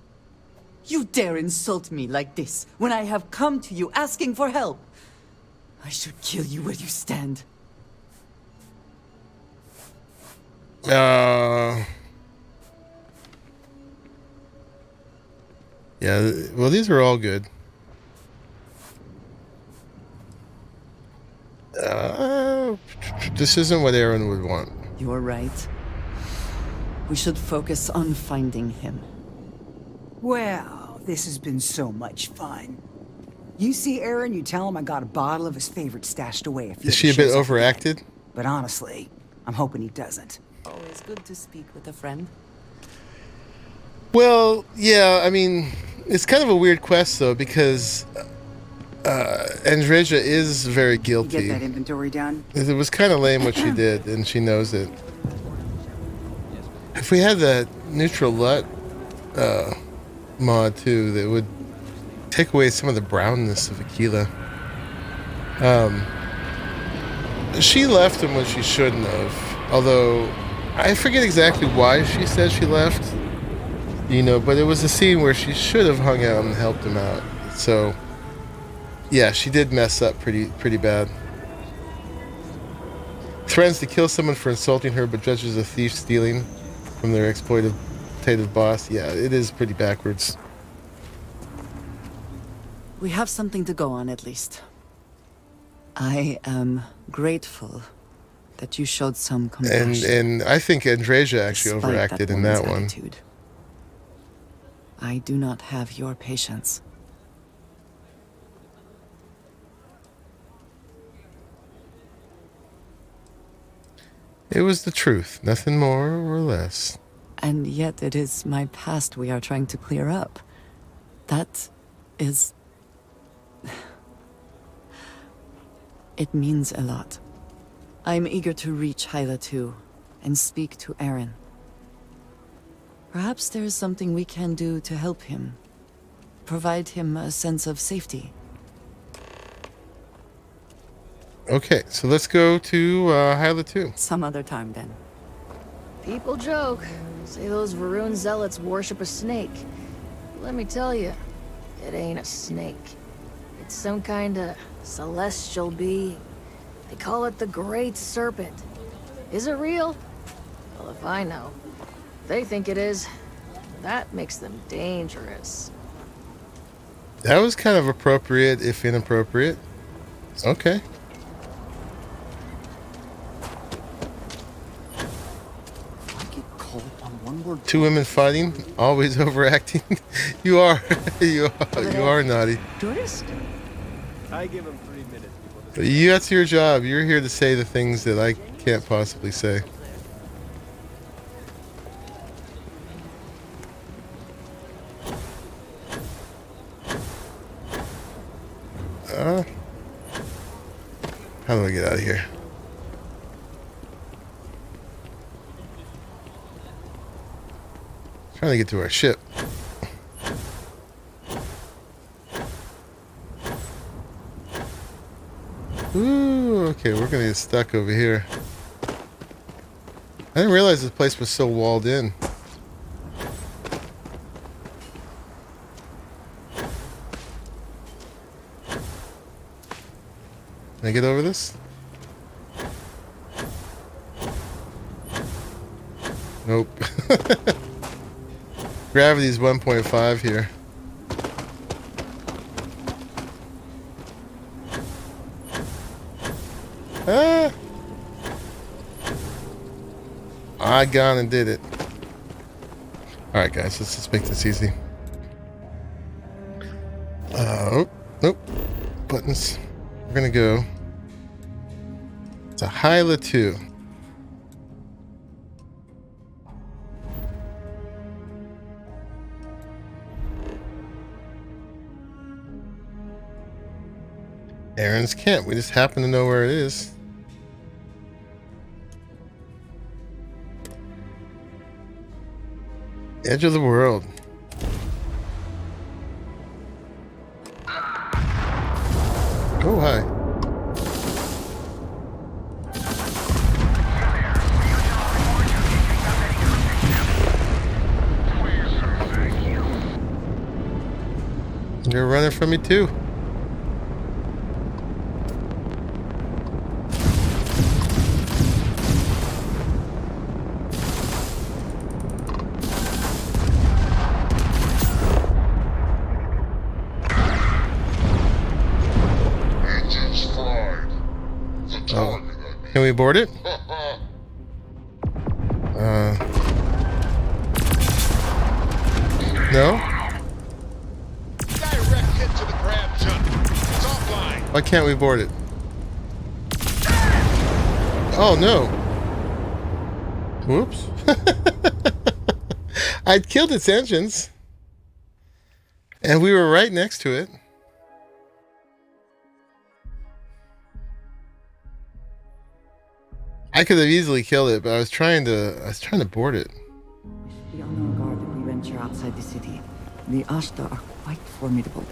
You dare insult me like this when I have come to you asking for help. I should kill you where you stand.
Yeah, well, these are all good. This isn't what Aaron would want.
You're right. We should focus on finding him.
Well, this has been so much fun. You see Aaron, you tell him I got a bottle of his favorite stashed away.
Is she a bit overacted?
But honestly, I'm hoping he doesn't.
Always good to speak with a friend.
Well, yeah, I mean, it's kind of a weird quest, though, because Andreja is very guilty.
You get that inventory done?
It was kind of lame what she did, and she knows it. If we had that neutral LUT mod, too, that would take away some of the brownness of Aquila. She left him when she shouldn't have, although I forget exactly why she said she left, but it was a scene where she should have hung out and helped him out. So, yeah, she did mess up pretty bad. Threatens to kill someone for insulting her, but judges a thief stealing from their exploitative consultative boss. Yeah, it is pretty backwards.
We have something to go on, at least. I am grateful that you showed some compassion.
And I think Andreja actually
despite
overacted in that one.
attitude. I do not have your patience.
It was the truth, nothing more or less.
And yet it is my past we are trying to clear up. That is... It means a lot. I'm eager to reach Hyla too, and speak to Aaron. Perhaps there is something we can do to help him. Provide him a sense of safety.
Okay, so let's go to Hyla 2.
Some other time then.
People joke. Say those Varun zealots worship a snake. Let me tell you, it ain't a snake. It's some kind of celestial being. They call it the Great Serpent. Is it real? Well, if I know. They think it is. That makes them dangerous.
That was kind of appropriate, if inappropriate. Okay. Two women fighting, always overacting. you are naughty.
Tourist?
I give him 3 minutes.
That's your job. You're here to say the things that I can't possibly say. How do I get out of here? Trying to get to our ship. Ooh, okay, we're gonna get stuck over here. I didn't realize this place was so walled in. Can I get over this? Nope. Gravity's 1.5 here. Ah! I gone and did it. Alright guys, let's just make this easy. Nope. Buttons. We're gonna go to Hyla 2. Aaron's camp. We just happen to know where it is. Edge of the world. Oh, hi. You're running from me too. Can we board it? No?
Direct hit to the grab jump. It's offline.
Why can't we board it? Oh no. Whoops. I'd killed its engines. And we were right next to it. I could have easily killed it, but I was trying to board it.
Be on our guard if we venture outside the city. The Ashta are quite formidable.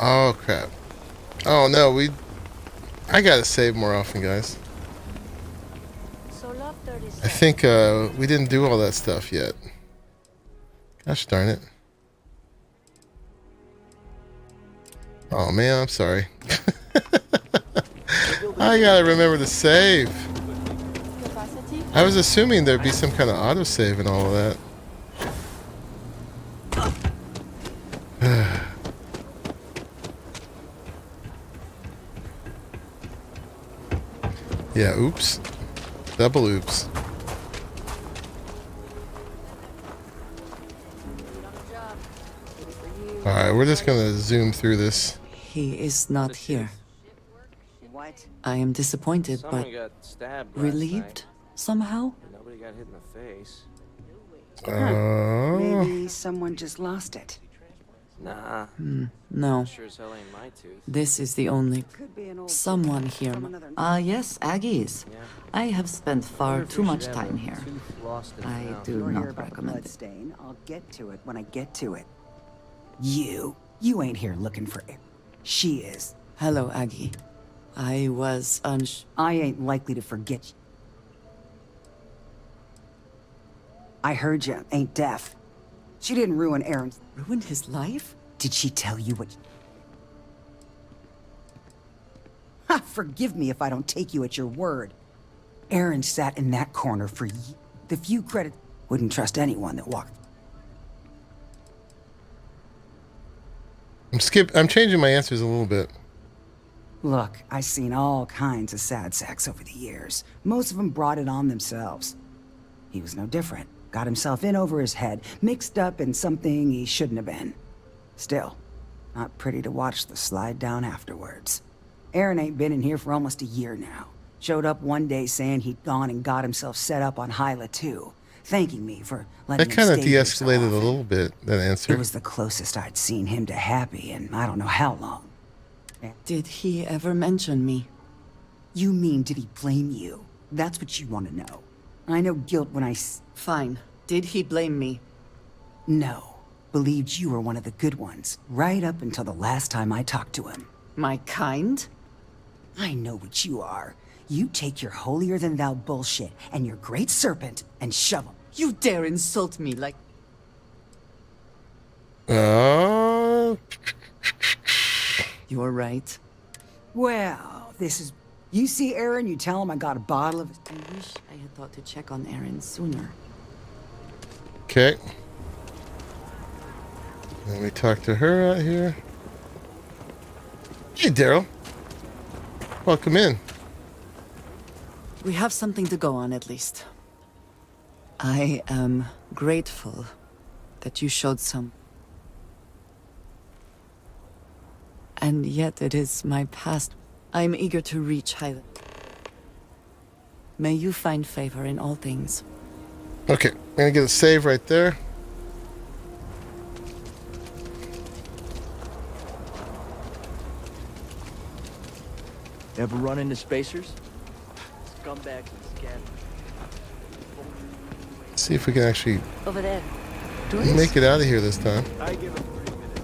Oh crap. Oh no, I gotta save more often, guys. I think we didn't do all that stuff yet. Gosh darn it. Oh man, I'm sorry. I gotta remember to save. I was assuming there'd be some kind of autosave and all of that. Yeah, oops. Double oops. Alright, we're just gonna zoom through this.
He is not here.
What?
I am disappointed, but
Someone got stabbed last
relieved
night.
somehow.
Nobody got hit in the face.
Maybe someone just lost it.
Nah.
No.
Sure as hell ain't my tooth.
This is the only someone here. Yes, Aggies. I have spent far too much time here. I do
You're here
not
about the
recommend it.
bloodstain. I'll get to it when I get to it. You ain't here looking for it. She is.
Hello, Aggie. I was
I ain't likely to forget you. I heard you ain't deaf. She didn't ruin Aaron's.
Ruined his life?
Did she tell you what? Ha! Forgive me if I don't take you at your word. Aaron sat in that corner for the few credit. Wouldn't trust anyone that walked.
I'm changing my answers a little bit.
Look, I've seen all kinds of sad sacks over the years. Most of them brought it on themselves. He was no different. Got himself in over his head, mixed up in something he shouldn't have been. Still, not pretty to watch the slide down afterwards. Aaron ain't been in here for almost a year now. Showed up one day saying he'd gone and got himself set up on Hyla too, thanking me for letting
That
him
kind of
stay here so
de-escalated a
often.
little bit, that answer.
It was the closest I'd seen him to happy in I don't know how long.
Did he ever mention me?
You mean, did he blame you? That's what you want to know. I know guilt when I...
Fine. Did he blame me?
No. Believed you were one of the good ones, right up until the last time I talked to him.
My kind?
I know what you are. You take your holier-than-thou bullshit and your great serpent and shove 'em.
You dare insult me like... You're right.
Well, this is... You see Aaron, you tell him I got a bottle of...
I wish I had thought to check on Aaron sooner.
Okay. Let me talk to her out here. Hey, Daryl. Welcome in.
We have something to go on, at least. I am grateful that you showed some... And yet it is my past. I am eager to reach Hyla. May you find favor in all things.
Okay, I'm gonna get a save right there.
Ever run into spacers? Scumbags and scabs.
See if we can actually
Over there.
make it out of here this time.
I give him 3 minutes.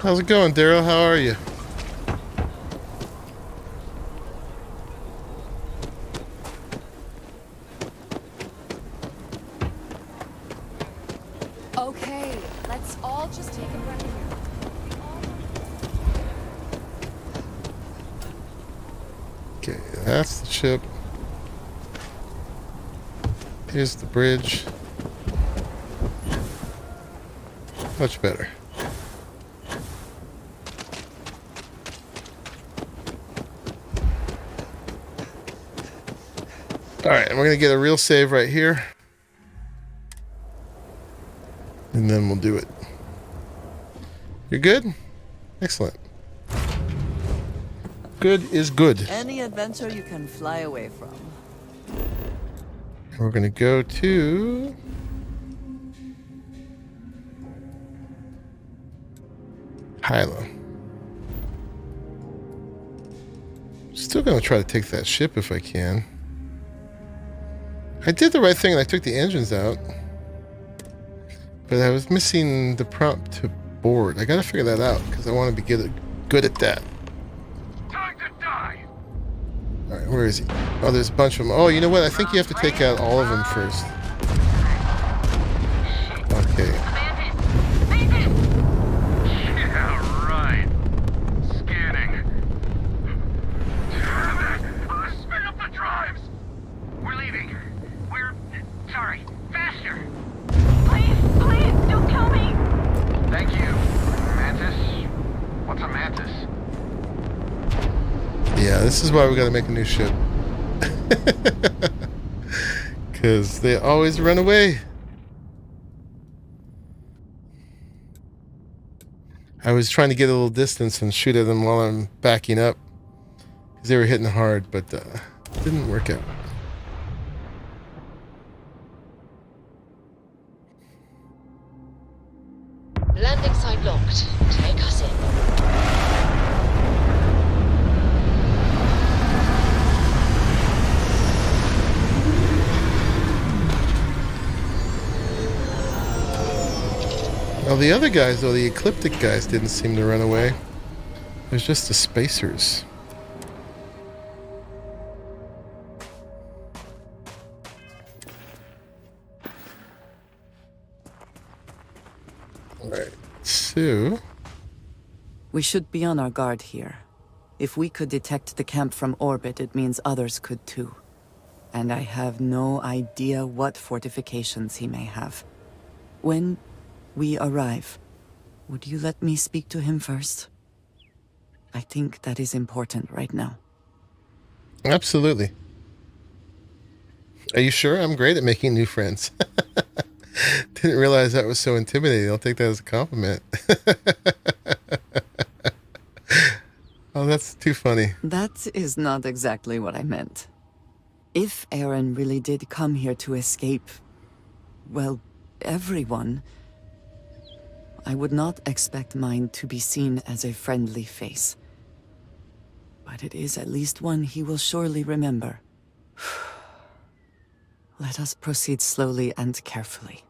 How's it going, Daryl? How are you?
Okay, let's all just take a breath here.
Okay, that's the ship. Here's the bridge. Much better. Alright, and we're going to get a real save right here. And then we'll do it. You're good? Excellent. Good is good.
Any adventure you can fly away from.
We're going to go to... Hyla. Still going to try to take that ship if I can. I did the right thing and I took the engines out. But I was missing the prompt to board. I gotta figure that out because I want to be good at that.
Time to die.
Alright, where is he? Oh, there's a bunch of them. Oh, you know what? I think you have to take out all of them first. Okay.
Yeah, right. Scanning. Spin up the drives. We're leaving. Sorry. Faster.
Please, don't kill me!
Thank you. And
Yeah, this is why we gotta make a new ship. Because they always run away. I was trying to get a little distance and shoot at them while I'm backing up. Because they were hitting hard, but didn't work out.
Landing site locked. Take us in.
Well, the other guys, though, the ecliptic guys didn't seem to run away. It was just the spacers. Alright, so...
We should be on our guard here. If we could detect the camp from orbit, it means others could too. And I have no idea what fortifications he may have. When we arrive, would you let me speak to him first? I think that is important right now.
Absolutely. Are you sure? I'm great at making new friends. Didn't realize that was so intimidating. I'll take that as a compliment. Oh, that's too funny.
That is not exactly what I meant. If Aaron really did come here to escape, well, everyone, I would not expect mine to be seen as a friendly face. But it is at least one he will surely remember. Let us proceed slowly and carefully.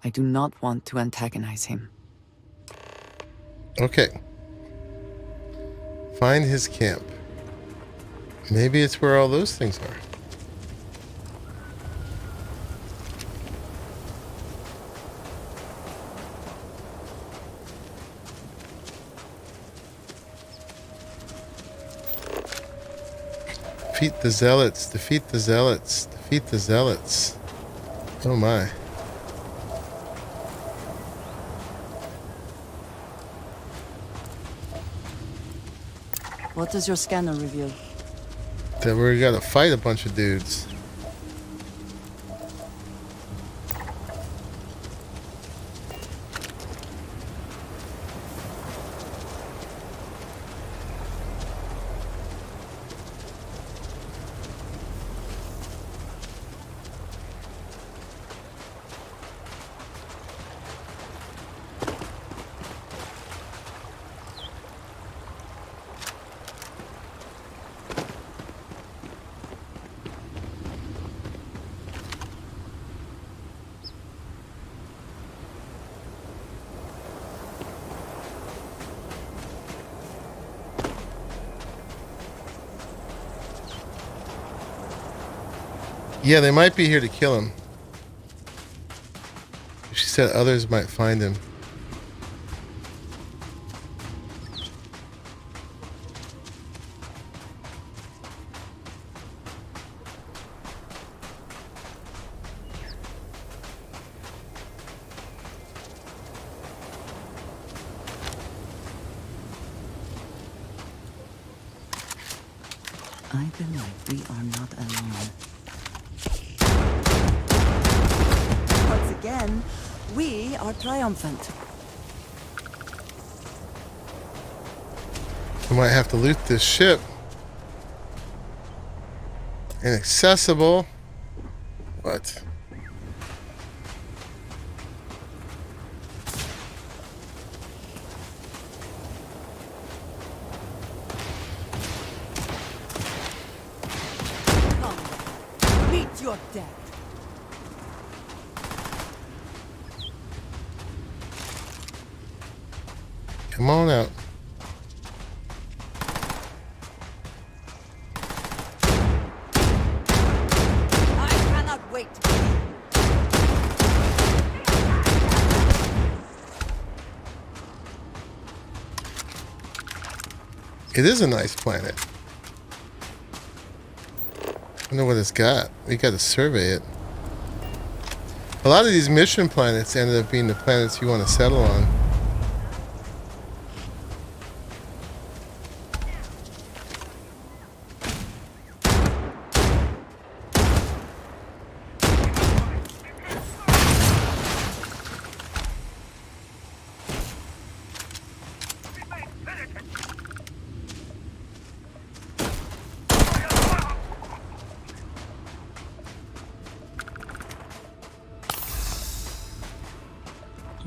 I do not want to antagonize him.
Okay. Find his camp. Maybe it's where all those things are. Defeat the zealots, defeat the zealots, defeat the zealots. Oh my.
What does your scanner reveal?
That we gotta fight a bunch of dudes. Yeah, they might be here to kill him. She said others might find him.
I believe we are not alone. Once again, we are triumphant.
We might have to loot this ship. Inaccessible. What?
Come, meet your death.
Come on out.
I cannot wait.
It is a nice planet. I don't know what it's got. We got to survey it. A lot of these mission planets ended up being the planets you want to settle on.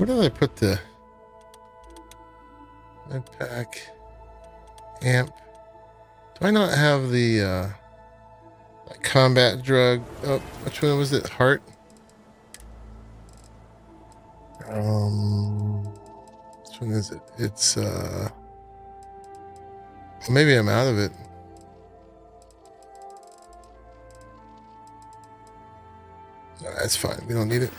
Where did I put the med pack amp? Do I not have the combat drug? Oh, which one was it? Heart? Which one is it? It's maybe I'm out of it. No, that's fine. We don't need it.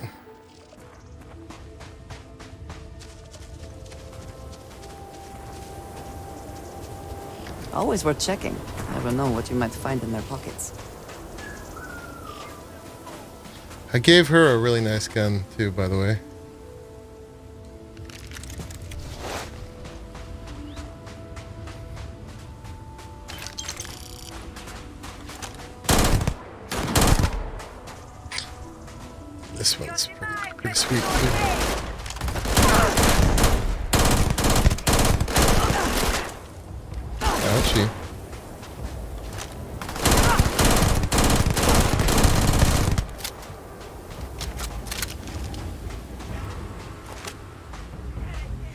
Always worth checking. Never know what you might find in their pockets.
I gave her a really nice gun too, by the way. This one's pretty sweet too. Ouchie.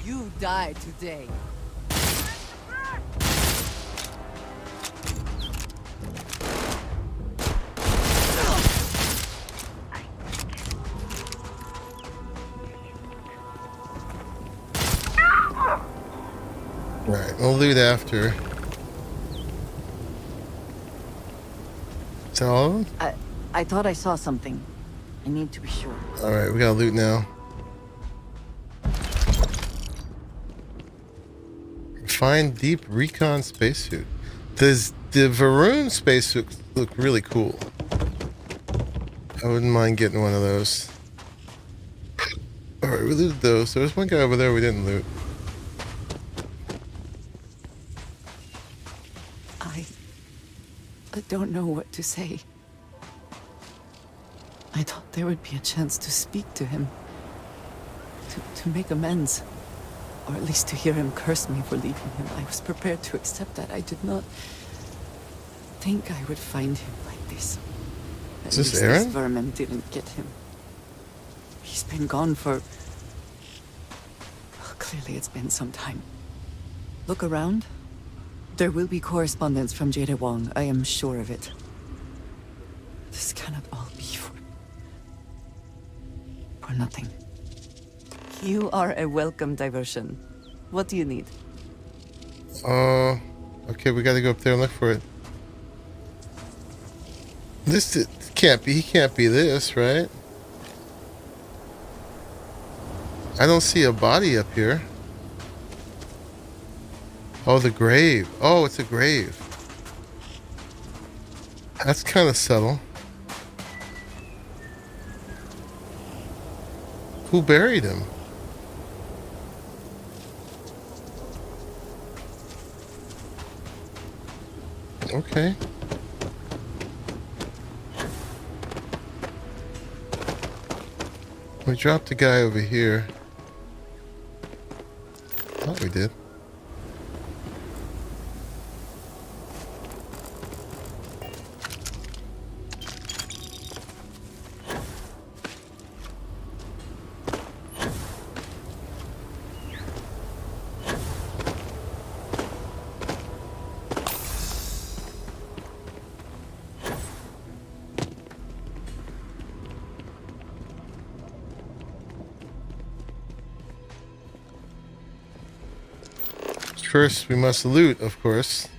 You die today.
Right, we'll loot after. Is that all of them?
I thought I saw something. I need to be sure.
Alright, we gotta loot now. Find deep recon spacesuit. Does the Varun spacesuit look really cool? I wouldn't mind getting one of those. Alright, we looted those. There was one guy over there we didn't loot.
I don't know what to say. I thought there would be a chance to speak to him. To make amends. Or at least to hear him curse me for leaving him. I was prepared to accept that. I did not think I would find him like this. At
Is this
least
Aaron?
This vermin didn't get him. He's been gone for... Well, clearly it's been some time. Look around. There will be correspondence from Jada Wong. I am sure of it. This cannot all be for nothing. You are a welcome diversion. What do you need?
Okay, we gotta go up there and look for it. This can't be, he can't be this, right? I don't see a body up here. Oh, the grave. Oh, it's a grave. That's kind of subtle. Who buried him? Okay. We dropped a guy over here. Thought we did. First, we must loot, of course.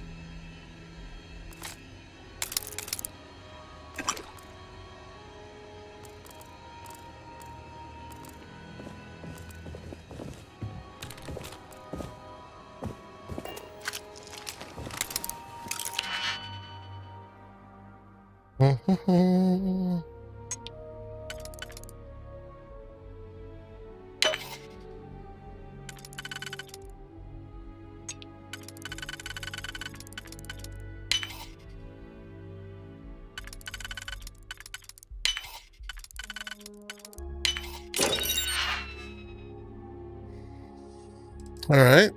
All right.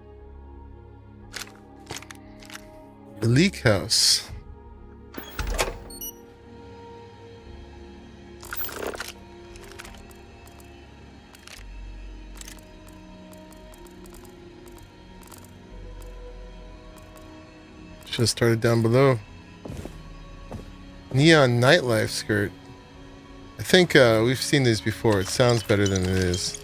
The leak house. Should have started down below. Neon nightlife skirt. I think we've seen these before. It sounds better than it is.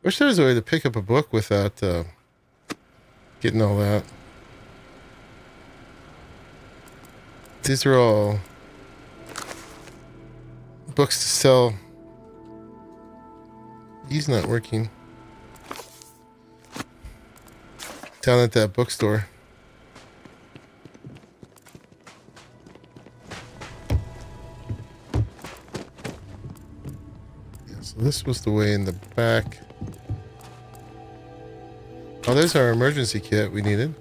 Wish there was a way to pick up a book without getting all that. These are all books to sell. He's not working. Down at that bookstore. Yeah, so this was the way in the back. Oh, there's our emergency kit we needed.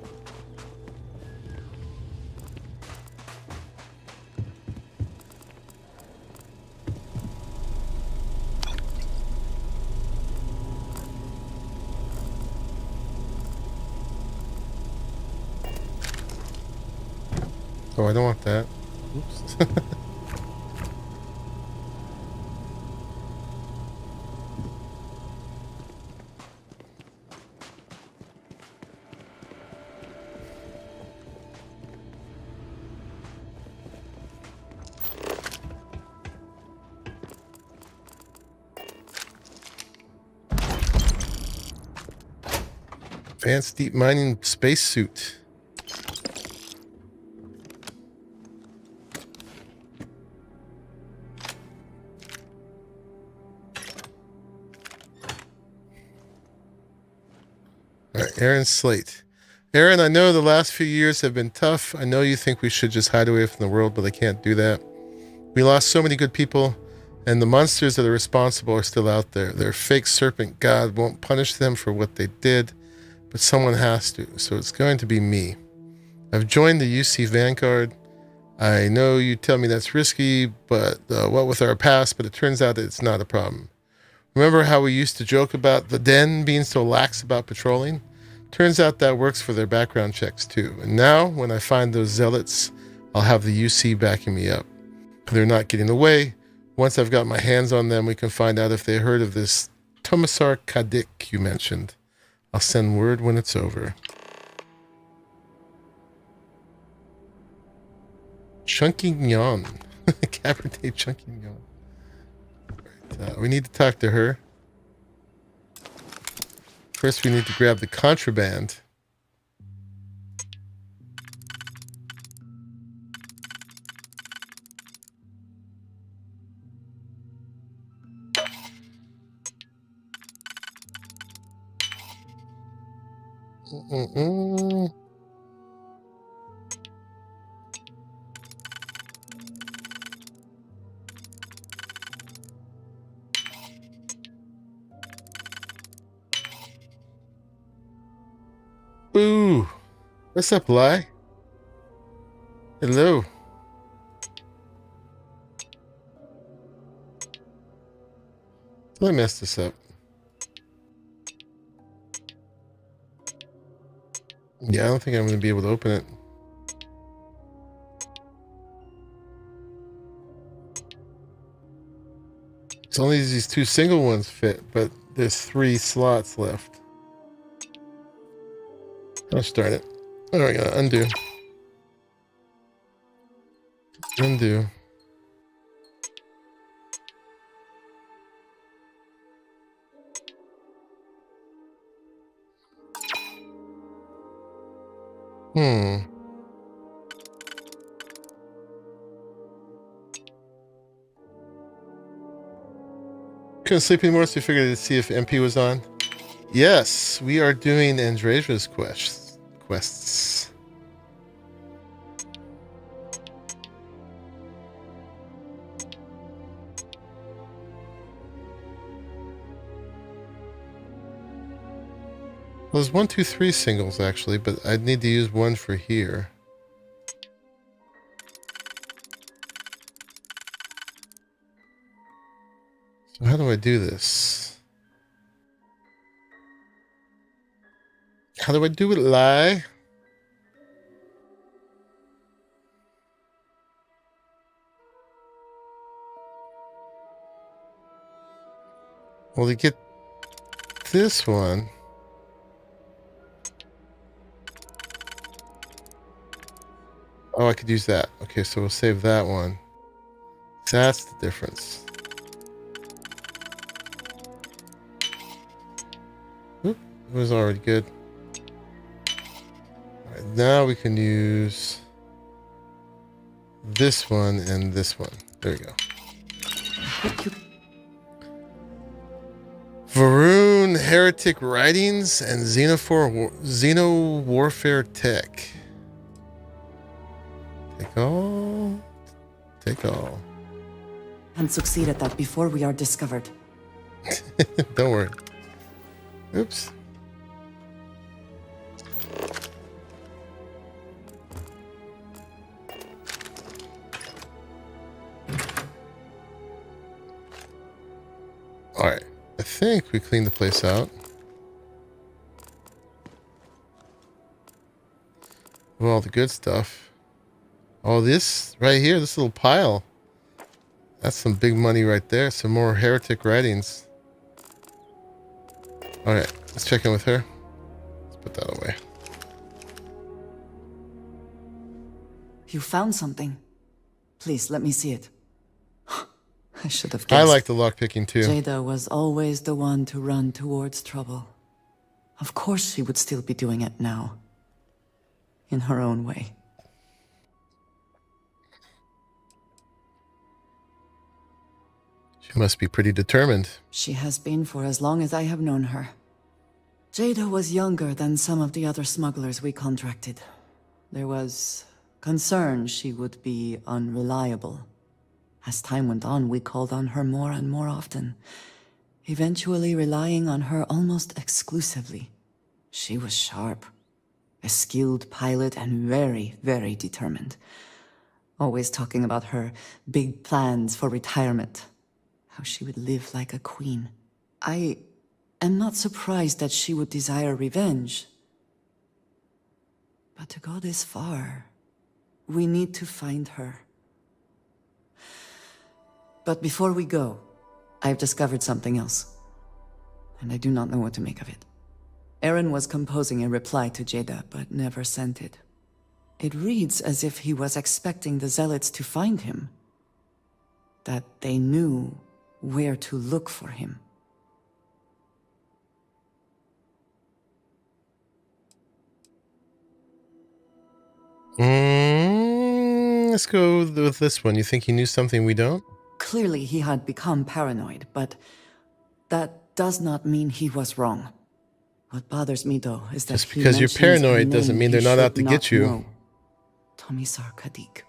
Oh, I don't want that. Oops. Advanced deep mining spacesuit. Alright, Aaron Slate. Aaron, I know the last few years have been tough. I know you think we should just hide away from the world, but I can't do that. We lost so many good people, and the monsters that are responsible are still out there. Their fake serpent god won't punish them for what they did, but someone has to, so it's going to be me. I've joined the UC Vanguard. I know you tell me that's risky, but what with our past, but it turns out that it's not a problem. Remember how we used to joke about the Den being so lax about patrolling? Turns out that works for their background checks too. And now, when I find those zealots, I'll have the UC backing me up. They're not getting away. Once I've got my hands on them, we can find out if they heard of this Tomasar Kadik you mentioned. I'll send word when it's over. Chunky Nyan. Cabernet Chunky Nyan. Right, we need to talk to her. First, we need to grab the contraband. Boo! What's up, Lai? Hello. Let me mess this up. Yeah, I don't think I'm going to be able to open it. It's only these two single ones fit, but there's 3 slots left. I'll start it. Oh, we gotta undo. Undo. Couldn't sleep anymore, so we figured to see if MP was on. Yes, we are doing Andreja's quests. Well, there's 1, 2, 3 singles actually, but I'd need to use one for here. So how do I do this? How do I do it, lie? Well, to get this one. Oh, I could use that. Okay, so we'll save that one. That's the difference. Oop, it was already good. All right, now we can use this one and this one. There we go. Varun Heretic Writings and Xeno Warfare Tech. Take all. Take all.
And succeed at that before we are discovered.
Don't worry. Oops. All right. I think we cleaned the place out. Of all the good stuff. Oh, this right here, this little pile. That's some big money right there. Some more heretic writings. All right, let's check in with her. Let's put that away.
You found something. Please, let me see it. I should have guessed.
I like the lockpicking too.
Jada was always the one to run towards trouble. Of course she would still be doing it now. In her own way.
She must be pretty determined.
She has been for as long as I have known her. Jada was younger than some of the other smugglers we contracted. There was concern she would be unreliable. As time went on, we called on her more and more often, eventually relying on her almost exclusively. She was sharp, a skilled pilot and very, very determined. Always talking about her big plans for retirement, how she would live like a queen. I am not surprised that she would desire revenge. But to go this far, we need to find her. But before we go, I've discovered something else. And I do not know what to make of it. Aaron was composing a reply to Jada, but never sent it. It reads as if he was expecting the Zealots to find him. That they knew where to look for him.
Let's go with this one. You think he knew something we don't?
Clearly he had become paranoid, but that does not mean he was wrong. What bothers me, though, is that
just because you're paranoid doesn't mean they're not out to get you.
Tomisar Kadik.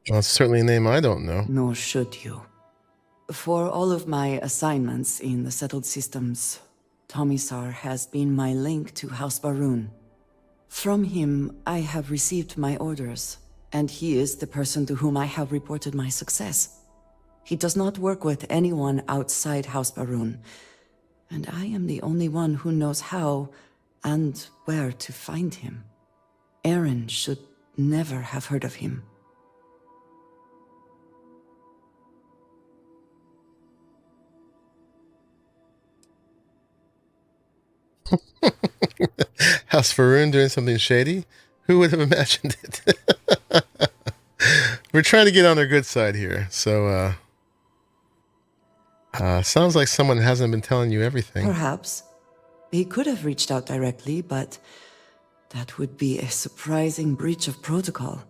Well, it's certainly a name I don't know.
Nor should you. For all of my assignments in the settled systems, Tomisar has been my link to House Barun. From him, I have received my orders, and he is the person to whom I have reported my success. He does not work with anyone outside House Barun, and I am the only one who knows how and where to find him. Aaron should never have heard of him.
House Faroon doing something shady? Who would have imagined it? We're trying to get on their good side here, so sounds like someone hasn't been telling you everything.
Perhaps. He could have reached out directly, but that would be a surprising breach of protocol.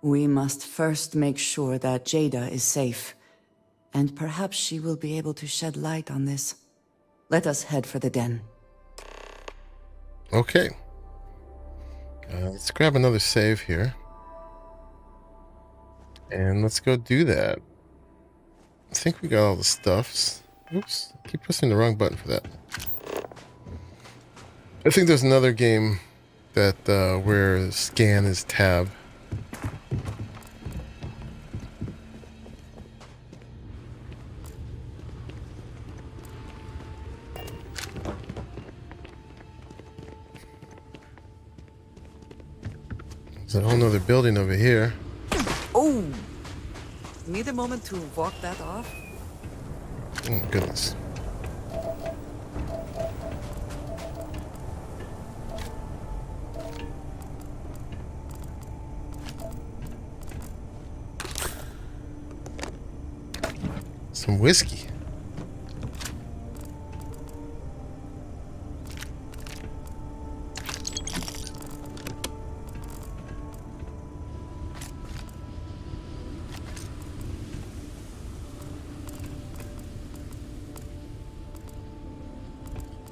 We must first make sure that Jada is safe, and perhaps she will be able to shed light on this. Let us head for the den.
Okay. Let's grab another save here. And let's go do that. I think we got all the stuffs. Oops, I keep pressing the wrong button for that. I think there's another game that where scan is tab. There's a whole nother building over here.
Oh! Need a moment to walk that off?
Oh, goodness. Some whiskey.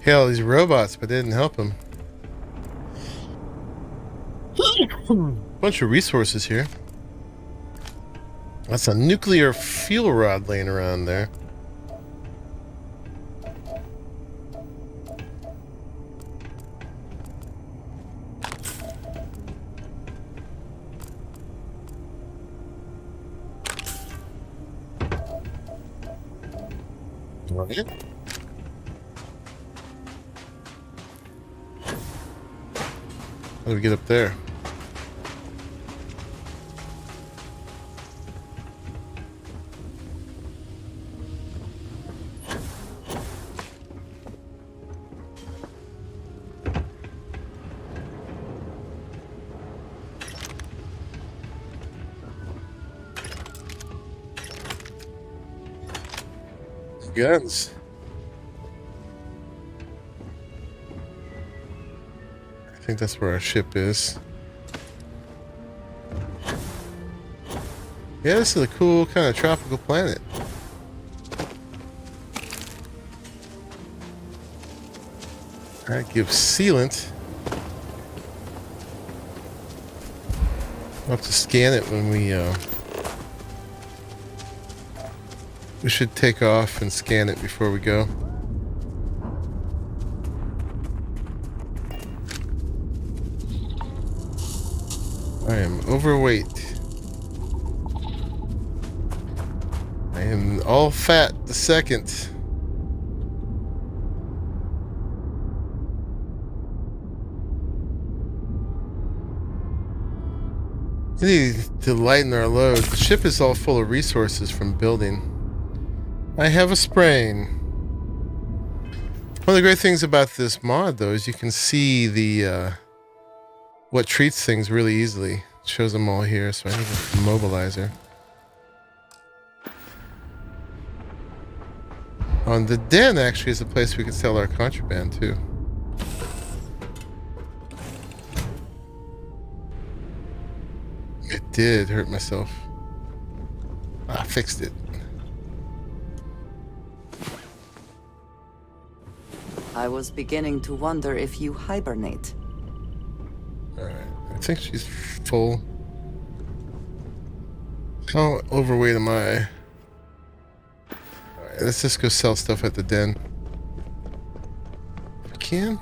Hell, these robots, but they didn't help him. Bunch of resources here. That's a nuclear fuel rod laying around there. Right. How do we get up there? Guns. I think that's where our ship is. Yeah, this is a cool kind of tropical planet. Alright, give sealant. We'll have to scan it when we should take off and scan it before we go. I am overweight. I am all fat the second. We need to lighten our load. The ship is all full of resources from building. I have a sprain. One of the great things about this mod, though, is you can see the what treats things really easily. It shows them all here, so I need a mobilizer. On the den, actually, is a place we can sell our contraband too. It did hurt myself. I fixed it.
I was beginning to wonder if you hibernate.
Alright, I think she's full. How overweight am I? Alright, let's just go sell stuff at the den. If I can.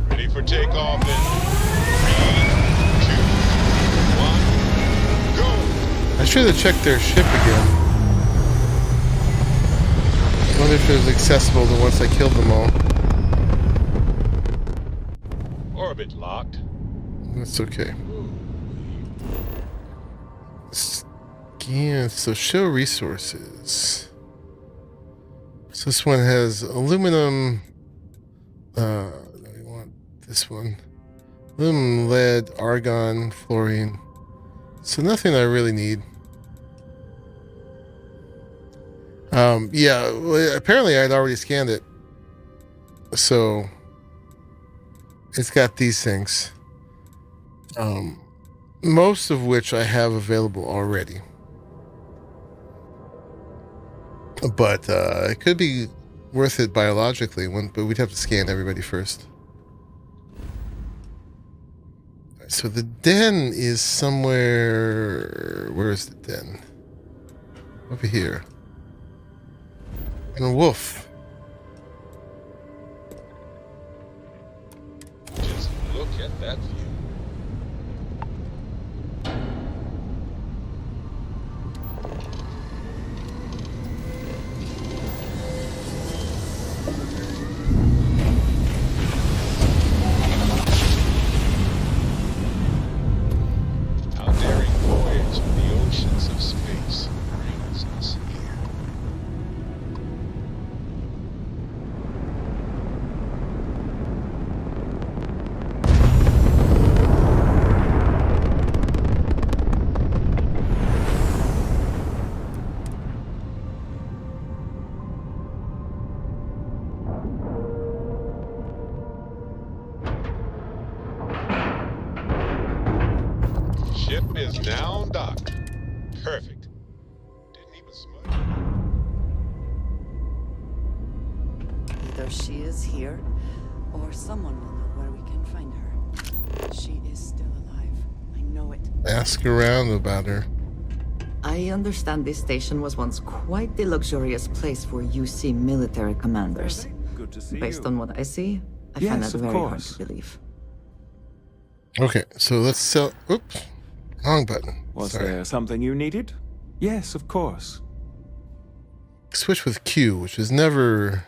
Ready for takeoff in
I should have checked their ship again. I wonder if it was accessible to once I killed them all.
orbit locked.
That's okay. Scan. So show resources. So this one has aluminum. No, we want this one. Aluminum, lead, argon, fluorine. So nothing I really need. Yeah, well, apparently I'd already scanned it. So it's got these things. Most of which I have available already. But it could be worth it biologically, but we'd have to scan everybody first. So the den is somewhere... Where is the den? Over here. And a wolf.
Just look at that view. Our daring voyage in the oceans of space brings us here. Ship is now docked. Perfect. Didn't even smudge.
Either she is here, or someone will know where we can find her. She is still alive. I know it.
Ask around about her.
I understand this station was once quite the luxurious place for UC military commanders.
Good to see
Based
you.
on what I see, I find that very hard to believe.
Okay, so let's sell. Oops, wrong button.
Was
Sorry.
there something you needed? Yes, of course.
Switch with Q, which is never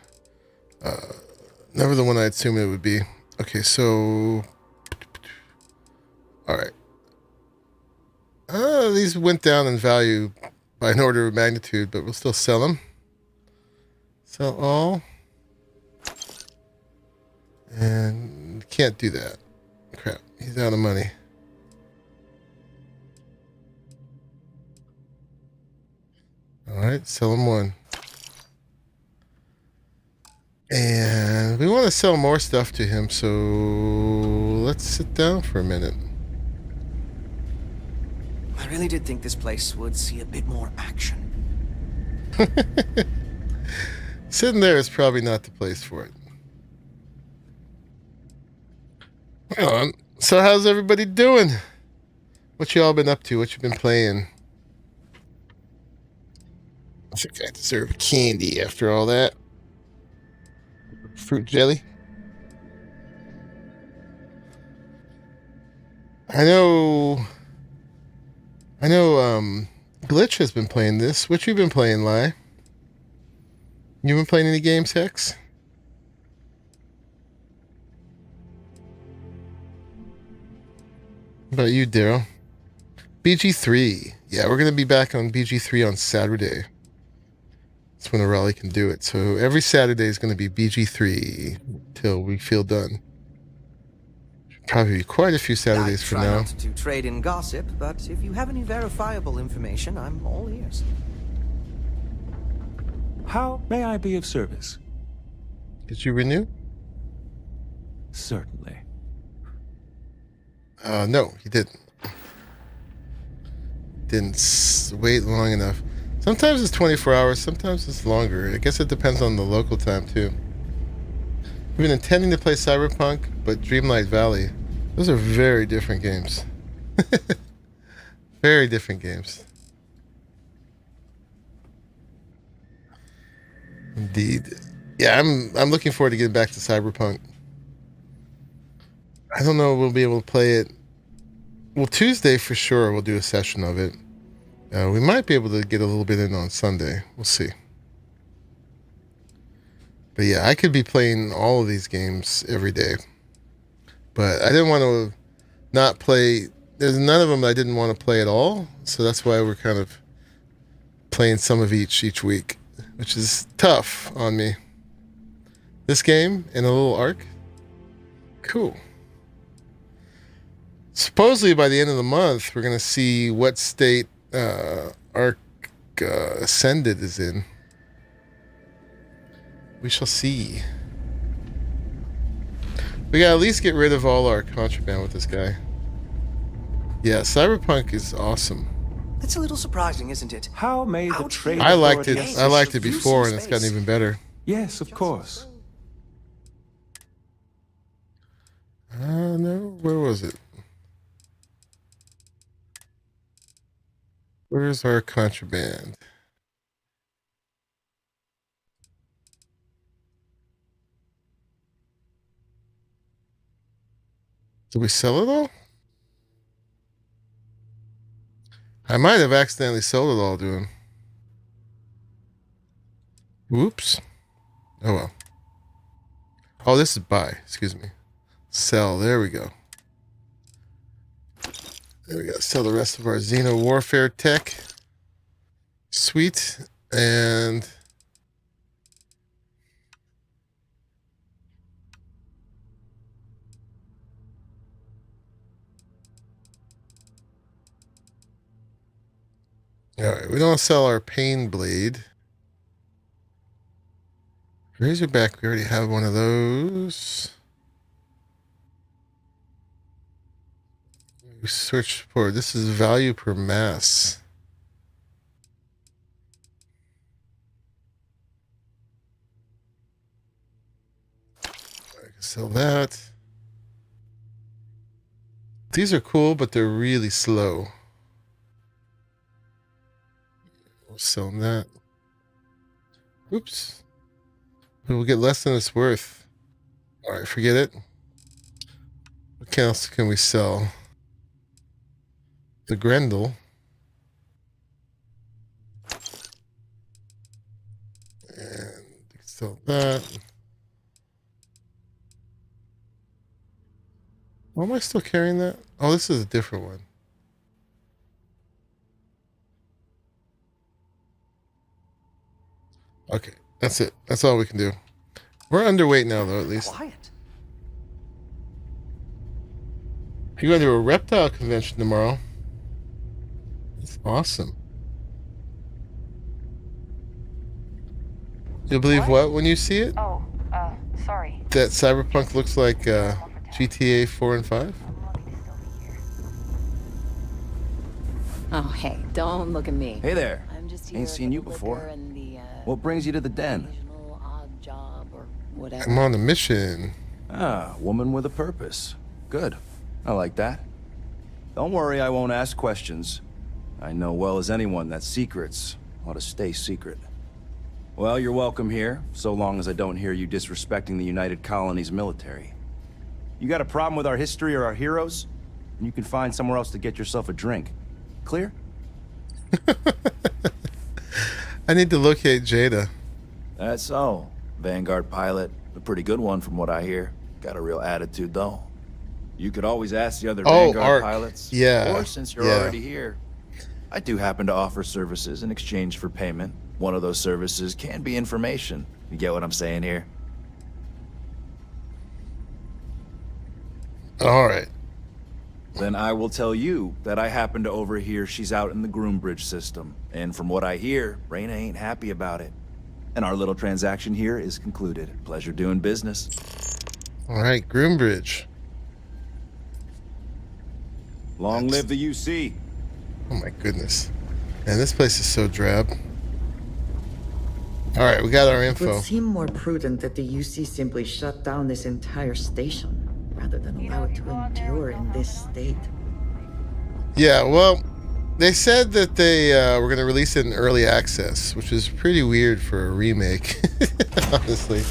the one I assumed it would be. Okay, so all right. These went down in value by an order of magnitude, but we'll still sell them. Sell all. And can't do that. Crap, he's out of money. Alright, sell him one. And we want to sell more stuff to him, so let's sit down for a minute.
I really did think this place would see a bit more action.
Sitting there is probably not the place for it. Hang on. So how's everybody doing? What you all been up to? What you been playing? I think I deserve candy after all that. Fruit jelly. I know Glitch has been playing this. What you been playing, Lai? You been playing any games, Hex? What about you, Daryl? BG3. Yeah, we're going to be back on BG3 on Saturday. That's when Arahli can do it. So every Saturday is going to be BG3 till we feel done. Probably be quite a few Saturdays
I
from
try
now.
not to trade in gossip, but if you have any verifiable information, I'm all ears.
How may I be of service?
Did you renew?
Certainly.
No, he didn't. Didn't wait long enough. Sometimes it's 24 hours, sometimes it's longer. I guess it depends on the local time, too. We've been intending to play Cyberpunk, but Dreamlight Valley. Those are very different games. Very different games. Indeed. Yeah, I'm looking forward to getting back to Cyberpunk. I don't know if we'll be able to play it. Well, Tuesday for sure we'll do a session of it. We might be able to get a little bit in on Sunday. We'll see. But yeah, I could be playing all of these games every day. But I didn't want to not play. There's none of them I didn't want to play at all. So that's why we're kind of playing some of each week, which is tough on me. This game and a little Ark. Cool. Supposedly by the end of the month, we're going to see what state Ark Ascended is in. We shall see. We gotta at least get rid of all our contraband with this guy. Yeah, Cyberpunk is awesome.
It's a little surprising, isn't it?
How may the trade
I liked it.
authorities-
I liked it before, and it's gotten even better.
Yes, of course.
No, where was it? Where's our contraband? Did we sell it all? I might have accidentally sold it all to him. Whoops. Oh well. Oh, this is buy. Excuse me. Sell. There we go. There we go. Sell the rest of our Xeno Warfare tech. Sweet. And all right, we don't sell our Pain Blade. Razorback, we already have one of those. We search for, this is value per mass. I can sell that. These are cool, but they're really slow. We'll sell that. Oops. We'll get less than it's worth. All right, forget it. What else can we sell? The Grendel. And sell that. Why am I still carrying that? Oh, this is a different one. Okay, that's it. That's all we can do. We're underweight now, though, at least.
Quiet.
You're going to a reptile convention tomorrow. That's awesome. You'll believe what when you see it?
Oh, sorry.
That Cyberpunk looks like GTA 4 and 5?
Oh, hey, don't look at me.
Hey there.
I'm just here
Ain't seen you before. What brings you to the den?
odd job or whatever.
I'm on a mission.
Ah, woman with a purpose. Good. I like that. Don't worry, I won't ask questions. I know well as anyone that secrets ought to stay secret. Well, you're welcome here, so long as I don't hear you disrespecting the United Colonies military. You got a problem with our history or our heroes? And you can find somewhere else to get yourself a drink. Clear?
I need to locate Jada.
That's so. Vanguard pilot. A pretty good one from what I hear. Got a real attitude, though. You could always ask the other Vanguard
Ark.
pilots.
Yeah.
Or since you're already here, I do happen to offer services in exchange for payment. One of those services can be information. You get what I'm saying here?
All right.
Then I will tell you that I happen to overhear she's out in the Groombridge system. And from what I hear, Reyna ain't happy about it. And our little transaction here is concluded. Pleasure doing business.
All right, Groombridge.
Long live the UC.
Oh my goodness. Man, this place is so drab. All right, we got our
It
info.
would seem more prudent that the UC simply shut down this entire station, rather than allow it to endure in this state.
Yeah, well, they said that they were going to release it in early access, which is pretty weird for a remake, honestly.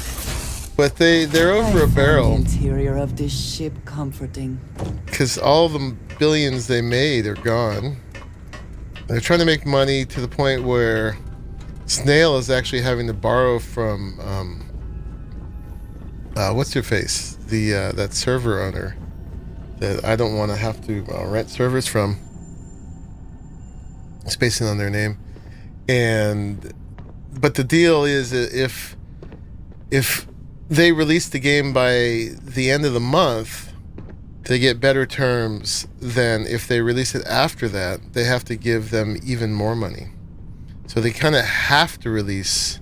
But they're over a barrel.
The interior of this ship comforting.
Because all the billions they made are gone. They're trying to make money to the point where Snail is actually having to borrow from what's your face? The that server owner that I don't want to have to rent servers from. It's based on their name. But the deal is that if they release the game by the end of the month, they get better terms than if they release it after that. They have to give them even more money. So they kind of have to release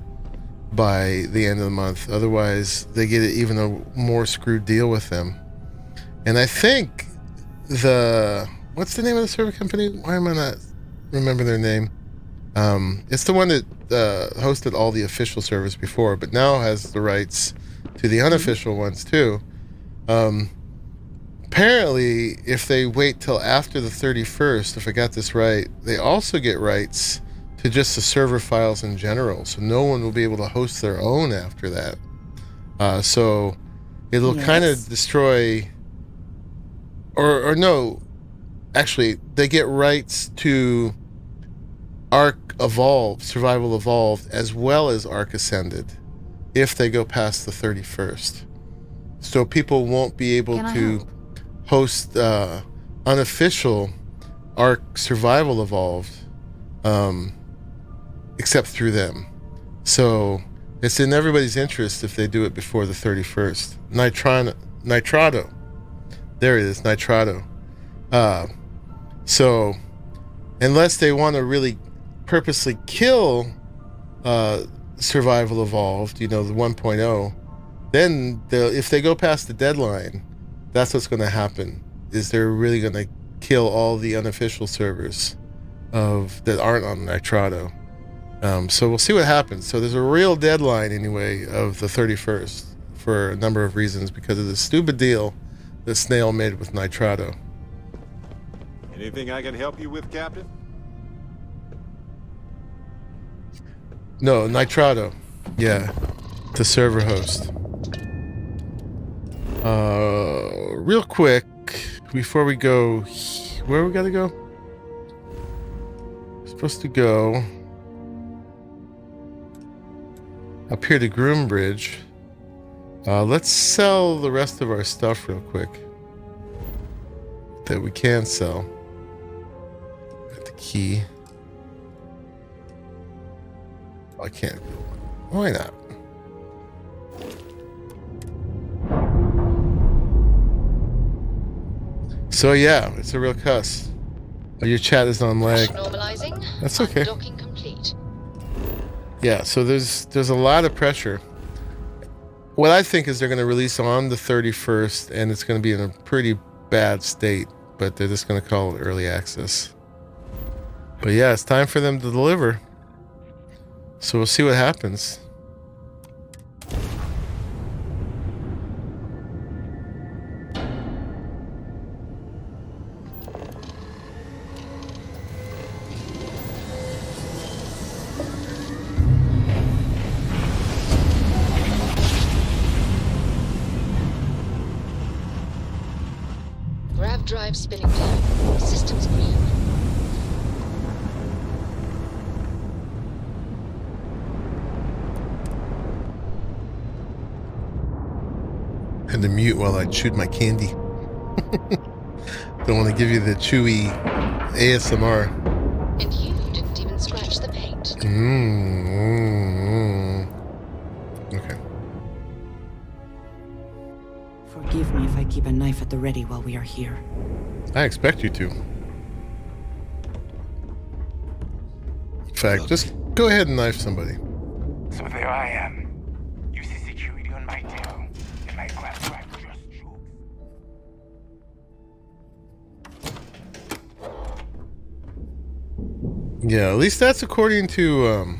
by the end of the month. Otherwise, they get even a more screwed deal with them. And I think what's the name of the server company? Why am I not remembering their name? It's the one that hosted all the official servers before, but now has the rights to the unofficial ones too. Apparently, if they wait till after the 31st, if I got this right, they also get rights to just the server files in general. So no one will be able to host their own after that. So it'll kind of destroy, or no, actually, they get rights to Ark Evolved, Survival Evolved, as well as Ark Ascended, if they go past the 31st. so people won't be able to host unofficial Ark Survival Evolved, except through them. So it's in everybody's interest if they do it before the 31st. Nitrado. There it is, Nitrado. So unless they want to really purposely kill Survival Evolved, you know, the 1.0, then if they go past the deadline, that's what's going to happen, is they're really going to kill all the unofficial servers that aren't on Nitrado. So we'll see what happens. So there's a real deadline anyway of the 31st for a number of reasons, because of the stupid deal that Snail made with Nitrado.
Anything I can help you with, Captain?
No, Nitrado. Yeah, the server host. Real quick, before we go, where we gotta go? We're supposed to go up here to Groombridge. Let's sell the rest of our stuff real quick that we can sell. Got the key. I can't. Why not? So yeah, it's a real cuss. Your chat is on lag. That's okay. Yeah, so there's a lot of pressure. What I think is they're going to release on the 31st, and it's going to be in a pretty bad state, but they're just going to call it early access. But yeah, it's time for them to deliver. So we'll see what happens.
Grav drive spinning down. Systems green.
Had to mute while I chewed my candy. Don't want to give you the chewy ASMR.
And you didn't even scratch the paint.
Okay.
Forgive me if I keep a knife at the ready while we are here.
I expect you to. In fact, just go ahead and knife somebody.
So there I am. You see security on my tail, and my grab drive just jokes.
Yeah, at least that's according to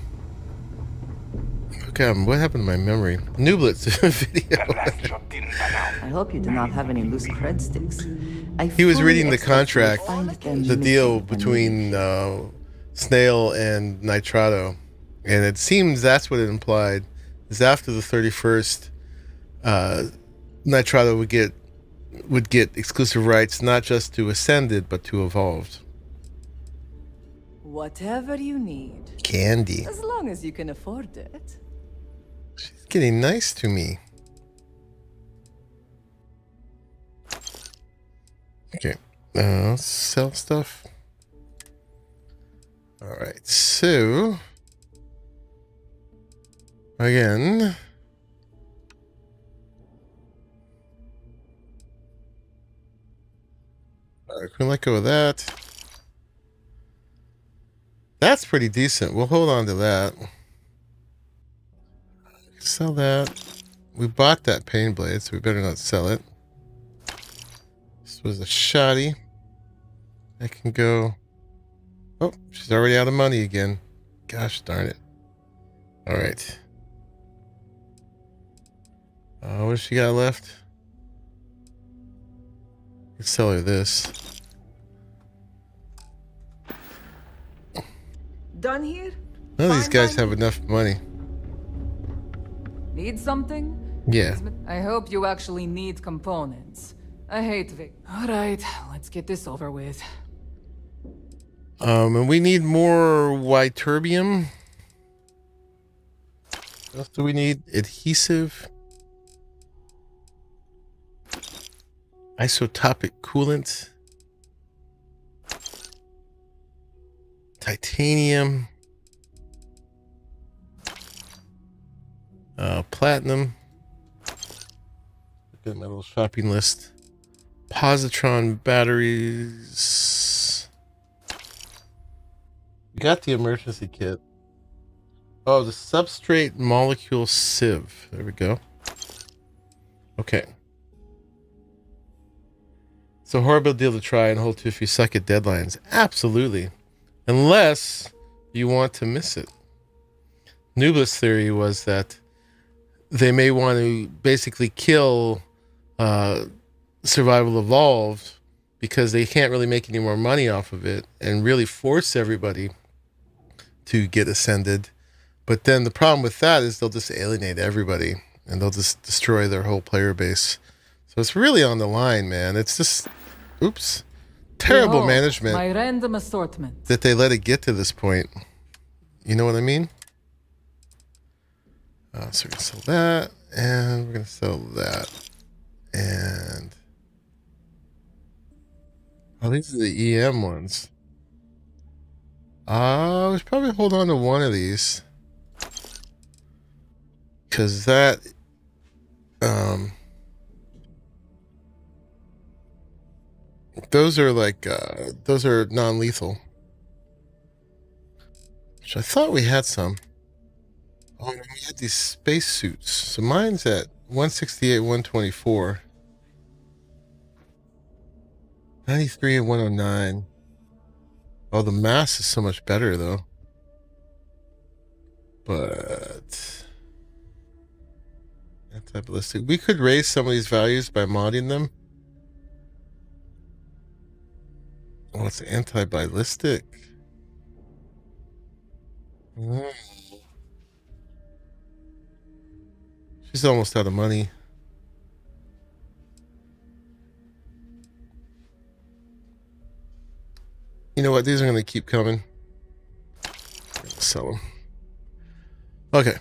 okay, what happened to my memory? Nublit's video.
I hope you do not have any loose cred sticks.
He was reading the contract, the deal between Snail and Nitrado, and it seems that's what it implied, is after the 31st, Nitrado would get exclusive rights not just to Ascended but to Evolved.
Whatever you need.
Candy.
As long as you can afford it.
She's getting nice to me. Okay, sell stuff. All right, so again, can we let go of that? That's pretty decent. We'll hold on to that. Sell that. We bought that pain blade, so we better not sell it. This was a shoddy. I can go. Oh, she's already out of money again. Gosh darn it. All right. What does she got left? Let's sell her this.
Done here?
None of these guys have enough money.
Need something?
Yeah.
I hope you actually need components. I hate Vic. Alright, let's get this over with.
And we need more Ytterbium. What else do we need? Adhesive. Isotopic coolant. Titanium. Platinum. Look at my little shopping list. Positron batteries. Got the emergency kit. Oh, the substrate molecule sieve. There we go. Okay. It's a horrible deal to try and hold to if you suck at deadlines. Absolutely. Unless you want to miss it. Nubla's theory was that they may want to basically kill Survival Evolved because they can't really make any more money off of it and really force everybody to get ascended. But then the problem with that is they'll just alienate everybody and they'll just destroy their whole player base. So it's really on the line, man. It's just, oops, terrible
Behold,
management
my random assortment.
that they let it get to this point. You know what I mean? So we're going to sell that, and we're going to sell that. And oh, these are the EM ones. We should probably hold on to one of these. Because that, those are like, those are non-lethal. Which I thought we had some. Oh, we had these space suits. So mine's at 168, 124. 93 and 109. Oh, the mass is so much better though. But anti-ballistic. We could raise some of these values by modding them. Oh, it's anti-ballistic. She's almost out of money. You know what? These are going to keep coming. I'm gonna sell them. Okay.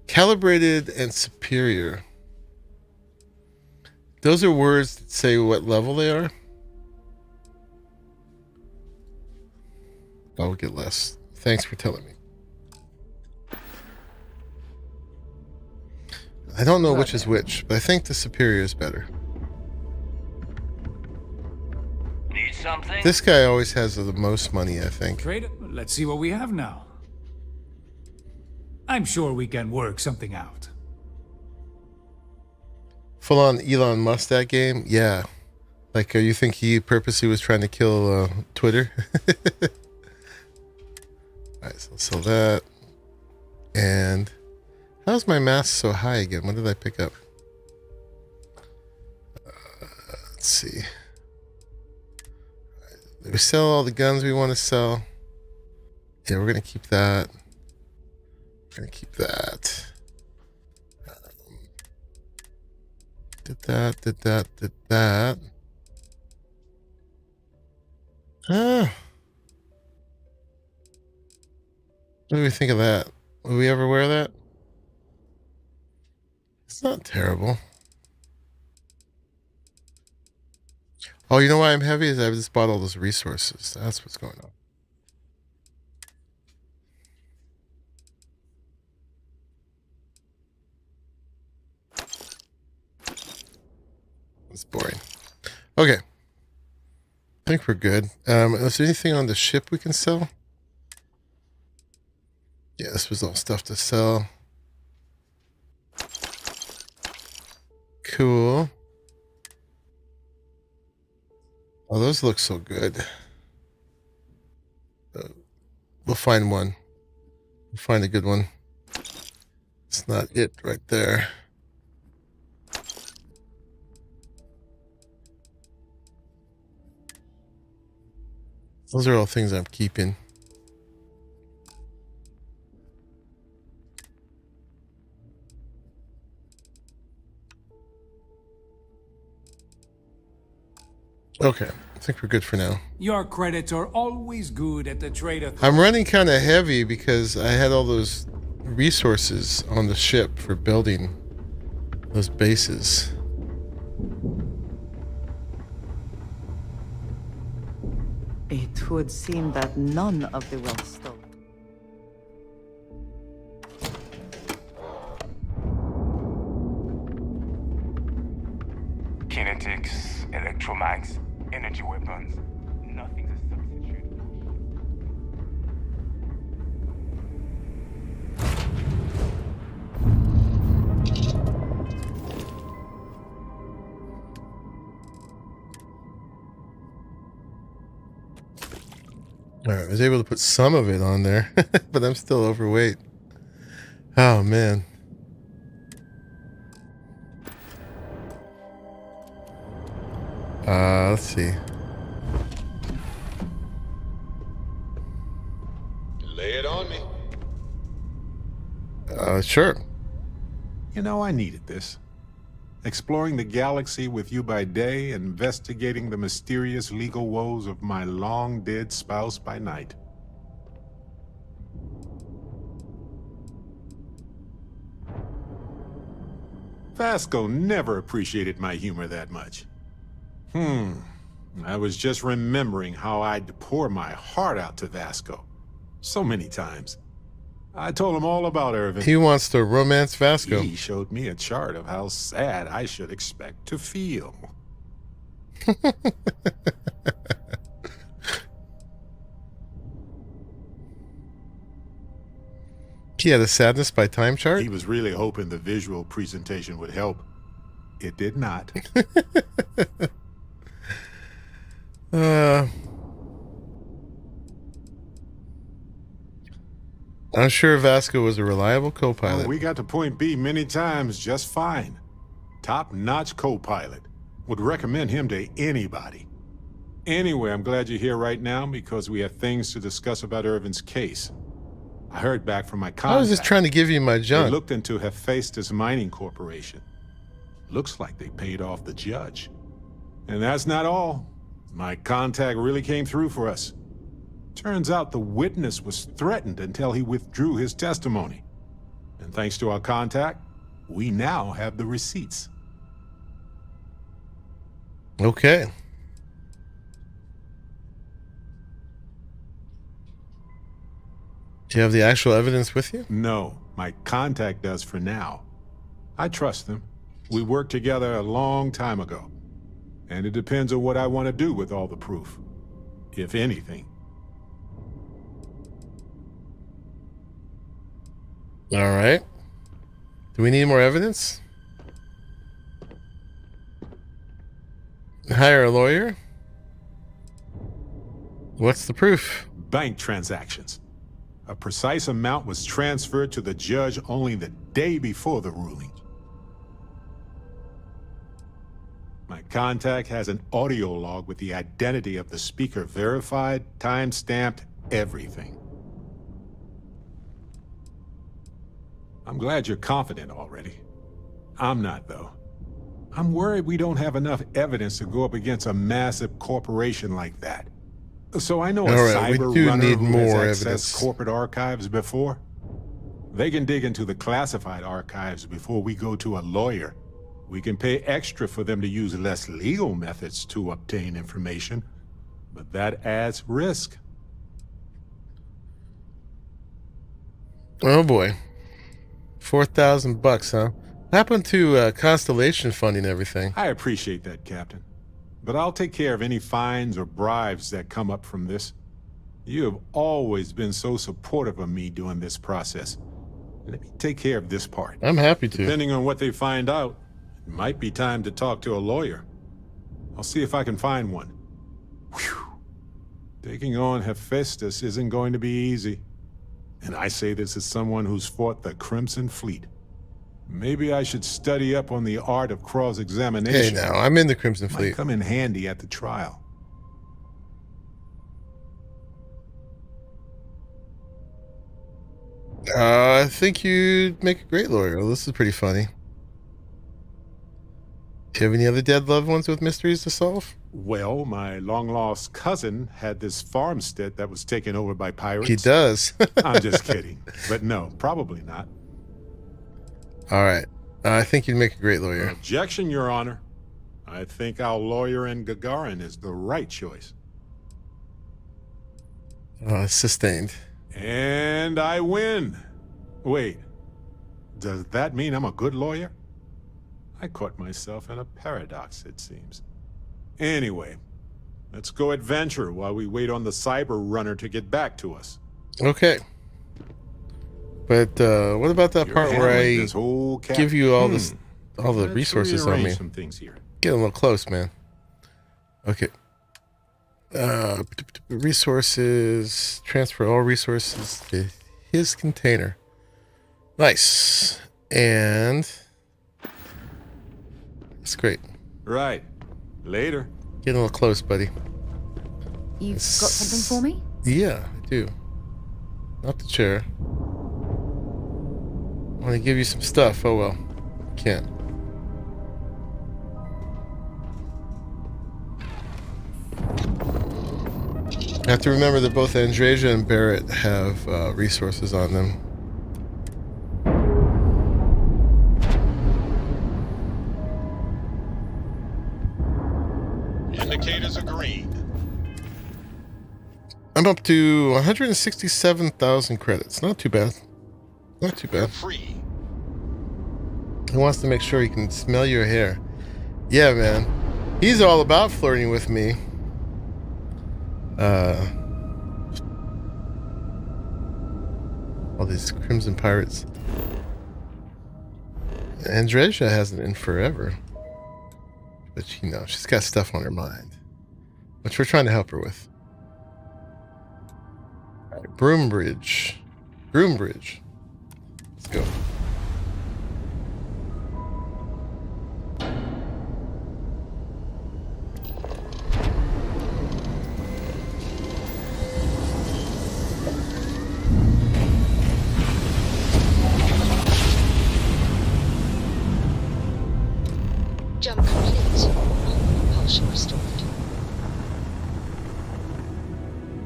Calibrated and superior. Those are words that say what level they are. I'll get less. Thanks for telling me. I don't know which is which, but I think the superior is better.
Need something?
This guy always has the most money, I think.
Trade. Let's see what we have now. I'm sure we can work something out.
Full on Elon Musk that game? Yeah. Like, you think he purposely was trying to kill Twitter? Alright, so I'll sell that. And how's my mass so high again? What did I pick up? Let's see. Did we sell all the guns we want to sell? Yeah, we're going to keep that. We're going to keep that. Did that, did that, did that. What do we think of that? Will we ever wear that? It's not terrible. Oh, you know why I'm heavy? Is I just bought all those resources. That's what's going on. It's boring. Okay. I think we're good. Is there anything on the ship we can sell? Yeah, this was all stuff to sell. Cool. Oh, those look so good. We'll find one. We'll find a good one. It's not it right there. Those are all things I'm keeping. Okay, I think we're good for now.
Your credits are always good at the trader.
I'm running kind of heavy because I had all those resources on the ship for building those bases.
It would seem that none of the wealth stolen.
Kinetics, electromags, energy weapons. Nothing's a substitute.
All right, I was able to put some of it on there, but I'm still overweight. Oh, man. Let's see.
Lay it on me.
Sure.
You know, I needed this. Exploring the galaxy with you by day, investigating the mysterious legal woes of my long-dead spouse by night. Vasco never appreciated my humor that much. I was just remembering how I'd pour my heart out to Vasco so many times. I told him all about Irvin.
He wants to romance Vasco.
He showed me a chart of how sad I should expect to feel.
He had a sadness by time chart?
He was really hoping the visual presentation would help. It did not.
I'm sure Vasco was a reliable co-pilot.
We got to point B many times just fine. Top-notch co-pilot. Would recommend him to anybody. Anyway, I'm glad you're here right now because we have things to discuss about Irvin's case. I heard back from my contact.
I was just trying to give you my junk.
They looked into Hephaestus Mining Corporation. Looks like they paid off the judge. And that's not all. My contact really came through for us. Turns out the witness was threatened until he withdrew his testimony. And thanks to our contact, we now have the receipts.
Okay. Do you have the actual evidence with you?
No, my contact does for now. I trust them. We worked together a long time ago. And it depends on what I want to do with all the proof. If anything.
All right. Do we need more evidence? Hire a lawyer? What's the proof?
Bank transactions. A precise amount was transferred to the judge only the day before the ruling. My contact has an audio log with the identity of the speaker verified, time-stamped, everything. I'm glad you're confident already. I'm not, though. I'm worried we don't have enough evidence to go up against a massive corporation like that. So I know a cyber runner who has accessed corporate archives before. They can dig into the classified archives before we go to a lawyer. We can pay extra for them to use less legal methods to obtain information, but that adds risk.
Oh boy. $4,000, huh? What happened to Constellation funding everything?
I appreciate that, Captain. But I'll take care of any fines or bribes that come up from this. You have always been so supportive of me during this process. Let me take care of this part.
I'm happy to.
Depending on what they find out, it might be time to talk to a lawyer. I'll see if I can find one. Whew. Taking on Hephaestus isn't going to be easy. And I say this as someone who's fought the Crimson Fleet. Maybe I should study up on the art of cross-examination.
Hey now, I'm in the Crimson Fleet.
Might come in handy at the trial.
I think you'd make a great lawyer. Well, this is pretty funny. Do you have any other dead loved ones with mysteries to solve?
Well, my long-lost cousin had this farmstead that was taken over by pirates.
He does.
I'm just kidding. But no, probably not.
All right. I think you'd make a great lawyer.
Objection, Your Honor. I think our lawyer in Gagarin is the right choice.
Sustained.
And I win. Wait, does that mean I'm a good lawyer? I caught myself in a paradox, it seems. Anyway, let's go adventure while we wait on the cyber runner to get back to us.
Okay. But what about that part where I give you all this, all the resources on me?
Some things here.
Get a little close, man. Okay. Resources, transfer all resources to his container. Nice. And that's great.
Right. Later.
Get a little close, buddy.
You've got something for me?
Yeah, I do. Not the chair. I want to give you some stuff. Oh well. Can't. I have to remember that both Andreja and Barrett have resources on them.
Indicators are green.
I'm up to 167,000 credits. Not too bad. Not too bad.
Free.
He wants to make sure he can smell your hair. Yeah, man. He's all about flirting with me. All these Crimson Pirates. Andreja hasn't in forever. But you know, she's got stuff on her mind. Which we're trying to help her with. Alright, Broombridge. Broombridge. Let's go.
Jump complete. All propulsion restored.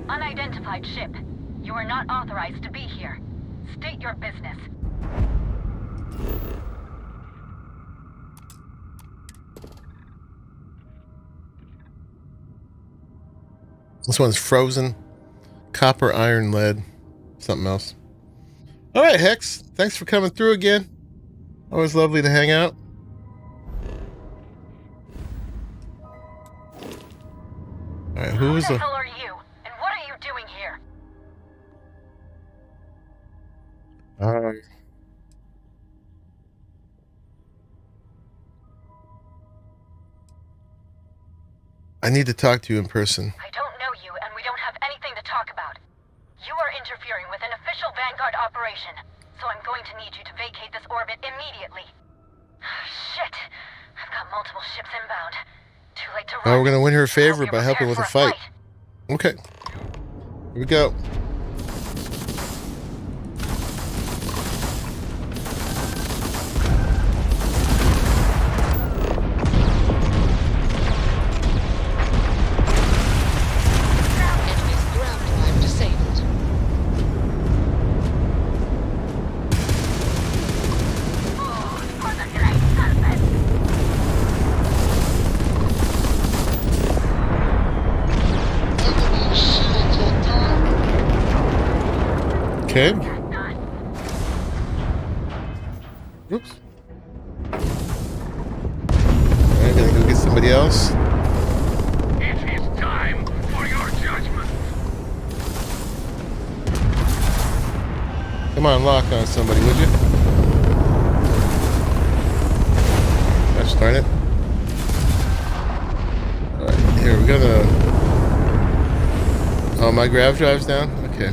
Unidentified ship. You are not authorized to be here. State your business.
This one's frozen. Copper, iron, lead. Something else. Alright, Hex. Thanks for coming through again. Always lovely to hang out. Alright, who is
the hell are you? And what are you doing here?
I need to talk to you in person.
I don't know you, and we don't have anything to talk about. You are interfering with an official Vanguard operation, so I'm going to need you to vacate this orbit immediately. Shit! I've got multiple ships inbound. Too late to run.
Oh, we're gonna win her favor by helping with a fight. Okay. Here we go.
Enemy's ground drive disabled.
Okay. Oops. I'm gonna go get somebody else.
It is time for your judgment.
Come on, lock on somebody, would you? Gosh darn it. Alright, here we're gonna... Oh, my grav drive's down? Okay.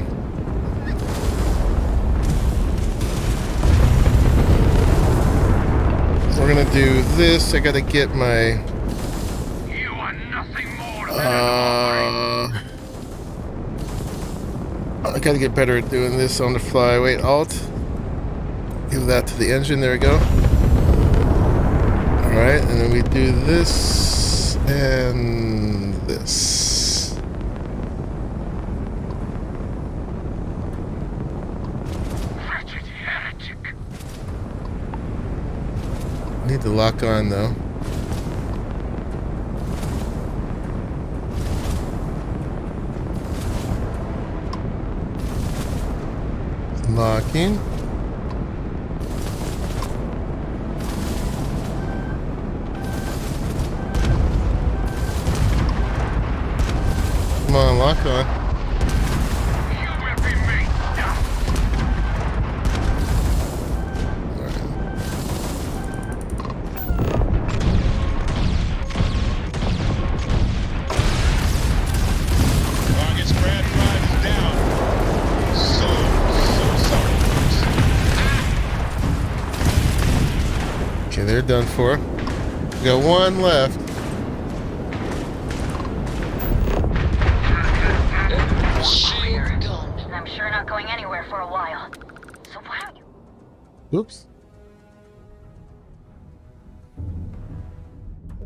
We're gonna do this. I gotta get my...
You are nothing more
I gotta get better at doing this on the fly. Wait, Alt. Give that to the engine. There we go. Alright, and then we do this. And this.
Wretched heretic.
Need to lock on though. Locking. Come on, lock on.
You will be made dust.
Target spread drive is down. So sorry.
Okay, they're done for. We got one left.
Shield gone. And I'm sure not going anywhere for a while. So why don't you...
Oops.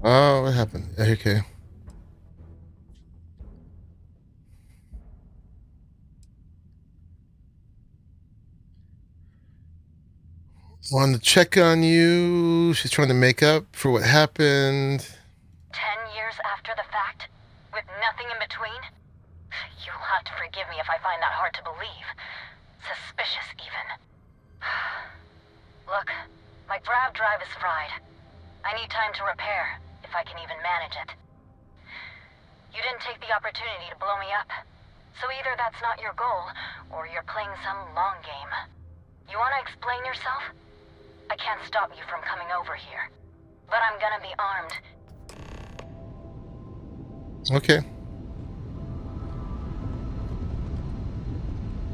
Oh, what happened? Okay. Wanted to check on you. She's trying to make up for what happened.
10 years after the fact? With nothing in between? You'll have to forgive me if I find that hard to believe. Suspicious, even. Look, my grav drive is fried. I need time to repair, if I can even manage it. You didn't take the opportunity to blow me up. So either that's not your goal, or you're playing some long game. You want to explain yourself? I can't stop you from coming over here. But I'm gonna be armed.
Okay.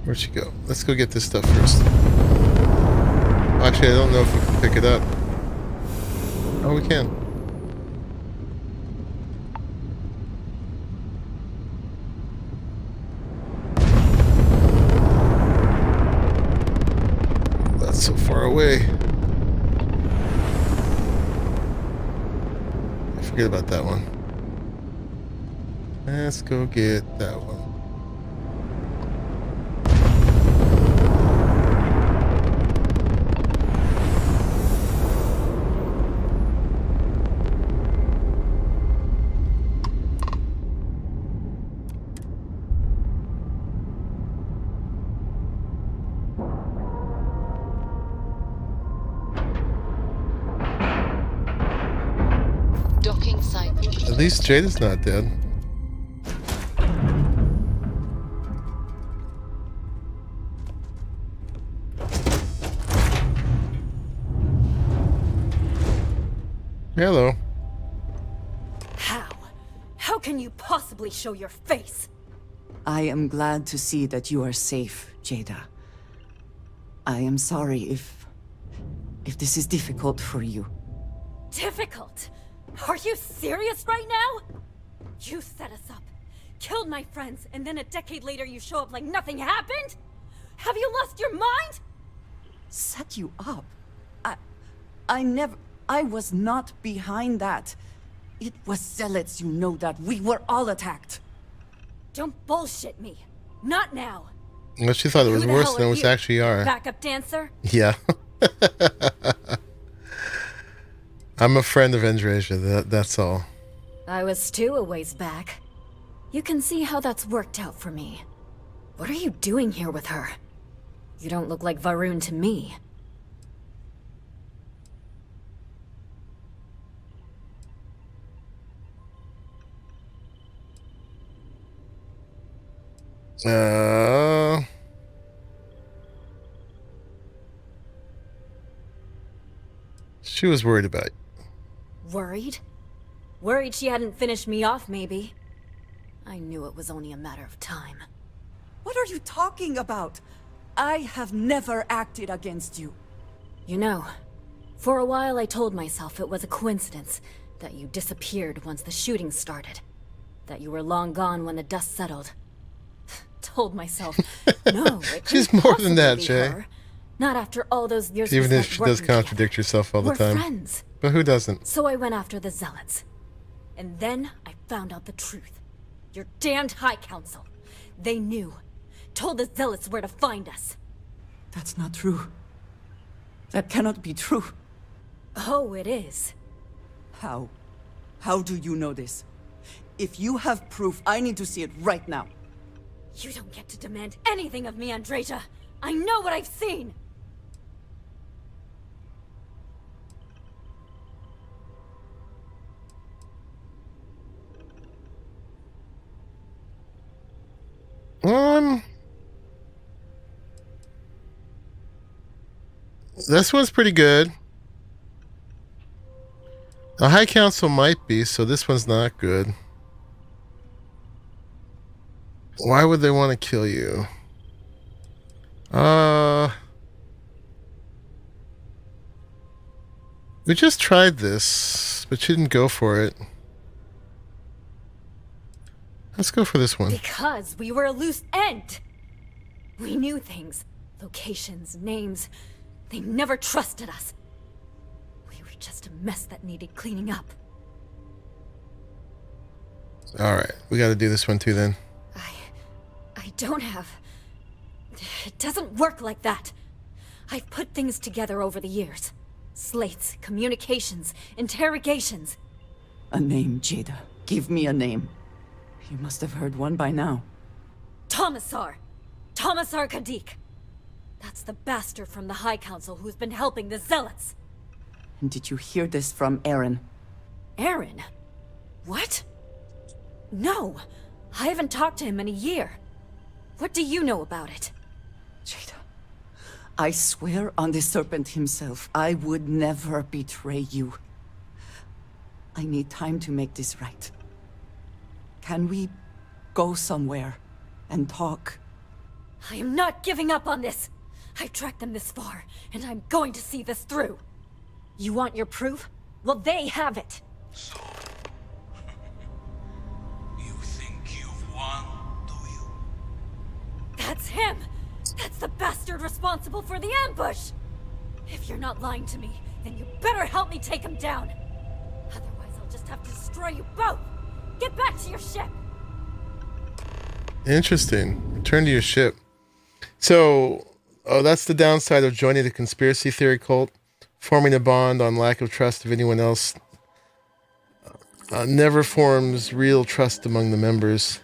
Where'd she go? Let's go get this stuff first. Actually, I don't know if we can pick it up. Oh, we can. That's so far away. Forget about that one. Let's go get that one.
Docking site.
At least Jada's not dead. Hello.
How can you possibly show your face?
I am glad to see that you are safe, Jada. I am sorry if this is difficult for you.
Difficult? Are you serious right now? You set us up, killed my friends, and then a decade later you show up like nothing happened? Have you lost your mind?
Set you up? I was not behind that. It was zealots, you know that. We were all attacked.
Don't bullshit me. Not now.
Well, she thought it was
Who the
worse
hell
than it
are
was
you?
actually are.
Backup dancer?
Yeah. I'm a friend of Andreja, that's all.
I was too a ways back. You can see how that's worked out for me. What are you doing here with her? You don't look like Varun to me.
She was worried about you.
Worried? Worried she hadn't finished me off, maybe. I knew it was only a matter of time.
What are you talking about? I have never acted against you.
You know, for a while I told myself it was a coincidence that you disappeared once the shooting started. That you were long gone when the dust settled. Told myself, no, it
She's
couldn't
more than that,
possibly be
Jay.
her. Not after all those years.
Even
we
if
spent
she does
working
contradict herself all the
together.
time.
We're friends.
But who doesn't?
So I went after the zealots. And then I found out the truth. Your damned High Council. They knew. Told the Zealots where to find us.
That's not true. That cannot be true.
Oh, it is.
How? How do you know this? If you have proof, I need to see it right now.
You don't get to demand anything of me, Andreja. I know what I've seen!
This one's pretty good. The High Council might be, so this one's not good. Why would they want to kill you? We just tried this, but you didn't go for it. Let's go for this one.
Because we were a loose end! We knew things. Locations, names. They never trusted us. We were just a mess that needed cleaning up.
Alright, we gotta do this one too then.
I don't have... It doesn't work like that. I've put things together over the years. Slates, communications, interrogations.
A name, Jada. Give me a name. You must have heard one by now.
Tomasar! Tomasar Kadik! That's the bastard from the High Council who's been helping the Zealots!
And did you hear this from Aaron?
Aaron? What? No! I haven't talked to him in a year. What do you know about it?
Jada, I swear on the Serpent himself, I would never betray you. I need time to make this right. Can we go somewhere and talk?
I am not giving up on this! I've tracked them this far, and I'm going to see this through. You want your proof? Well, they have it.
So, you think you've won, do you?
That's him! That's the bastard responsible for the ambush! If you're not lying to me, then you better help me take him down! Otherwise, I'll just have to destroy you both! Get back to your ship!
Interesting. Return to your ship. So, that's the downside of joining the conspiracy theory cult. Forming a bond on lack of trust of anyone else never forms real trust among the members.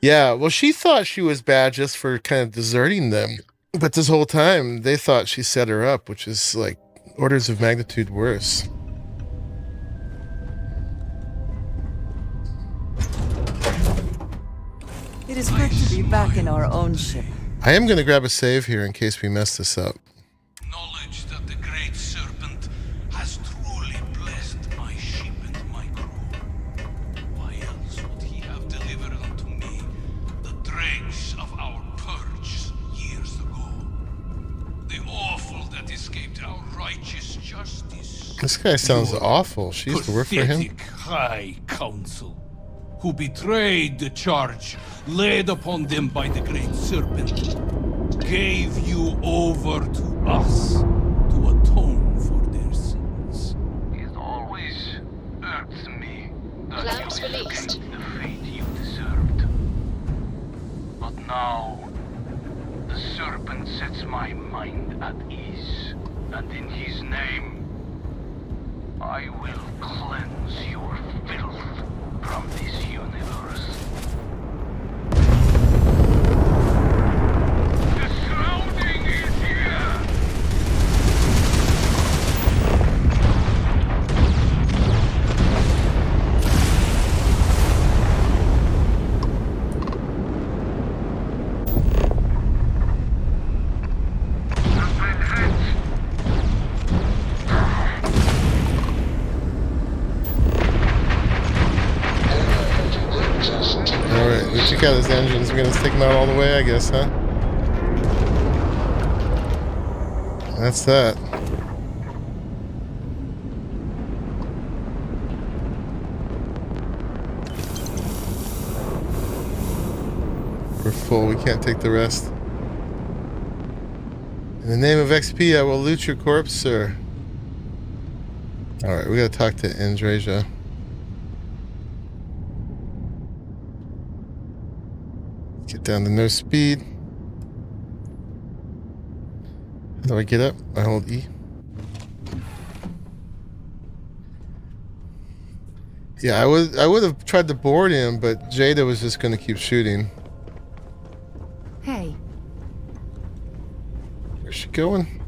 Yeah, well, she thought she was bad just for kind of deserting them. But this whole time, they thought she set her up, which is like orders of magnitude worse.
It is good to be back in our own ship.
I am going to grab a save here in case we mess this up.
Knowledge that the Great Serpent has truly blessed my ship and my crew. Why else would he have delivered unto me the dregs of our purge years ago? The awful that escaped our righteous justice.
This guy sounds awful. She used to work for him.
Pathetic High Council, who betrayed the charge laid upon them by the Great Serpent, gave you over to us to atone for their sins. It always irks me that you escaped the fate you deserved. But now, the Serpent sets my mind at ease, and in his name, I will cleanse your filth from this universe. The shrouding is here!
Alright, we took out his engines. We're going to take him out all the way, I guess, huh? That's that. We're full. We can't take the rest. In the name of XP, I will loot your corpse, sir. Alright, we gotta talk to Andreja. down to no speed. How do I get up? I hold E. Yeah, I would have tried to board him, but Jada was just going to keep shooting.
Hey.
Where's she going?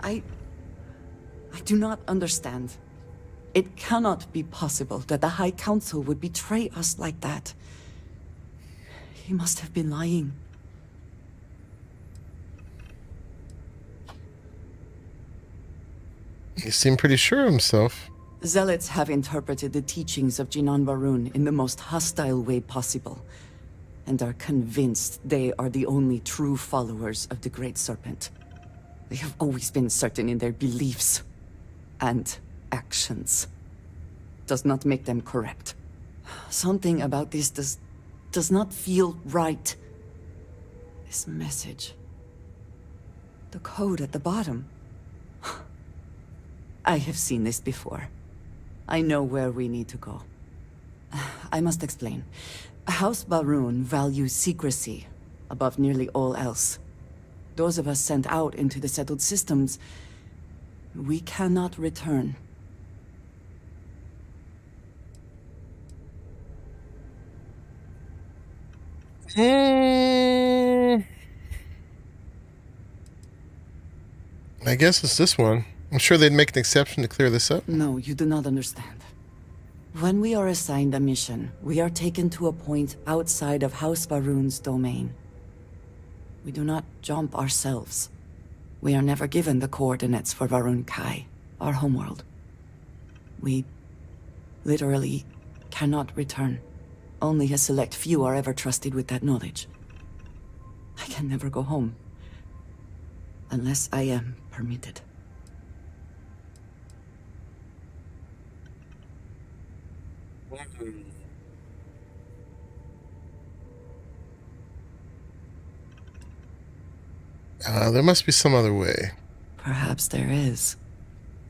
I do not understand. It cannot be possible that the High Council would betray us like that. He must have been lying.
He seemed pretty sure of himself.
Zealots have interpreted the teachings of Jinan Barun in the most hostile way possible, and are convinced they are the only true followers of the Great Serpent. They have always been certain in their beliefs and actions. Does not make them correct. Something about this does not feel right. This message. The code at the bottom. I have seen this before. I know where we need to go. I must explain. House Barun values secrecy above nearly all else. Those of us sent out into the settled systems, we cannot return.
I guess it's this one. I'm sure they'd make an exception to clear this up.
No, you do not understand. When we are assigned a mission, we are taken to a point outside of House Barun's domain. We do not jump ourselves. We are never given the coordinates for Varun Kai, our homeworld. We literally cannot return. Only a select few are ever trusted with that knowledge. I can never go home. Unless I am permitted.
There must be some other way.
Perhaps there is.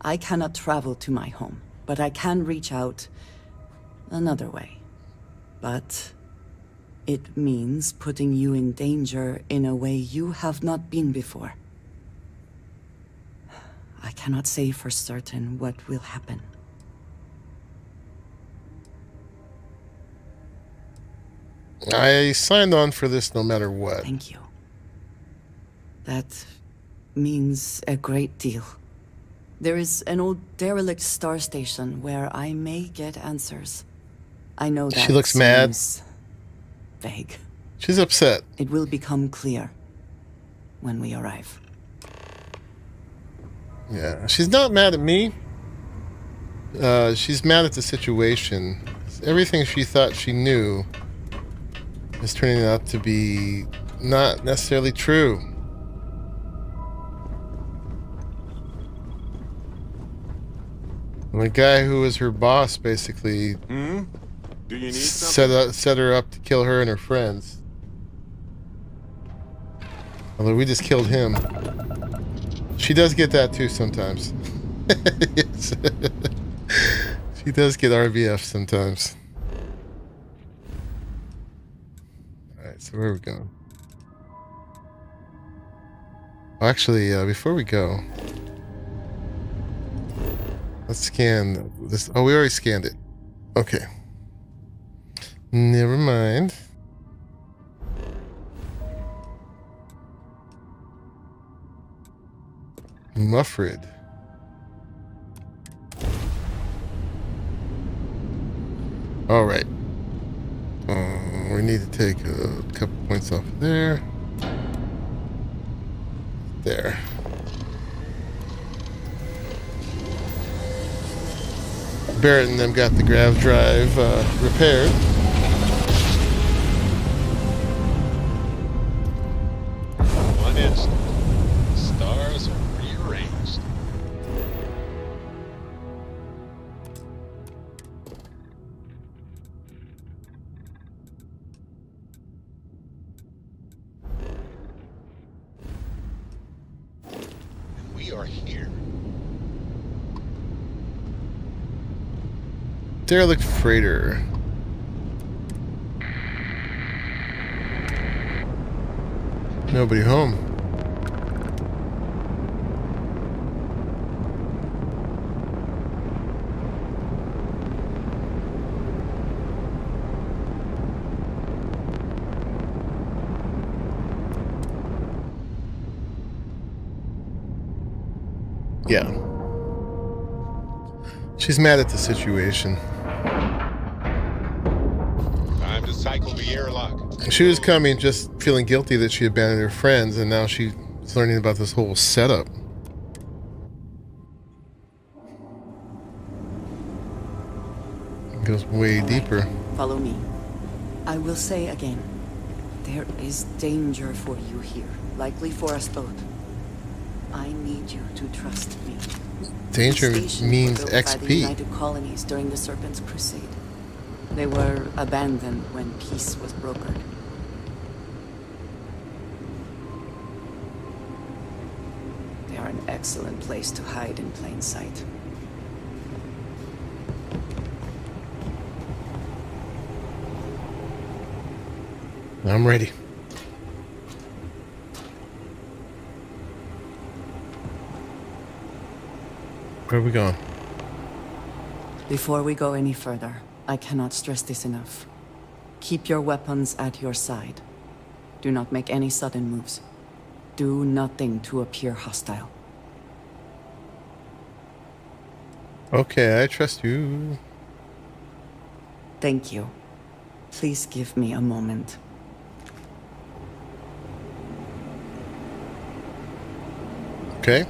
I cannot travel to my home, but I can reach out another way. But it means putting you in danger in a way you have not been before. I cannot say for certain what will happen.
I signed on for this no matter what.
Thank you. That means a great deal. There is an old derelict star station where I may get answers. I know that
she looks mad.
Vague.
She's upset.
It will become clear when we arrive.
Yeah, she's not mad at me. She's mad at the situation. Everything she thought she knew is turning out to be not necessarily true. The guy who was her boss basically
Do you need something?
set her up to kill her and her friends. Although we just killed him. She does get that too sometimes. Yes. She does get RBF sometimes. Alright, so where are we going? Actually, before we go, let's scan this. Oh, we already scanned it. Okay. Never mind. Muffred. All right. We need to take a couple points off there. There. Barrett and them got the grav drive repaired.
One instant, the stars are rearranged. And we are here.
Derelict freighter. Nobody home. Yeah. She's mad at the situation.
Time to cycle the airlock.
She was coming just feeling guilty that she abandoned her friends, and now she's learning about this whole setup. It goes way deeper.
Follow me. I will say again, there is danger for you here, likely for us both. I need you to trust me.
Danger
These stations
means
were built by the
XP.
United Colonies during the Serpent's Crusade. They were abandoned when peace was brokered. They are an excellent place to hide in plain sight.
I'm ready. Where are we going?
Before we go any further, I cannot stress this enough. Keep your weapons at your side. Do not make any sudden moves. Do nothing to appear hostile.
Okay, I trust you.
Thank you. Please give me a moment.
Okay.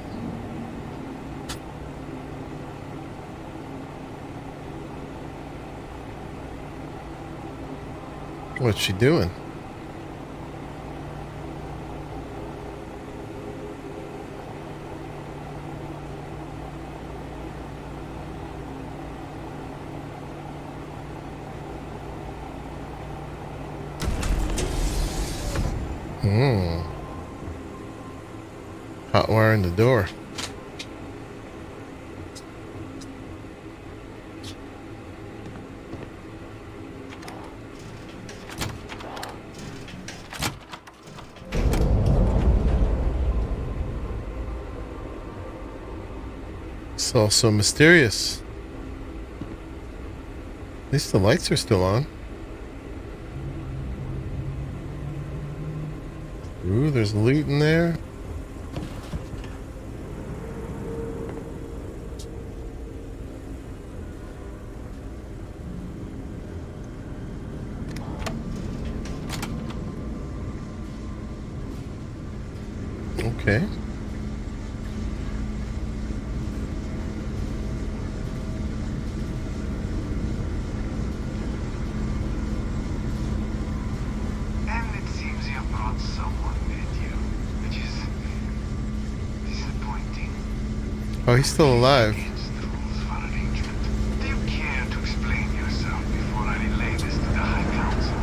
What's she doing? Hot wire in the door. It's all so mysterious. At least the lights are still on. Ooh, there's loot in there. Okay.
And it seems you brought someone with you, which is disappointing.
Oh, he's still alive.
Do you care to explain yourself before I relay this to the High Council?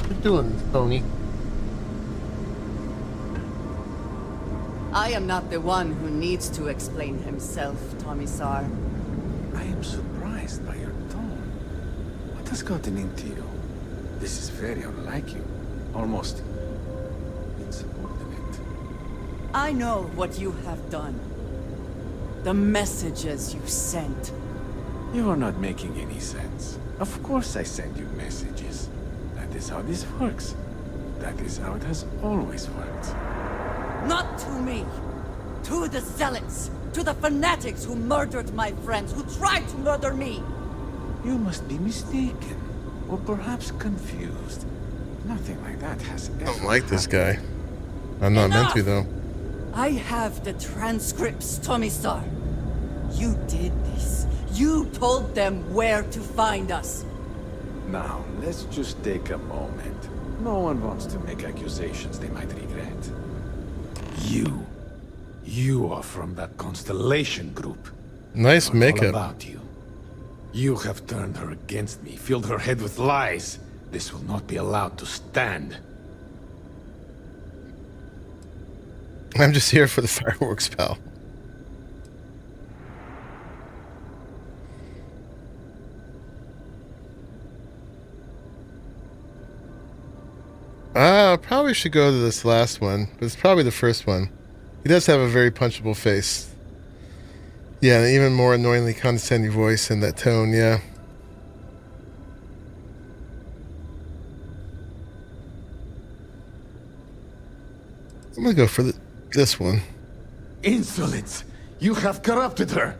What you doing, Tony?
I am not the one who needs to explain himself, Tomisar.
I am surprised by your tone. What has gotten into you? This is very unlike you. Almost insubordinate.
I know what you have done. The messages you sent.
You are not making any sense. Of course I send you messages. That is how this works. That is how it has always worked.
Not to me. To the zealots. To the fanatics who murdered my friends, who tried to murder me.
You must be mistaken. Or perhaps confused. Nothing like that has ever
I don't like this guy. I'm not meant to, though.
I have the transcripts, Tomisar. You did this. You told them where to find us.
Now, let's just take a moment. No one wants to make accusations they might regret. You are from that Constellation group.
Nice
What all
makeup.
about you. You have turned her against me, filled her head with lies. This will not be allowed to stand.
I'm just here for the fireworks, pal. Probably should go to this last one, but it's probably the first one. He does have a very punchable face. Yeah, an even more annoyingly condescending voice and that tone, yeah. I'm gonna go for this one.
Insolence! You have corrupted her!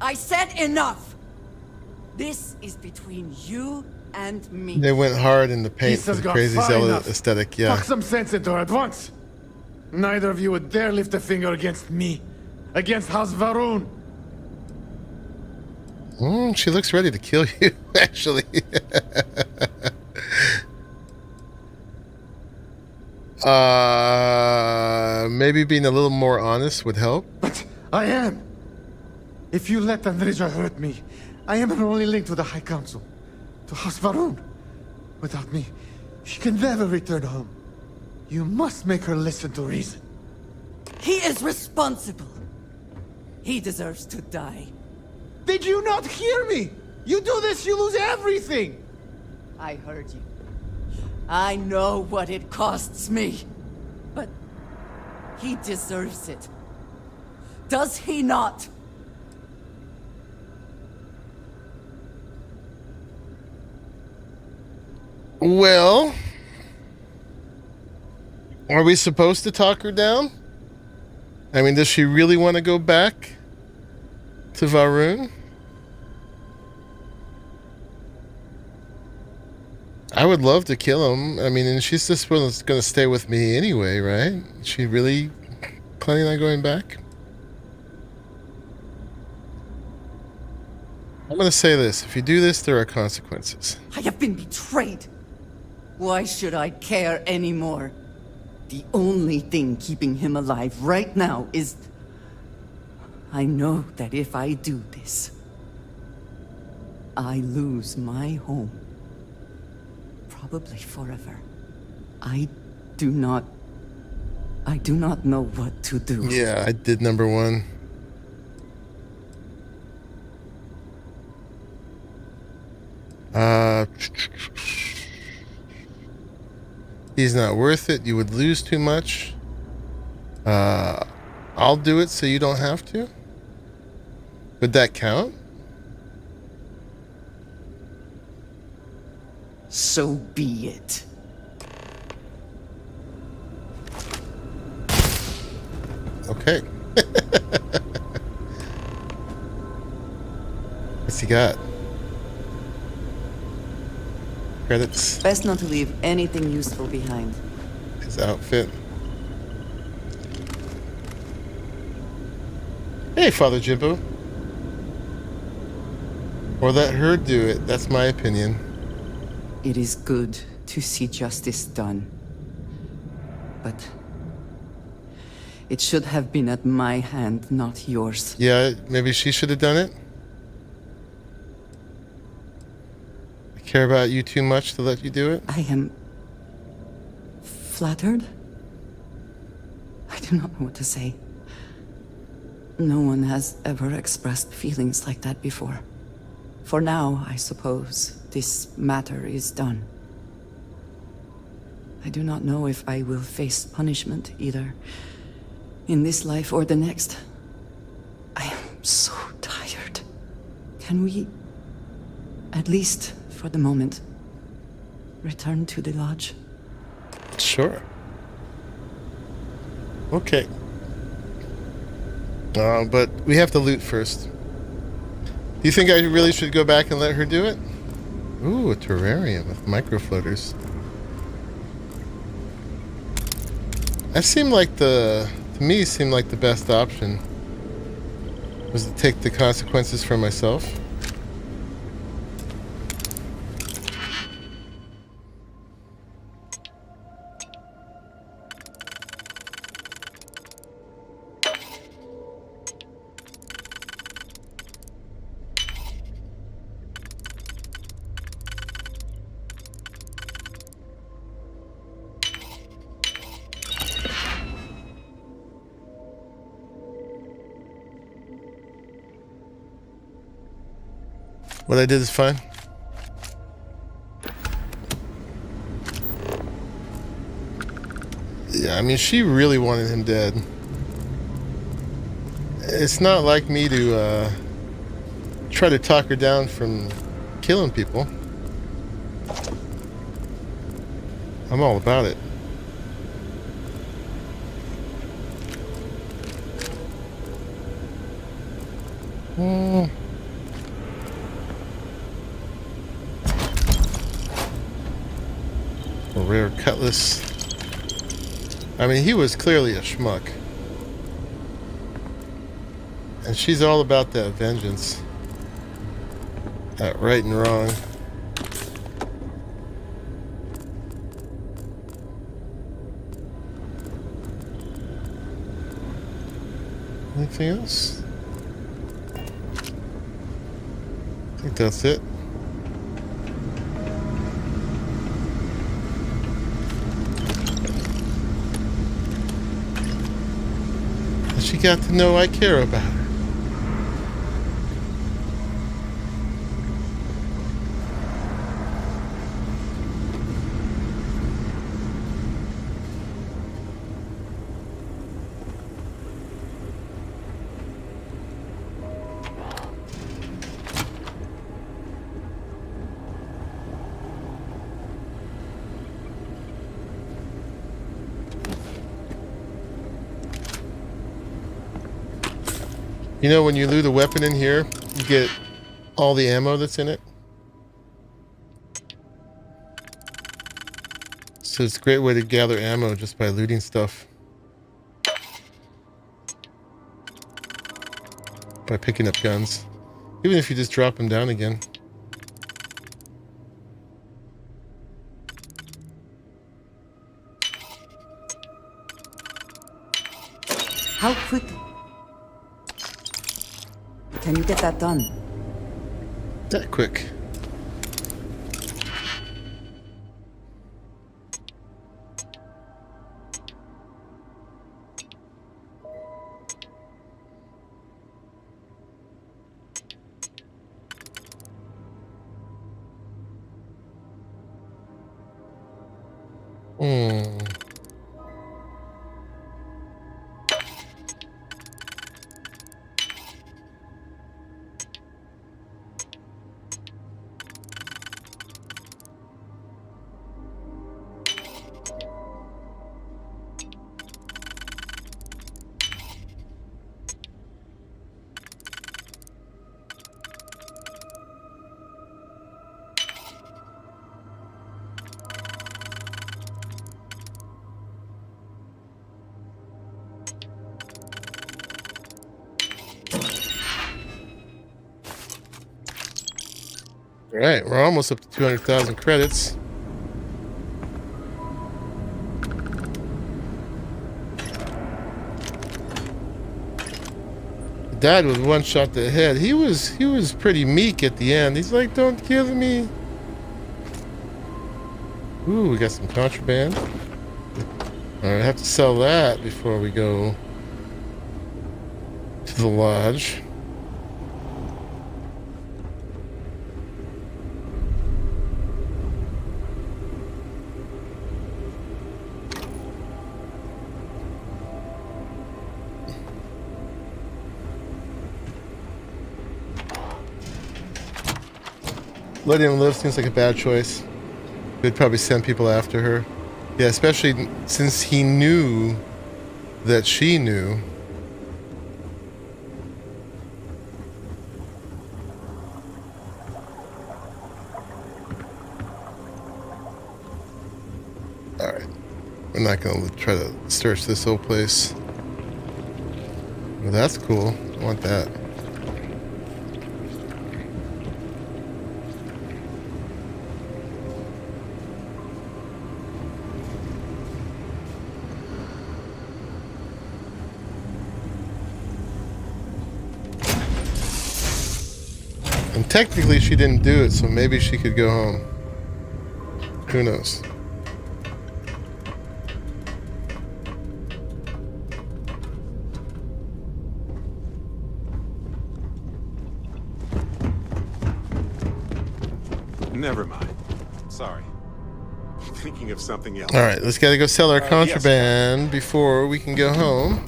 I said enough! This is between you and me.
They went hard in the paint for the crazy zealot aesthetic, yeah.
Fuck some sense into her at once! Neither of you would dare lift a finger against me. Against House Varun.
She looks ready to kill you, actually. Maybe being a little more honest would help.
But I am. If you let Andreja hurt me, I am her only link to the High Council. To House Varun. Without me, she can never return home. You must make her listen to reason.
He is responsible. He deserves to die.
Did you not hear me? You do this, you lose everything!
I heard you. I know what it costs me. But he deserves it. Does he not?
Well, are we supposed to talk her down? I mean, does she really want to go back to Varun? I would love to kill him. I mean, and she's just going to stay with me anyway, right? Is she really planning on going back? I'm going to say this. If you do this, there are consequences.
I have been betrayed. Why should I care anymore? The only thing keeping him alive right now is... I know that if I do this, I lose my home. Probably forever. I do not know what to do.
Yeah, I did number one. He's not worth it. You would lose too much. I'll do it so you don't have to. Would that count?
So be it.
Okay. What's he got? Credits.
Best not to leave anything useful behind.
His outfit. Hey, Father Jimbo. Or let her do it. That's my opinion.
It is good to see justice done. But it should have been at my hand, not yours.
Yeah, maybe she should have done it. I care about you too much to let you do it.
I am flattered. I do not know what to say. No one has ever expressed feelings like that before. For now, I suppose, this matter is done. I do not know if I will face punishment either in this life or the next. I am so tired. Can we, at least for the moment, return to the lodge?
Sure. Okay. But we have to loot first. Do you think I really should go back and let her do it? Ooh, a terrarium with microfloaters. That seemed like to me, seemed like the best option. Was to take the consequences for myself. What I did is fine. Yeah, I mean, she really wanted him dead. It's not like me to try to talk her down from killing people. I'm all about it. A rare cutlass. I mean, he was clearly a schmuck. And she's all about that vengeance. That right and wrong. Anything else? I think that's it. And she got to know I care about her. You know, when you loot a weapon in here, you get all the ammo that's in it. So it's a great way to gather ammo just by looting stuff. By picking up guns. Even if you just drop them down again.
How quick can you get that done?
That quick. All right, we're almost up to 200,000 credits. Died with one shot to the head. He was pretty meek at the end. He's like, "Don't kill me." Ooh, we got some contraband. All right, I have to sell that before we go to the lodge. Letting him live seems like a bad choice. They'd probably send people after her. Yeah, especially since he knew that she knew. Alright. We're not going to try to search this whole place. Well, that's cool. I want that. And technically she didn't do it, so maybe she could go home. Who knows?
never mind. Sorry. Thinking of something else.
All right, let's gotta go sell our contraband before we can go home.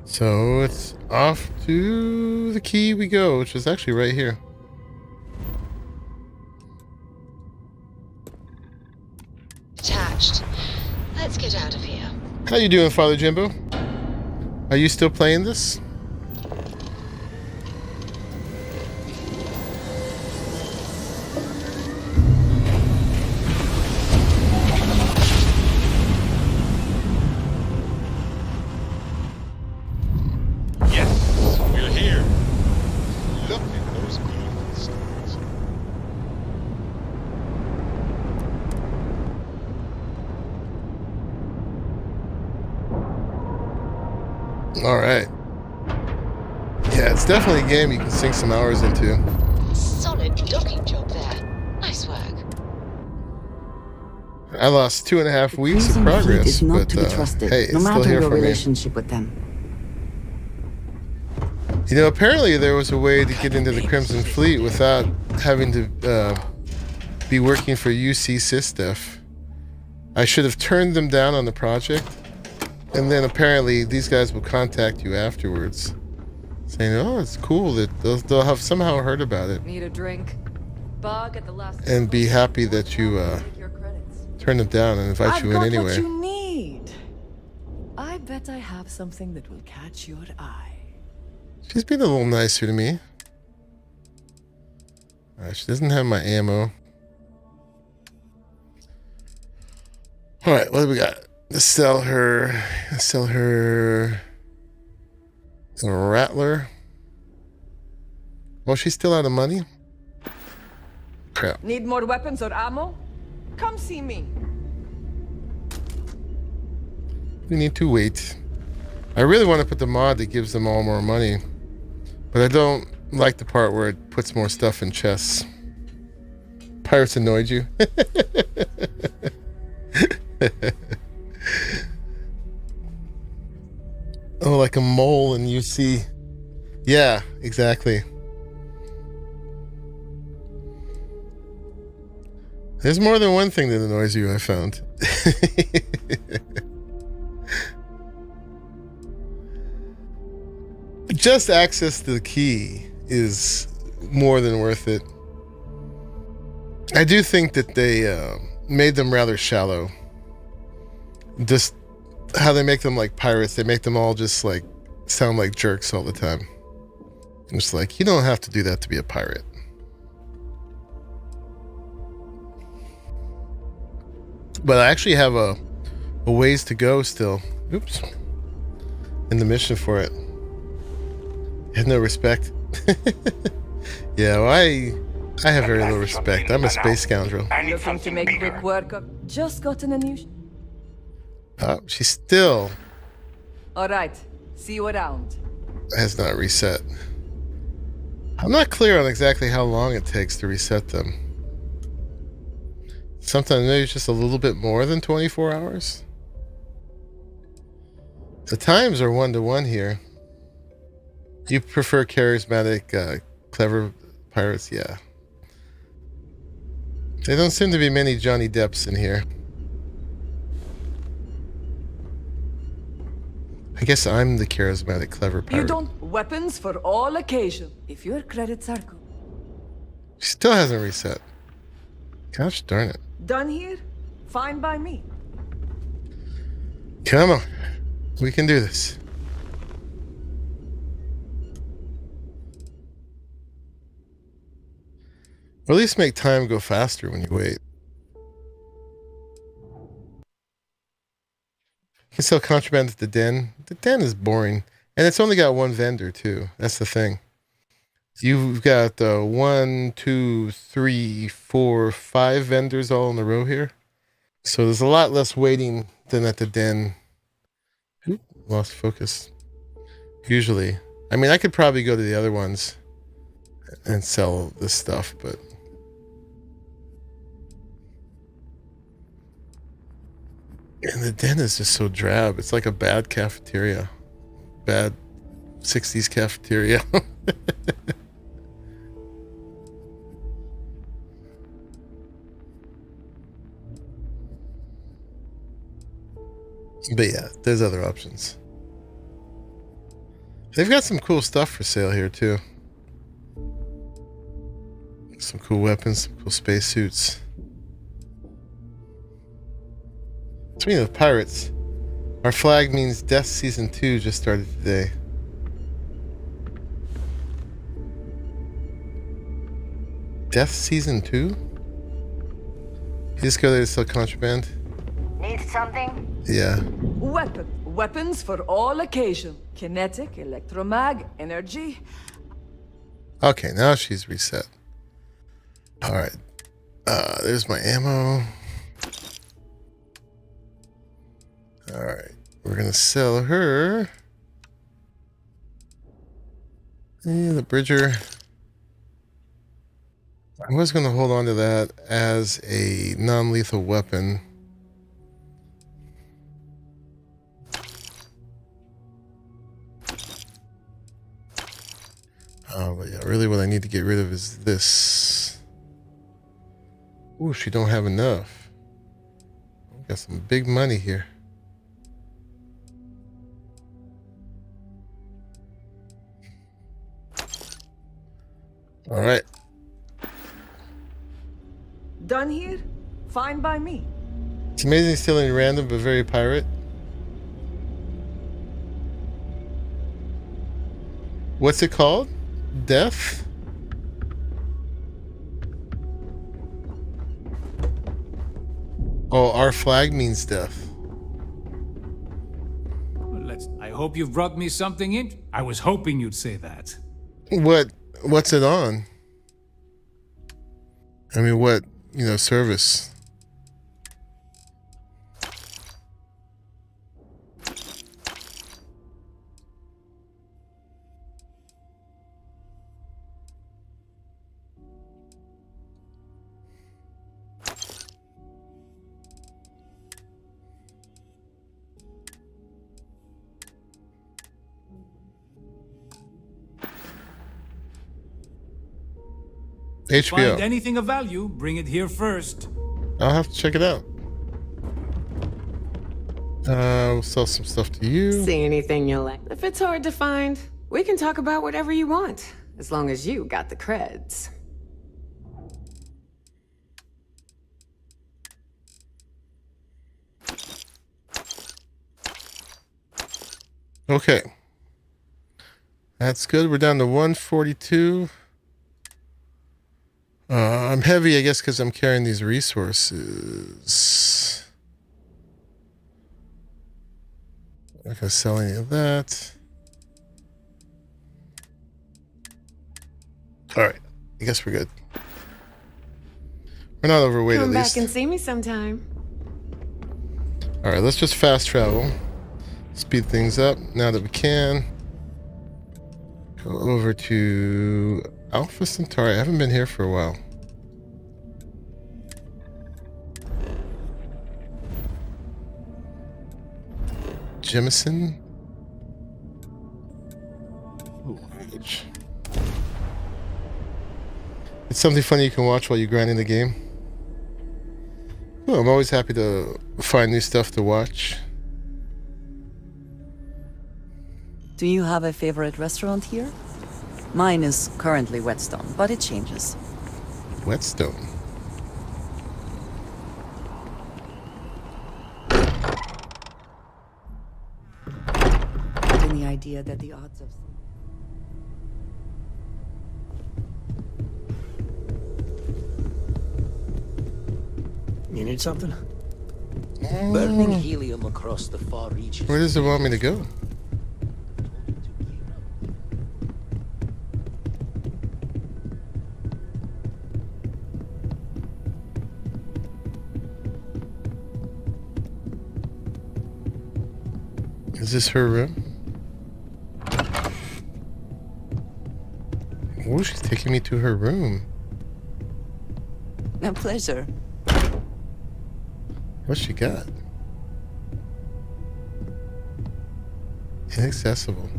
So it's off to the key we go, which is actually right here.
Attached. Let's get out of here.
How you doing, Father Jimbo? Are you still playing this?
Yes, we're here. Look at those beautiful stars.
All right. Yeah, it's definitely a game you can sink some hours into.
Solid docking job there. Nice work.
I lost 2.5 weeks of
Crimson Fleet
progress,
is not
but
to be trusted,
hey, it's
no
still
matter
here
your
for me.
relationship with them.
You know, apparently there was a way to get into the Crimson Fleet without having to be working for UC SysDef. I should have turned them down on the project, and then apparently these guys will contact you afterwards, saying, "Oh, it's cool that they'll have somehow heard about it
Need a drink? Bug at the last
and be happy that you turn them down and invite you in anyway."
What you need. I bet I have something that will catch your eye.
She's been a little nicer to me. She doesn't have my ammo. All right, what do we got? Let's sell her. Let's sell her a Rattler. Well, she's still out of money. Crap.
Need more weapons or ammo? Come see me.
We need to wait. I really want to put the mod that gives them all more money, but I don't like the part where it puts more stuff in chests. Pirates annoyed you? Oh, like a mole in UC. Yeah, exactly. There's more than one thing that annoys you, I found. Just access to the key is more than worth it. I do think that they made them rather shallow. Just how they make them like pirates, they make them all just like sound like jerks all the time. It's like, you don't have to do that to be a pirate. But I actually have a ways to go still. Oops. In the mission for it. Had no respect. Yeah, well, I have very little respect. I'm a space scoundrel.
Looking to make quick work of... Just gotten a new...
Oh, she still
Alright, see you around.
has not reset. I'm not clear on exactly how long it takes to reset them. Sometimes maybe it's just a little bit more than 24 hours. The times are 1-to-1 here. You prefer charismatic, clever pirates? Yeah. There don't seem to be many Johnny Depps in here. I guess I'm the charismatic, clever pirate.
You don't... Weapons for all occasions. If your credits are good.
She still hasn't reset. Gosh darn it.
Done here? Fine by me.
Come on. We can do this. Or at least make time go faster when you wait. You can sell contraband at the den. The den is boring. And it's only got one vendor, too. That's the thing. You've got 1, 2, 3, 4, 5 vendors all in a row here. So there's a lot less waiting than at the den. Oop, lost focus. Usually. I mean, I could probably go to the other ones and sell this stuff, but... And the den is just so drab. It's like a bad cafeteria. Bad 60s cafeteria. But yeah, there's other options. They've got some cool stuff for sale here too. Some cool weapons, some cool spacesuits. Speaking of pirates, our flag means Death Season 2 just started today. Death Season 2? You just go there to sell contraband?
Need something?
Yeah.
Weapons for all occasion. Kinetic, electromag, energy.
Okay, now she's reset. Alright. There's my ammo. Alright. We're gonna sell her. Yeah, the Bridger. I was gonna hold on to that as a non-lethal weapon. Oh, but yeah, really what I need to get rid of is this. Ooh, she don't have enough. Got some big money here. All right.
Done here? Fine by me.
It's amazing still in random, but very pirate. What's it called? Death? Oh, our flag means death.
I hope you've brought me something in. I was hoping you'd say that.
What's it on? I mean, what, service? HBO.
Find anything of value, bring it here first.
I'll have to check it out. We'll sell some stuff to you.
See anything you like. If it's hard to find, we can talk about whatever you want, as long as you got the creds.
Okay. That's good. We're down to 142. I'm heavy, I guess, because I'm carrying these resources. I'm not going to sell any of that. All right. I guess we're good. We're not overweight,
Come
at least.
back and see me sometime.
All right, let's just fast travel. Speed things up now that we can. Go over to Alpha Centauri. I haven't been here for a while. Jemison. It's something funny you can watch while you're grinding the game. Well, I'm always happy to find new stuff to watch.
Do you have a favorite restaurant here? Mine is currently Whetstone, but it changes.
Whetstone?
Any idea that the odds of...
You need something? Burning helium across the far reaches.
Where does it want me to go? Is this her room? Oh, she's taking me to her room.
A pleasure.
What's she got? Inaccessible.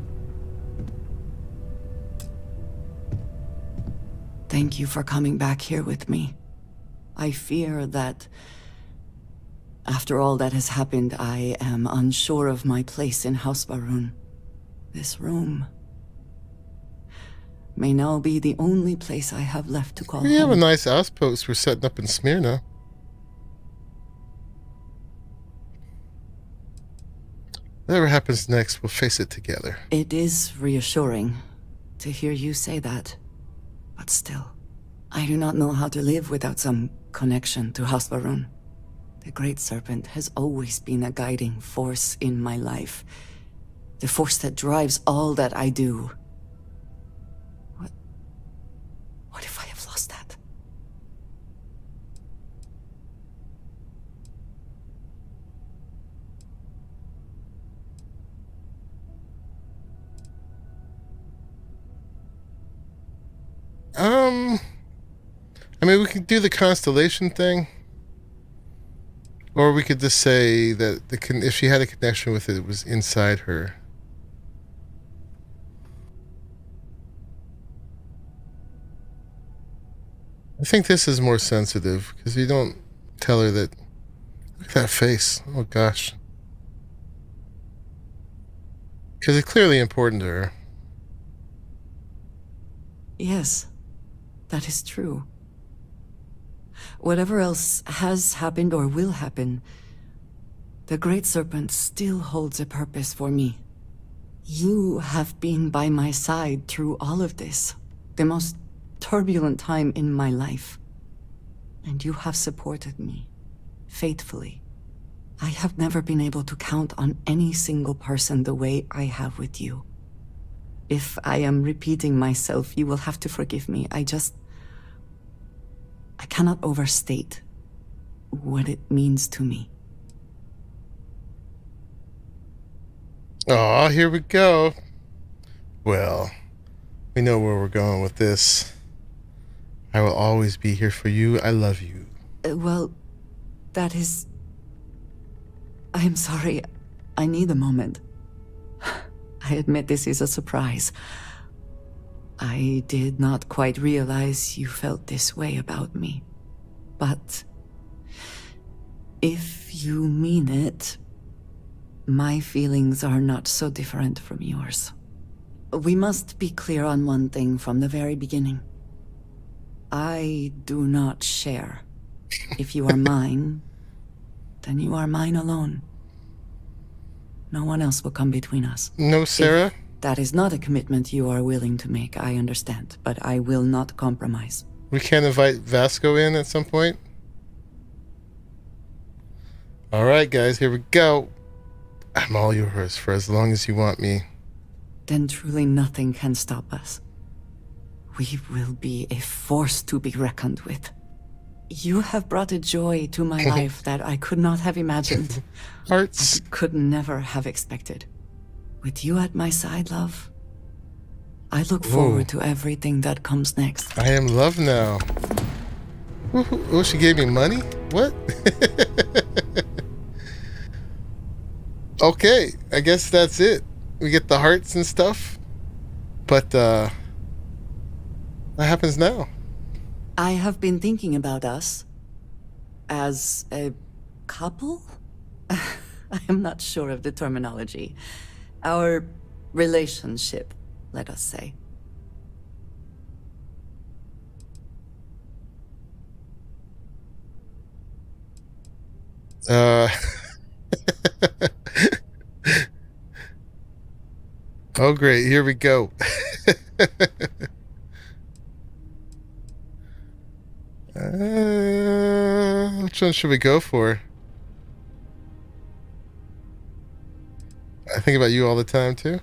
Thank you for coming back here with me. I fear that after all that has happened, I am unsure of my place in House Va'ruun. This room may now be the only place I have left to call
We have
home.
a nice outpost we're setting up in Smyrna. Whatever happens next, we'll face it together.
It is reassuring to hear you say that, but still, I do not know how to live without some connection to House Va'ruun. The Great Serpent has always been a guiding force in my life, the force that drives all that I do. What if I have lost that?
I mean, we could do the constellation thing, or we could just say that if she had a connection with it, it was inside her. I think this is more sensitive because you don't tell her that. Look at that face. Oh gosh. Because it's clearly important to her.
Yes, that is true. Whatever else has happened or will happen, the Great Serpent still holds a purpose for me. You have been by my side through all of this, the most turbulent time in my life. And you have supported me, faithfully. I have never been able to count on any single person the way I have with you. If I am repeating myself, you will have to forgive me. I cannot overstate what it means to me.
Oh, here we go. Well, we know where we're going with this. I will always be here for you. I love you.
Well, that is... I am sorry. I need a moment. I admit this is a surprise. I did not quite realize you felt this way about me. But if you mean it, my feelings are not so different from yours. We must be clear on one thing from the very beginning. I do not share. If you are mine, then you are mine alone. No one else will come between us.
No, Sarah?
If that is not a commitment you are willing to make, I understand, but I will not compromise.
We can't invite Vasco in at some point? Alright, guys, here we go. I'm all yours for as long as you want me.
Then truly nothing can stop us. We will be a force to be reckoned with. You have brought a joy to my life that I could not have imagined.
Hearts.
I could never have expected. With you at my side, love, I look forward to everything that comes next.
I am love now. Oh, she gave me money? What? Okay, I guess that's it. We get the hearts and stuff. But, what happens now?
I have been thinking about us as a couple? I am not sure of the terminology. Our relationship, let us say.
Oh, great. Here we go. Which one should we go for? I think about you all the time, too.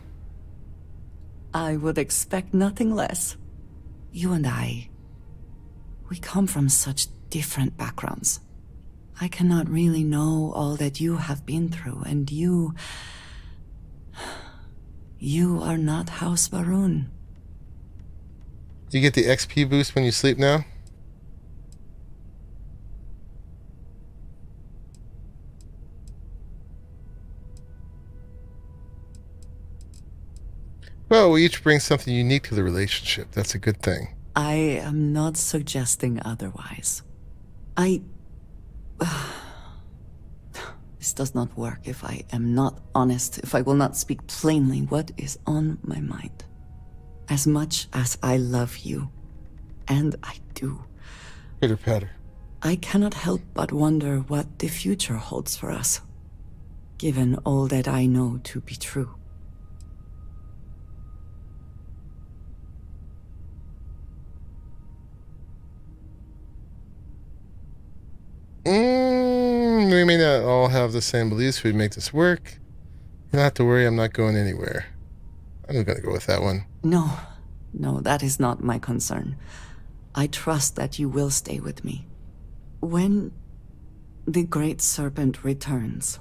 I would expect nothing less. You and I, we come from such different backgrounds. I cannot really know all that you have been through, and you are not House Va'ruun.
Do you get the XP boost when you sleep now? Well, we each bring something unique to the relationship. That's a good thing.
I am not suggesting otherwise. This does not work if I am not honest, if I will not speak plainly what is on my mind. As much as I love you, and I do,
Pitter patter,
I cannot help but wonder what the future holds for us, given all that I know to be true.
We may not all have the same beliefs. We make this work. You don't have to worry. I'm not going anywhere. I'm going to go with that one.
No, that is not my concern. I trust that you will stay with me. When the Great Serpent returns,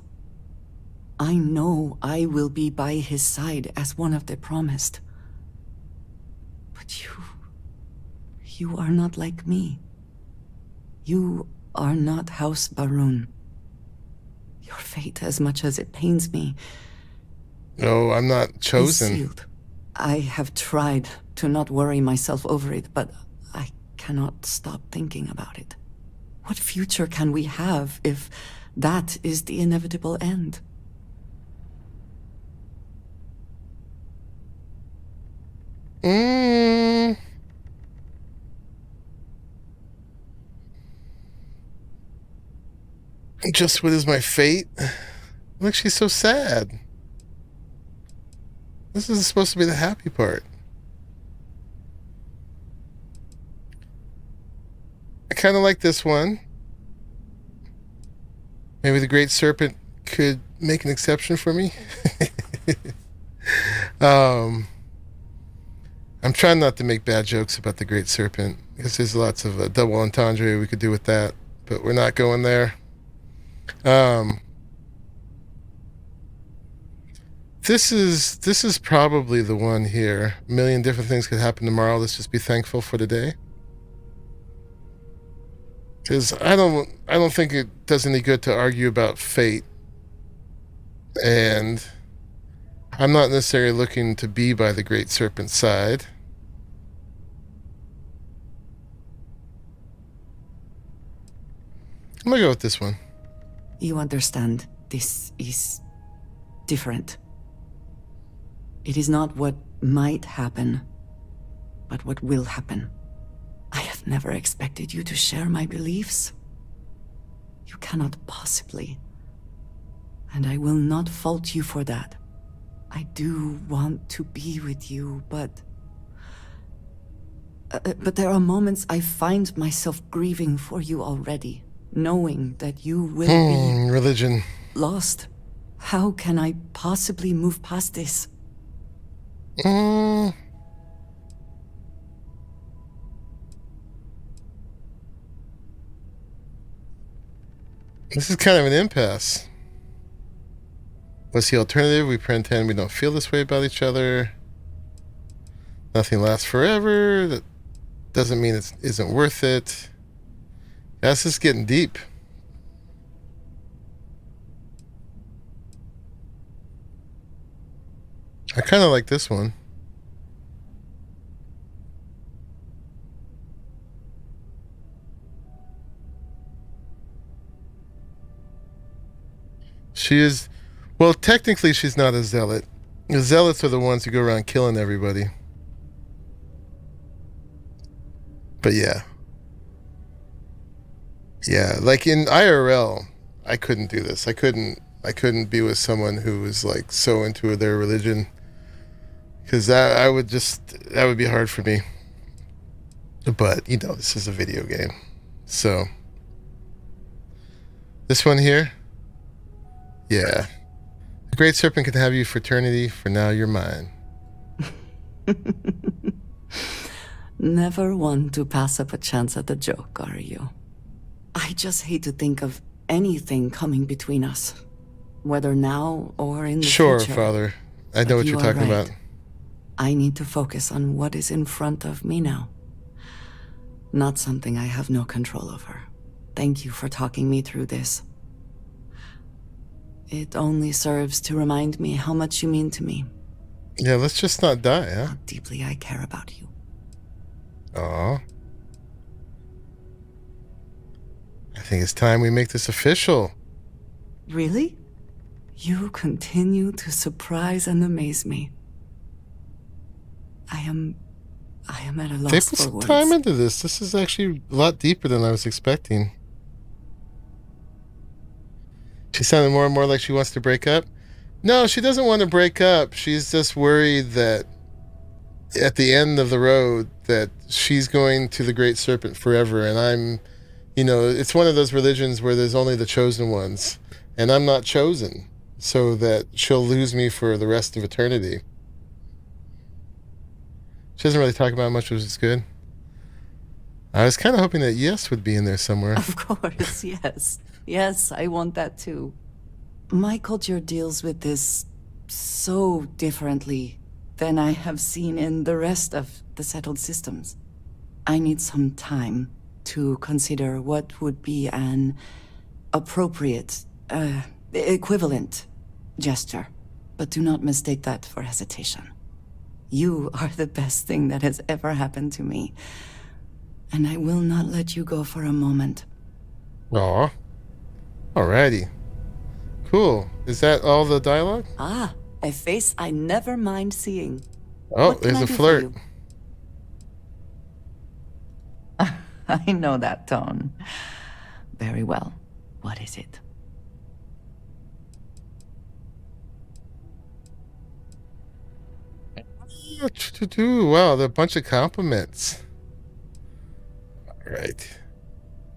I know I will be by his side as one of the promised. But you are not like me. You are not House Barun. Your fate, as much as it pains me,
No, I'm not chosen.
is sealed. I have tried to not worry myself over it, but I cannot stop thinking about it. What future can we have if that is the inevitable end?
Just what is my fate? Look, she's so sad. This is supposed to be the happy part. I kind of like this one. Maybe the Great Serpent could make an exception for me. I'm trying not to make bad jokes about the Great Serpent because there's lots of double entendre we could do with that, but we're not going there. This is probably the one here. A million different things could happen tomorrow. Let's just be thankful for today. Because I don't think it does any good to argue about fate. And I'm not necessarily looking to be by the Great Serpent's side. I'm gonna go with this one.
You understand, this is different. It is not what might happen, but what will happen. I have never expected you to share my beliefs. You cannot possibly. And I will not fault you for that. I do want to be with you, but there are moments I find myself grieving for you already, knowing that you will be
religion
lost. How can I possibly move past this?
This is kind of an impasse. What's the alternative? We pretend we don't feel this way about each other. Nothing lasts forever. That doesn't mean it isn't worth it. Yeah, this is getting deep. I kind of like this one. She is, well, technically she's not a zealot. The zealots are the ones who go around killing everybody. But yeah. Yeah, like in IRL, I couldn't do this. I couldn't be with someone who was like so into their religion. Because that would be hard for me. But, you know, this is a video game. So, this one here, yeah. The Great Serpent can have you for eternity. For now, you're mine.
Never one to pass up a chance at a joke, are you? I just hate to think of anything coming between us. Whether now or in the
future.
Sure,
Father. I know what you're talking about.
I need to focus on what is in front of me now. Not something I have no control over. Thank you for talking me through this. It only serves to remind me how much you mean to me.
Yeah, let's just not die, huh?
How deeply I care about you.
Aw. I think it's time we make this official.
Really? You continue to surprise and amaze me. I am at a loss
They put
for
some
words.
time into this. This is actually a lot deeper than I was expecting. She sounded more and more like she wants to break up. No, she doesn't want to break up. She's just worried that at the end of the road that she's going to the Great Serpent forever, and I'm, it's one of those religions where there's only the chosen ones, and I'm not chosen, so that she'll lose me for the rest of eternity. She doesn't really talk about much, which is good. I was kind of hoping that Yes would be in there somewhere.
Of course, yes. Yes, I want that too. My culture deals with this so differently than I have seen in the rest of the settled systems. I need some time to consider what would be an appropriate, equivalent gesture. But do not mistake that for hesitation. You are the best thing that has ever happened to me. And I will not let you go for a moment.
Aw. Alrighty. Cool. Is that all the dialogue?
Ah, a face I never mind seeing.
Oh,
What can
there's
I
a
do for
flirt.
you? I know that tone. Very well. What is it?
Wow, there are a bunch of compliments. Alright.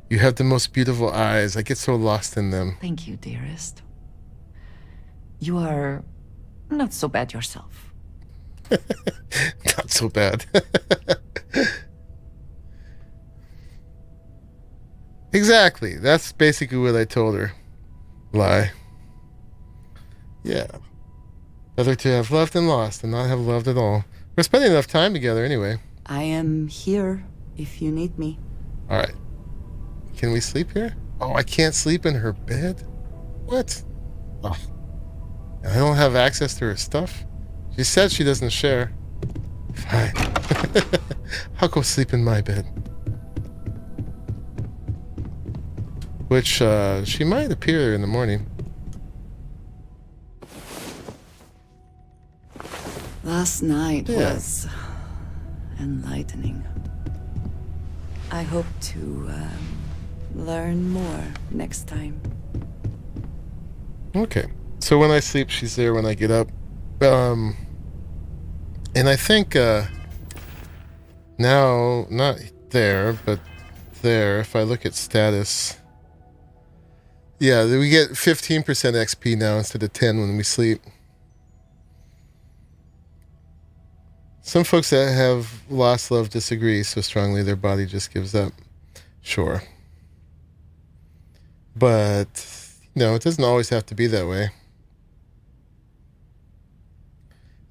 You have the most beautiful eyes. I get so lost in them.
Thank you, dearest. You are not so bad yourself.
Not so bad. Exactly. That's basically what I told her. Lie. Yeah. Better to have loved and lost than not have loved at all. We're spending enough time together anyway.
I am here if you need me.
Alright. Can we sleep here? Oh, I can't sleep in her bed? What? Oh. I don't have access to her stuff? She said she doesn't share. Fine. I'll go sleep in my bed. Which, she might appear in the morning.
Last night was enlightening. I hope to learn more next time.
Okay. So when I sleep, she's there when I get up. And I think now, not there, but there, if I look at status, yeah, we get 15% XP now instead of 10 when we sleep. Some folks that have lost love disagree so strongly their body just gives up. Sure. But, it doesn't always have to be that way.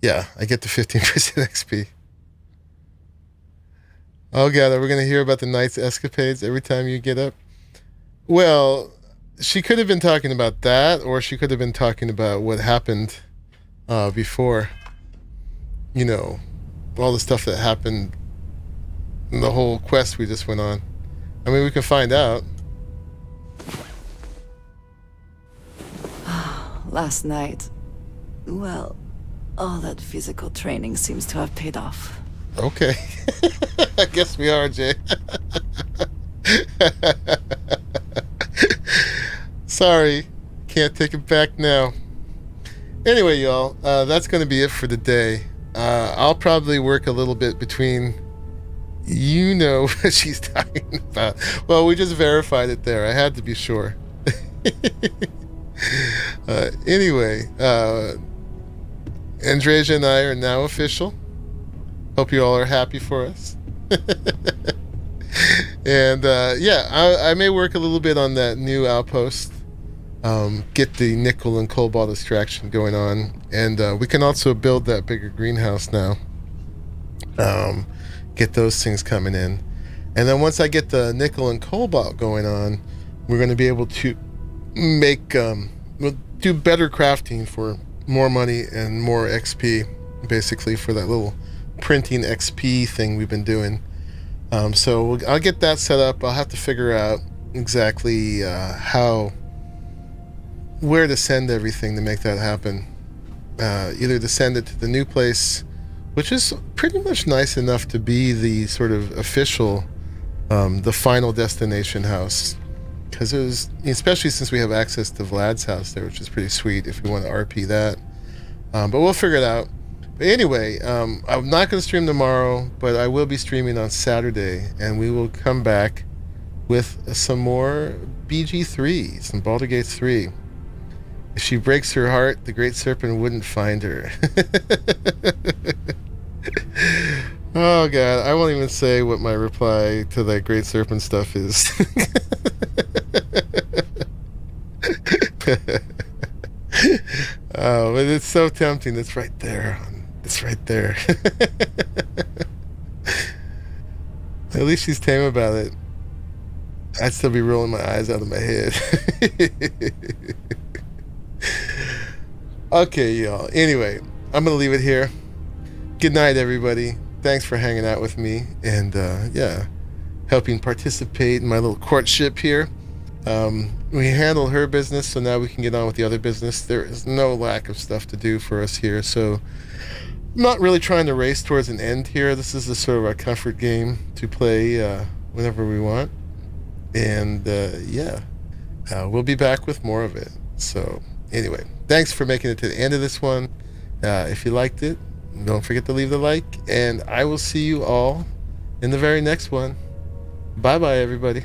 Yeah, I get the 15% XP. Oh, God, we're going to hear about the night's escapades every time you get up? Well, she could have been talking about that, or she could have been talking about what happened before. All the stuff that happened in the whole quest we just went on. I mean, we can find out.
Last night, well, all that physical training seems to have paid off.
Okay. I guess we are, Jay. Sorry. Can't take it back now. Anyway, y'all, that's going to be it for the day. I'll probably work a little bit between... You know what she's talking about. Well, we just verified it there. I had to be sure. Anyway, Andreja and I are now official. Hope you all are happy for us. And I may work a little bit on that new outpost. Get the nickel and cobalt extraction going on. And we can also build that bigger greenhouse now. Get those things coming in. And then once I get the nickel and cobalt going on, we're going to be able to make... we'll do better crafting for more money and more XP. basically, for that little printing XP thing we've been doing. So I'll get that set up. I'll have to figure out exactly where to send everything to make that happen. Either to send it to the new place, which is pretty much nice enough to be the sort of official, the final destination house. Because it was, especially since we have access to Vlad's house there, which is pretty sweet if we want to RP that. But we'll figure it out. But anyway, I'm not going to stream tomorrow, but I will be streaming on Saturday, and we will come back with some more BG3, some Baldur's Gate 3. If she breaks her heart, the Great Serpent wouldn't find her. Oh god, I won't even say what my reply to that Great Serpent stuff is. Oh, but it's so tempting. It's right there. It's right there. At least she's tame about it. I'd still be rolling my eyes out of my head. Okay, y'all. Anyway, I'm going to leave it here. Good night, everybody. Thanks for hanging out with me and, yeah, helping participate in my little courtship here. We handle her business, so now we can get on with the other business. There is no lack of stuff to do for us here, so I'm not really trying to race towards an end here. This is a sort of a comfort game to play whenever we want. And, yeah, we'll be back with more of it. So, anyway, thanks for making it to the end of this one. If you liked it, don't forget to leave the like, and I will see you all in the very next one. Bye-bye, everybody.